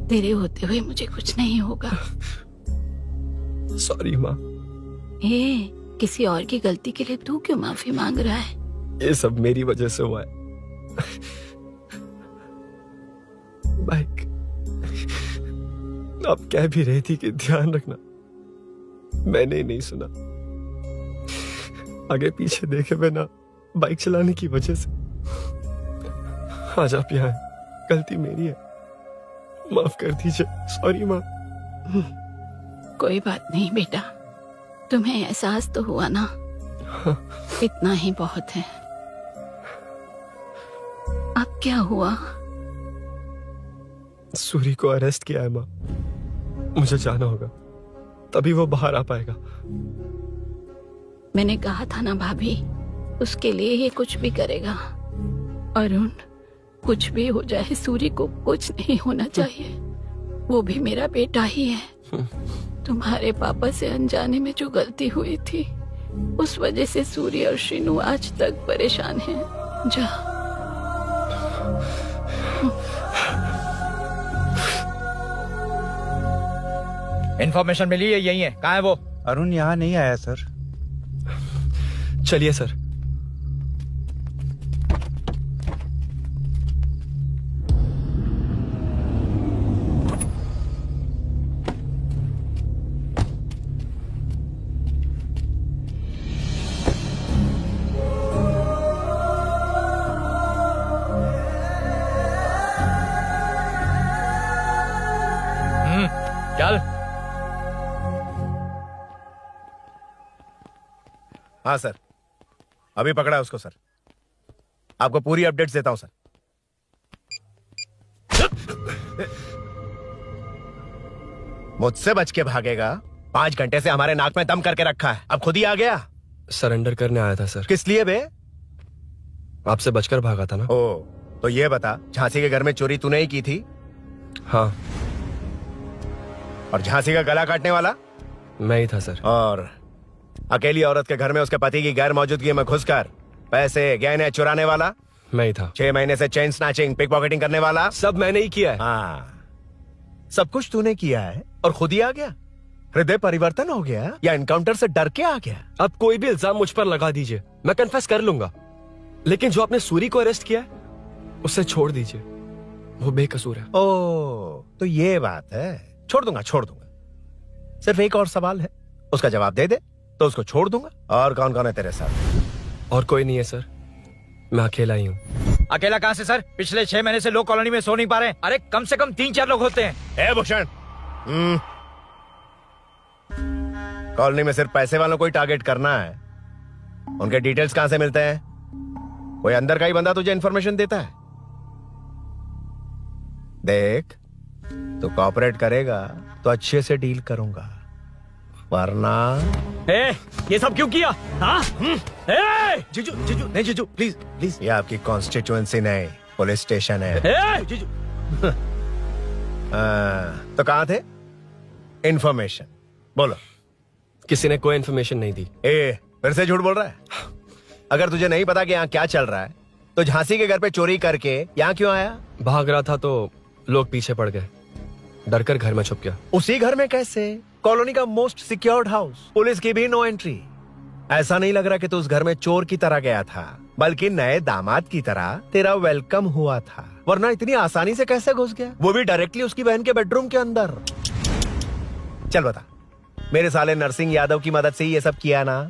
तेरे होते हुए मुझे कुछ नहीं होगा। सॉरी माँ। ए, किसी और की गलती के लिए तू क्यों माफी मांग रहा है? ये सब मेरी वजह से हुआ है। बाइक, आप कह भी रही थी कि ध्यान रखना, मैंने नहीं सुना। आगे पीछे देखे बिना बाइक चलाने की वजह से आज आप यहाँ हैं। गलती मेरी है, माफ कर दीजिए। सॉरी माँ। कोई बात नहीं बेटा, तुम्हें एहसास तो हुआ ना? इतना ही बहुत है। अब क्या हुआ? सूरी को अरेस्ट किया है माँ, मुझे जाना होगा, तभी वो बाहर आ पाएगा। मैंने कहा था ना भाभी, उसके लिए ये कुछ भी करेगा। अरुण, कुछ भी हो जाए सूरी को कुछ नहीं होना चाहिए। वो भी मेरा बेटा ही है। तुम्हारे पापा से अनजाने में जो गलती हुई थी, उस वजह से सूरी और शीनू आज तक परेशान हैं। जा। इन्फॉर्मेशन मिली है, यही है। कहाँ है वो? अरुण यहाँ नहीं आया सर। चलिए सर। चल। हाँ सर, अभी पकड़ा उसको सर। आपको पूरी अपडेट्स देता हूं सर। मुझसे बच के भागेगा? 5 घंटे से हमारे नाक में दम करके रखा है, अब खुद ही आ गया। सरेंडर करने आया था सर। किस लिए बे? आपसे बचकर भागा था ना। ओ, तो ये बता, झांसी के घर में चोरी तूने ही की थी? हाँ। और झांसी का गला काटने वाला? मैं ही था सर। और अकेली औरत के घर में उसके पति की गैर मौजूदगी में घुसकर पैसे गहने चुराने वाला? मैं ही था। 6 महीने से चेन स्नैचिंग, पिक पॉकेटिंग करने वाला? सब मैंने ही किया है। हाँ, सब कुछ तूने किया है और खुद ही आ गया? हृदय परिवर्तन हो गया या एनकाउंटर से डर के आ गया? अब कोई भी इल्जाम मुझ पर लगा दीजिए, मैं कन्फेस कर लूंगा, लेकिन जो आपने सूरी को अरेस्ट किया है उसे छोड़ दीजिए, वो बेकसूर है। ओ, तो ये बात है। छोड़ दूंगा, छोड़ दूंगा। सिर्फ एक और सवाल है, उसका जवाब दे दे तो उसको छोड़ दूंगा। और कौन कौन है तेरे साथ? और कोई नहीं है सर, मैं अकेला ही हूँ। अकेला कहाँ से सर? पिछले 6 महीने से लोग कॉलोनी में सो नहीं पा रहे। अरे कम से कम 3-4 लोग होते हैं। ए भूषण, कॉलोनी में सिर्फ पैसे वालों को ही टारगेट करना है। उनके डिटेल्स कहां से मिलते हैं? कोई अंदर का ही बंदा तुझे इंफॉर्मेशन देता है? देख, तो कोऑपरेट करेगा तो अच्छे से डील करूंगा, वरना ये सब क्यों किया? हाँ? जीजू, जीजू, नहीं जीजू, प्लीज प्लीज। ये आपकी कॉन्स्टिट्यूएंसी नहीं, पुलिस स्टेशन है। जीजू। तो कहाँ थे? इंफॉर्मेशन बोलो। किसी ने कोई इंफॉर्मेशन नहीं दी। फिर से झूठ बोल रहा है? अगर तुझे नहीं पता कि यहाँ क्या चल रहा है, तो झांसी के घर पे चोरी करके यहाँ क्यों आया? भाग रहा था तो लोग पीछे पड़ गए, डरकर घर में छुप गया। उसी घर में कैसे? कॉलोनी का मोस्ट सिक्योर्ड हाउस, पुलिस की भी नो एंट्री। ऐसा नहीं लग रहा कि तू उस घर में चोर की तरह गया था, बल्कि नए दामाद की तरह तेरा वेलकम हुआ था। वरना इतनी आसानी से कैसे घुस गया, वो भी डायरेक्टली उसकी बहन के बेडरूम के अंदर? चल बता, मेरे साले नरसिंह यादव की मदद से ही ये सब किया ना।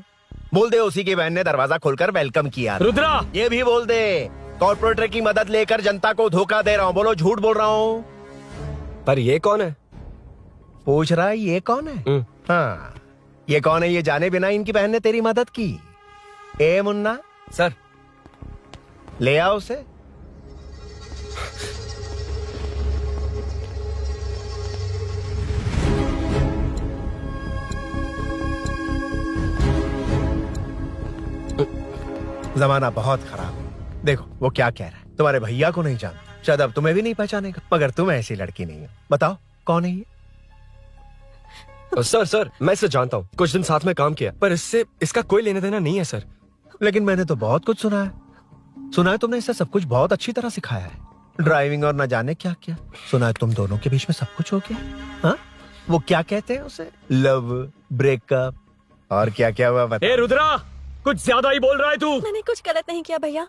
बोल दे उसी की बहन ने दरवाजा खोलकर वेलकम किया। रुद्रा, ये भी बोल दे कॉर्पोरेटर की मदद लेकर जनता को धोखा दे रहा हूँ। बोलो झूठ बोल रहा हूँ। पर ये कौन है? पूछ रहा है ये कौन है? हाँ, ये कौन है ये जाने बिना इनकी बहन ने तेरी मदद की। ए मुन्ना सर, ले आओ उसे। जमाना बहुत खराब है। देखो वो क्या कह रहा है। तुम्हारे भैया को नहीं जानता, शायद अब तुम्हें भी नहीं पहचानेगा, मगर तुम ऐसी लड़की नहीं हो। बताओ कौन है ये? सर मैं इसे जानता हूँ, कुछ दिन साथ में काम किया, पर इससे इसका कोई लेना देना नहीं है सर। लेकिन मैंने तो बहुत कुछ सुना है। सुना है तुमने इसे सब कुछ बहुत अच्छी तरह सिखाया है, ड्राइविंग और न जाने क्या क्या। सुना है तुम दोनों के बीच में सब कुछ हो गया। हाँ, वो क्या कहते हैं उसे, लव, ब्रेकअप और क्या क्या हुआ बता। ए रुद्रा, कुछ ज्यादा ही बोल रहा है तू। मैंने कुछ गलत नहीं किया भैया।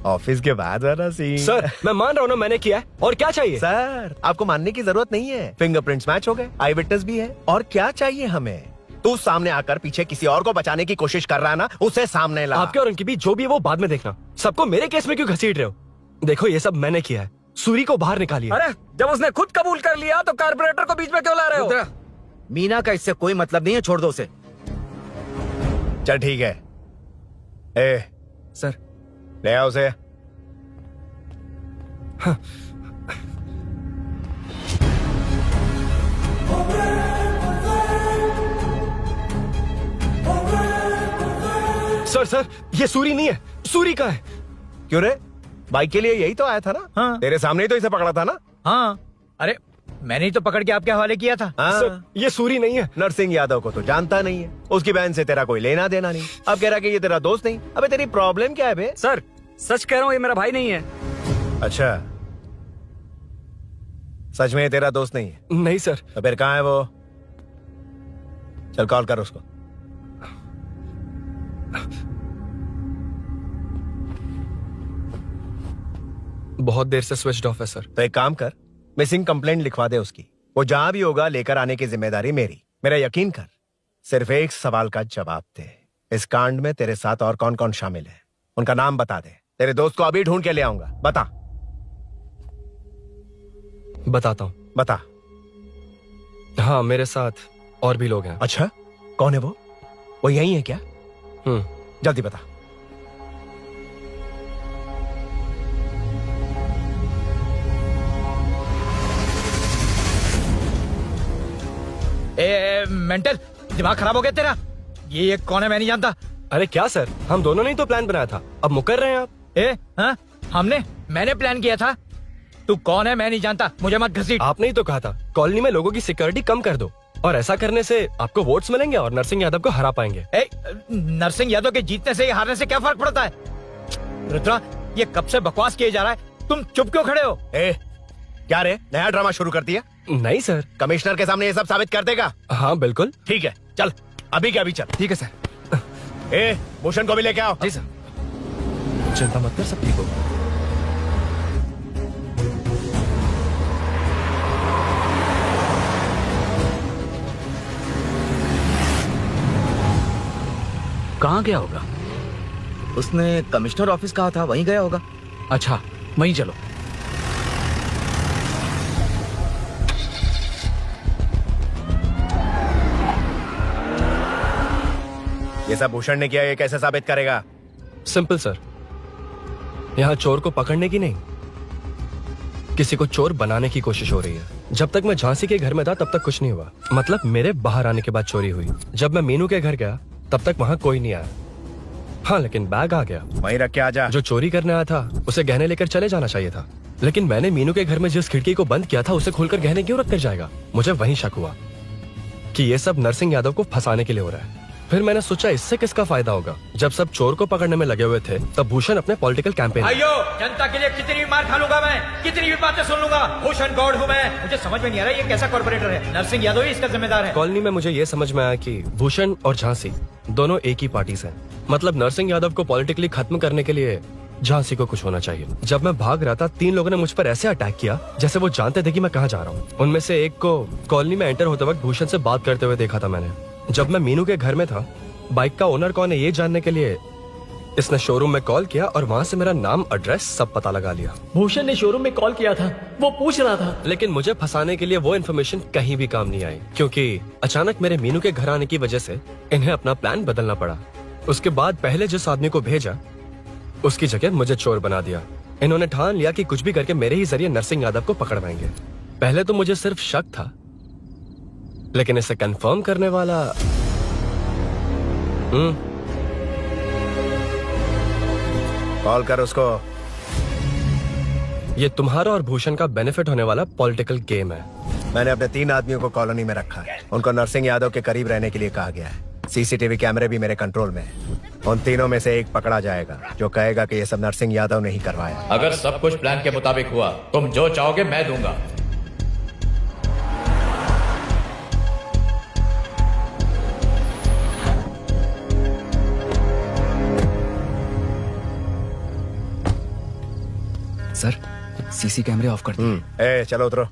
ऑफिस के बाद वाला सीन। सर मैं मान रहा हूँ ना मैंने किया है, और क्या चाहिए? सर आपको मानने की जरूरत नहीं है, फिंगरप्रिंट्स मैच हो गए, आई विटनेस भी है, और क्या चाहिए हमें? तू सामने आकर पीछे किसी और को बचाने की कोशिश कर रहा है ना, उसे सामने ला। आपके और उनके बीच जो भी है वो बाद में देखना, सबको मेरे केस में क्यों घसीट रहे हो? देखो ये सब मैंने किया है, सूरी को बाहर निकालिए। अरे जब उसने खुद कबूल कर लिया तो कारपोरेटर को बीच में क्यों ला रहे हो? मीना का इससे कोई मतलब नहीं है, छोड़ दो उसे। चल ठीक है। ए सर ले आओ उसे। हाँ। सर ये सूरी नहीं है, सूरी का है। क्यों रे, बाइक के लिए यही तो आया था ना? हाँ। तेरे सामने ही तो इसे पकड़ा था ना? हाँ, अरे मैंने ही तो पकड़ के आपके हवाले किया था। हाँ। सर ये सूरी नहीं है। नरसिंह यादव को तो जानता नहीं है, उसकी बहन से तेरा कोई लेना देना नहीं। अब कह रहा कि ये तेरा दोस्त नहीं। अबे तेरी प्रॉब्लम क्या है बे? सर सच कह रहा हूँ, ये मेरा भाई नहीं है। अच्छा, सच में ये तेरा दोस्त नहीं है? नहीं सर। तो फिर कहाँ है वो? चल कॉल कर उसको। बहुत देर से स्विच ऑफ है सर। तो एक काम कर, मिसिंग कंप्लेंट लिखवा दे उसकी। वो जहां भी होगा लेकर आने की जिम्मेदारी मेरी। मेरा यकीन कर, सिर्फ एक सवाल का जवाब दे, इस कांड में तेरे साथ और कौन कौन शामिल है, उनका नाम बता दे। तेरे दोस्त को अभी ढूंढ के ले आऊंगा। बताता हूँ। बता। हाँ मेरे साथ और भी लोग हैं। अच्छा, कौन है वो? वो यही है क्या? जल्दी बता। मेंटल, दिमाग खराब हो गया तेरा? ये कौन है मैं नहीं जानता। अरे क्या सर, हम दोनों ने ही तो प्लान बनाया था, अब मुकर रहे हैं आप? हाँ, मैंने प्लान किया था। तू कौन है मैं नहीं जानता, मुझे मत घसीट। आपने ही तो कहा था कॉलोनी में लोगों की सिक्योरिटी कम कर दो, और ऐसा करने से आपको वोट्स मिलेंगे और नरसिंह यादव को हरा पाएंगे। नरसिंह यादव के जीतने से या हारने से क्या फर्क पड़ता है? रुद्रा, ये कब से बकवास किए जा रहा है, तुम चुप क्यों खड़े हो? क्या रे, नया ड्रामा शुरू कर दिया? नहीं सर। कमिश्नर के सामने ये सब साबित कर देगा? हाँ बिल्कुल। ठीक है, चल अभी के अभी चल। ठीक है सर। भूषण को भी लेके आओ। जी सर। चिंता मत कर, सब ठीक होगा। कहाँ गया होगा? उसने कमिश्नर ऑफिस कहा था, वहीं गया होगा। अच्छा वहीं चलो। ये सब भूषण ने किया, ये कैसे साबित करेगा? सिंपल सर, यहाँ चोर को पकड़ने की नहीं, किसी को चोर बनाने की कोशिश हो रही है। जब तक मैं झांसी के घर में था तब तक कुछ नहीं हुआ, मतलब मेरे बाहर आने के बाद चोरी हुई। जब मैं मीनू के घर गया तब तक वहाँ कोई नहीं आया। हाँ लेकिन बैग आ गया। वहीं रख के आ जा। जो चोरी करने आया था उसे गहने लेकर चले जाना चाहिए था, लेकिन मैंने मीनू के घर में जिस खिड़की को बंद किया था उसे खोलकर गहने क्यों रख कर जाएगा? मुझे वहीं शक हुआ कि ये सब नरसिंह यादव को फंसाने के लिए हो रहा है। फिर मैंने सोचा इससे किसका फायदा होगा। जब सब चोर को पकड़ने में लगे हुए थे तब भूषण अपने पॉलिटिकल कैंपेन। भाइयों, जनता के लिए कितनी भी मार खा लूंगा मैं, कितनी भी बातें सुन लूंगा, भूषण गौड़ हूँ मैं। मुझे समझ में नहीं आ रहा ये कैसा कॉर्पोरेटर है। नरसिंह यादव ही इसका जिम्मेदार है। कॉलोनी में मुझे ये समझ में आया कि भूषण और झांसी दोनों एक ही पार्टी से हैं। मतलब नरसिंह यादव को पॉलिटिकली खत्म करने के लिए झांसी को कुछ होना चाहिए। जब मैं भाग रहा था 3 लोगों ने मुझ पर ऐसे अटैक किया जैसे वो जानते थे कि मैं कहाँ जा रहा हूँ। उनमें से एक को कॉलोनी में एंटर होते वक्त भूषण से बात करते हुए देखा था मैंने। जब मैं मीनू के घर में था, बाइक का ओनर कौन है ये जानने के लिए इसने शोरूम में कॉल किया और वहाँ से मेरा नाम, एड्रेस सब पता लगा लिया। भूषण ने शोरूम में कॉल किया था, वो पूछ रहा था। लेकिन मुझे फंसाने के लिए वो इन्फॉर्मेशन कहीं भी काम नहीं आई, क्योंकि अचानक मेरे मीनू के घर आने की वजह से इन्हें अपना प्लान बदलना पड़ा। उसके बाद पहले जिस आदमी को भेजा उसकी जगह मुझे चोर बना दिया। इन्होंने ठान लिया कि कुछ भी करके मेरे ही जरिए नरसिंह यादव को पकड़वाएंगे। पहले तो मुझे सिर्फ शक था, लेकिन इसे कंफर्म करने वाला कॉल कर उसको। ये तुम्हारा और भूषण का बेनिफिट होने वाला पॉलिटिकल गेम है। मैंने अपने 3 आदमियों को कॉलोनी में रखा है। उनको नरसिंह यादव के करीब रहने के लिए कहा गया है। सीसीटीवी कैमरे भी मेरे कंट्रोल में है। उन तीनों में से एक पकड़ा जाएगा जो कहेगा कि ये सब नरसिंह यादव ने ही करवाया। अगर सब कुछ प्लान के मुताबिक हुआ, तुम जो चाहोगे मैं दूंगा। सर, सीसी कैमरे ऑफ कर दिए। चलो उतरो।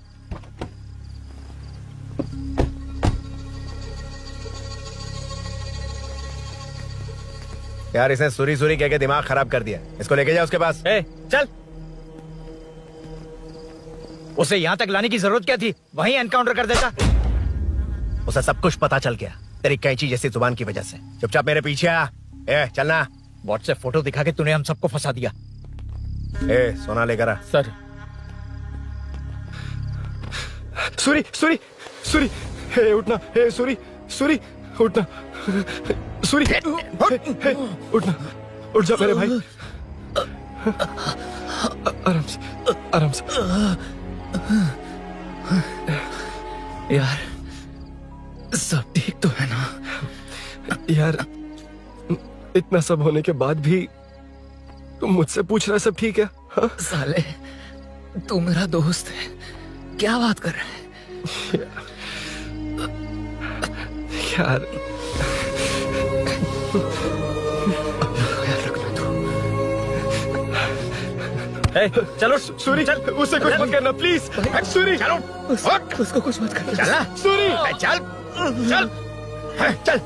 यार इसने सुरी सुरी कह के दिमाग खराब कर दिया। इसको लेके जाओ उसके पास। चल, उसे यहाँ तक लाने की जरूरत क्या थी? वहीं एनकाउंटर कर देता। उसे सब कुछ पता चल गया तेरी कैंची जैसी जुबान की वजह से। चुपचाप मेरे पीछे आ। चलना। व्हाट्सएप फोटो दिखा के तूने हम सबको फंसा दिया। सोना लेकर आ। सर। सूरी सूरी सूरी, उठना। सूरी सूरी, उठना। सूरी, उठना। उठ जा मेरे भाई। आराम से, आराम से। यार सब ठीक तो है ना? यार इतना सब होने के बाद भी तुम मुझसे पूछ रहा सब ठीक है? हाँ? साले तू मेरा दोस्त है, क्या बात कर रहा है? यार चलो सूरी, चल। उसे कुछ मत करना प्लीज। सूरी चलो, उसको कुछ मत करना। चल सूरी, चल चल चल।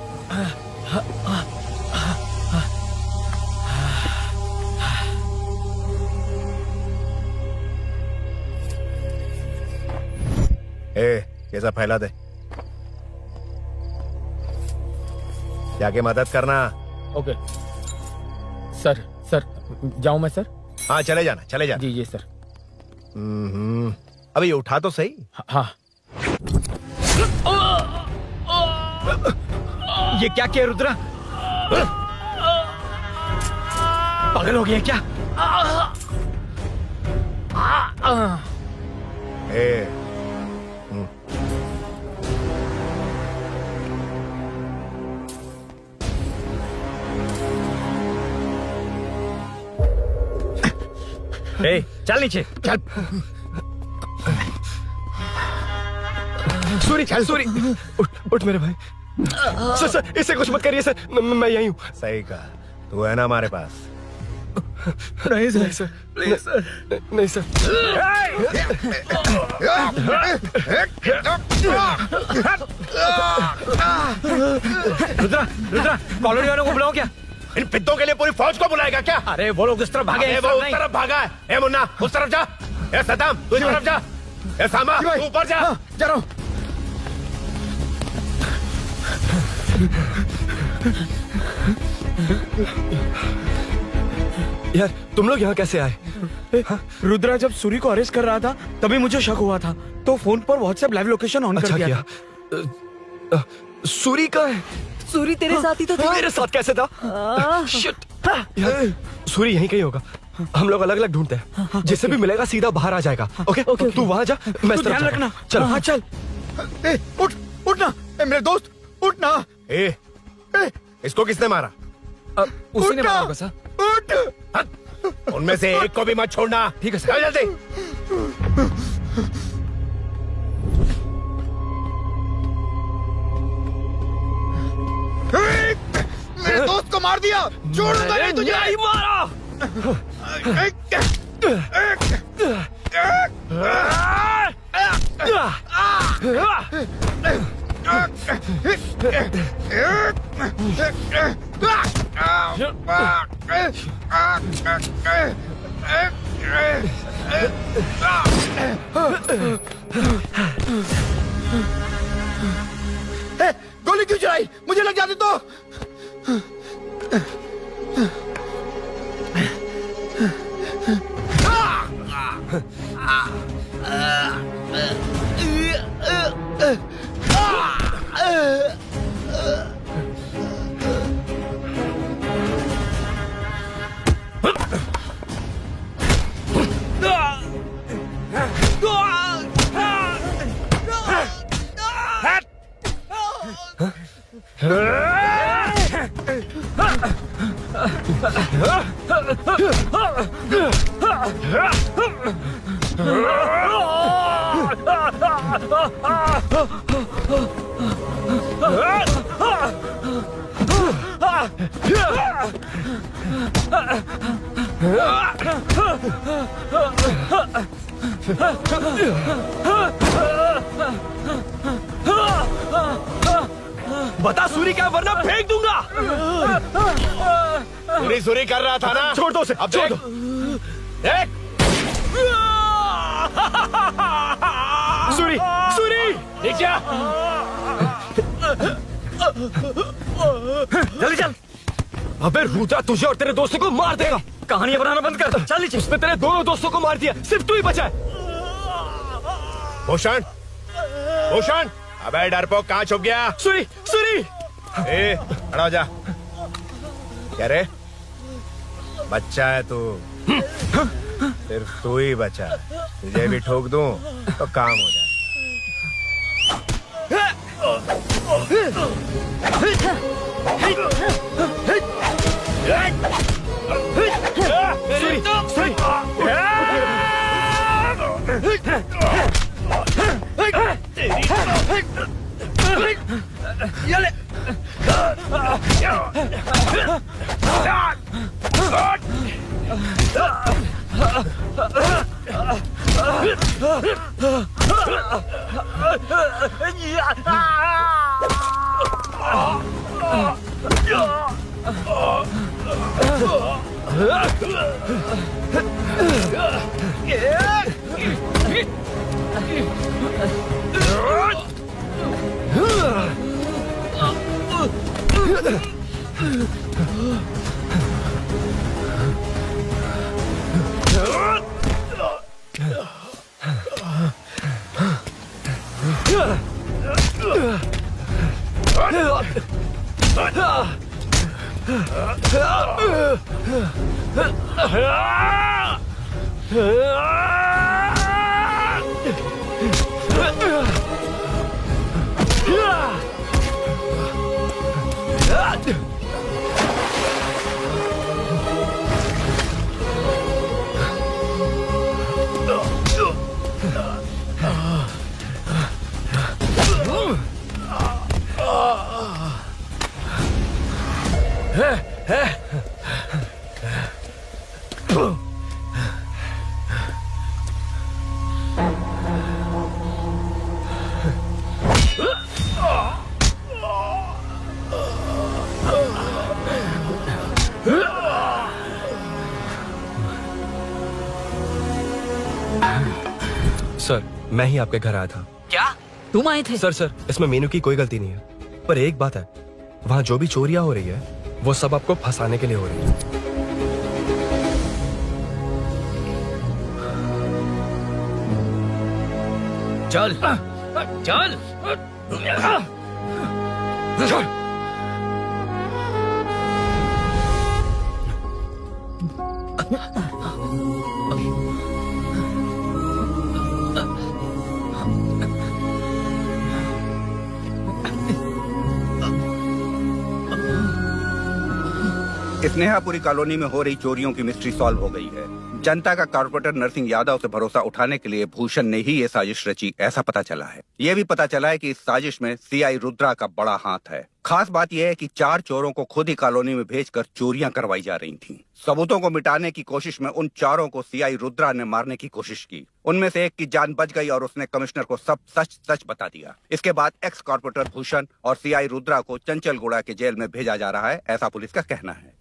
ये सब फैला दे। जाके मदद करना। Okay sir. सर जाऊं मैं सर? हाँ चले जाना, चले जाना। जी सर। अबे ये उठा तो सही। हाँ। ये क्या किया रुद्रा? पागल हो गया क्या? चल नीचे चल। सूरी, सूरी, उठ मेरे भाई। सर इसे कुछ मत करिए सर, मैं यहीं हूँ। सही कहा। तू है ना हमारे पास? नहीं सर, प्लीज सर। नहीं सर। रुद्रा, रुद्रा, कॉलोनी वालों को बुलाओ क्या? इन पिद्दों के लिए पूरी फौज को बुलाएगा क्या? अरे वो लोग उस तरफ भागे। वो उस तरफ भागा है। ए मुन्ना उस तरफ जा। ए सदाम तू इस तरफ जा। ए सामा तू ऊपर जा। जा रहा हूं। यार तुम लोग यहाँ कैसे आए? रुद्रा जब सूरी को अरेस्ट कर रहा था तभी मुझे शक हुआ था, तो फोन पर व्हाट्सएप लाइव लोकेशन ऑन कर दिया। सूरी का है? सूरी तेरे साथ ही तो था। मेरे साथ कैसे था? शिट। यार सूरी यहीं कहीं होगा। हम लोग अलग अलग ढूंढते हैं। जिसे भी मिलेगा सीधा बाहर आ जाएगा। ओके तू वहां जा, मैं इस तरफ ध्यान रखना। चल। हाँ चल। उठ, उठना मेरे दोस्त, उठना। इसको किसने मारा? उसी ने मारा होगा सर। उठ। उनमें से एक को भी मत छोड़ना। ठीक है सर। जल्दी। मेरे दोस्त को मार दिया। छोड़ूंगा नहीं तुझे। नहीं मारा। गोली क्यों चलाई? मुझे लग जाती तो। बता सूरी क्या, वरना फेंक दूंगा। सूरी कर रहा था ना, छोड़ दो उसे, अब छोड़ दो। सूरी, सूरी, देख जा। जल्दी चल। अबे रुद्रा तुझे और तेरे दोस्तों को मार देगा। कहानियां बनाना बंद कर। चल नीचे। उसने तेरे दोनों दोस्तों को मार दिया, सिर्फ तू ही बचा है। भूषण, भूषण, अबे डरपोक कहाँ छुप गया? सूरी, सूरी। ए, खड़ा हो जा। क्या रे? बच्चा है तू, सिर्फ तू ही बचा। तुझे भी ठोक दूं तो काम हो जाए। सर, मैं ही आपके घर आया था। क्या तुम आए थे? सर, इसमें मीनू की कोई गलती नहीं है, पर एक बात है, वहाँ जो भी चोरियां हो रही है वो सब आपको फंसाने के लिए हो रही है। चल चल चल। स्नेहापुरी कॉलोनी में हो रही चोरियों की मिस्ट्री सॉल्व हो गई है। जनता का कॉर्पोरेटर नरसिंह यादव से भरोसा उठाने के लिए भूषण ने ही ये साजिश रची, ऐसा पता चला है। ये भी पता चला है कि इस साजिश में सीआई रुद्रा का बड़ा हाथ है। खास बात यह है कि 4 चोरों को खुद ही कॉलोनी में भेजकर चोरियां करवाई जा रही थीं। सबूतों को मिटाने की कोशिश में उन चारों को सीआई रुद्रा ने मारने की कोशिश की। उनमें से एक की जान बच गई और उसने कमिश्नर को सब सच सच बता दिया। इसके बाद एक्स कॉर्पोरेटर भूषण और सीआई रुद्रा को चंचलगुड़ा के जेल में भेजा जा रहा है, ऐसा पुलिस का कहना है।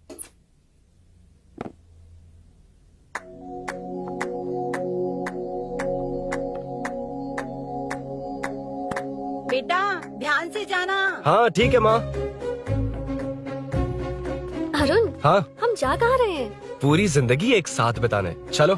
बेटा ध्यान से जाना। हाँ ठीक है माँ। अरुण, हाँ हम जा कहाँ रहे हैं? पूरी जिंदगी एक साथ बिताने, चलो।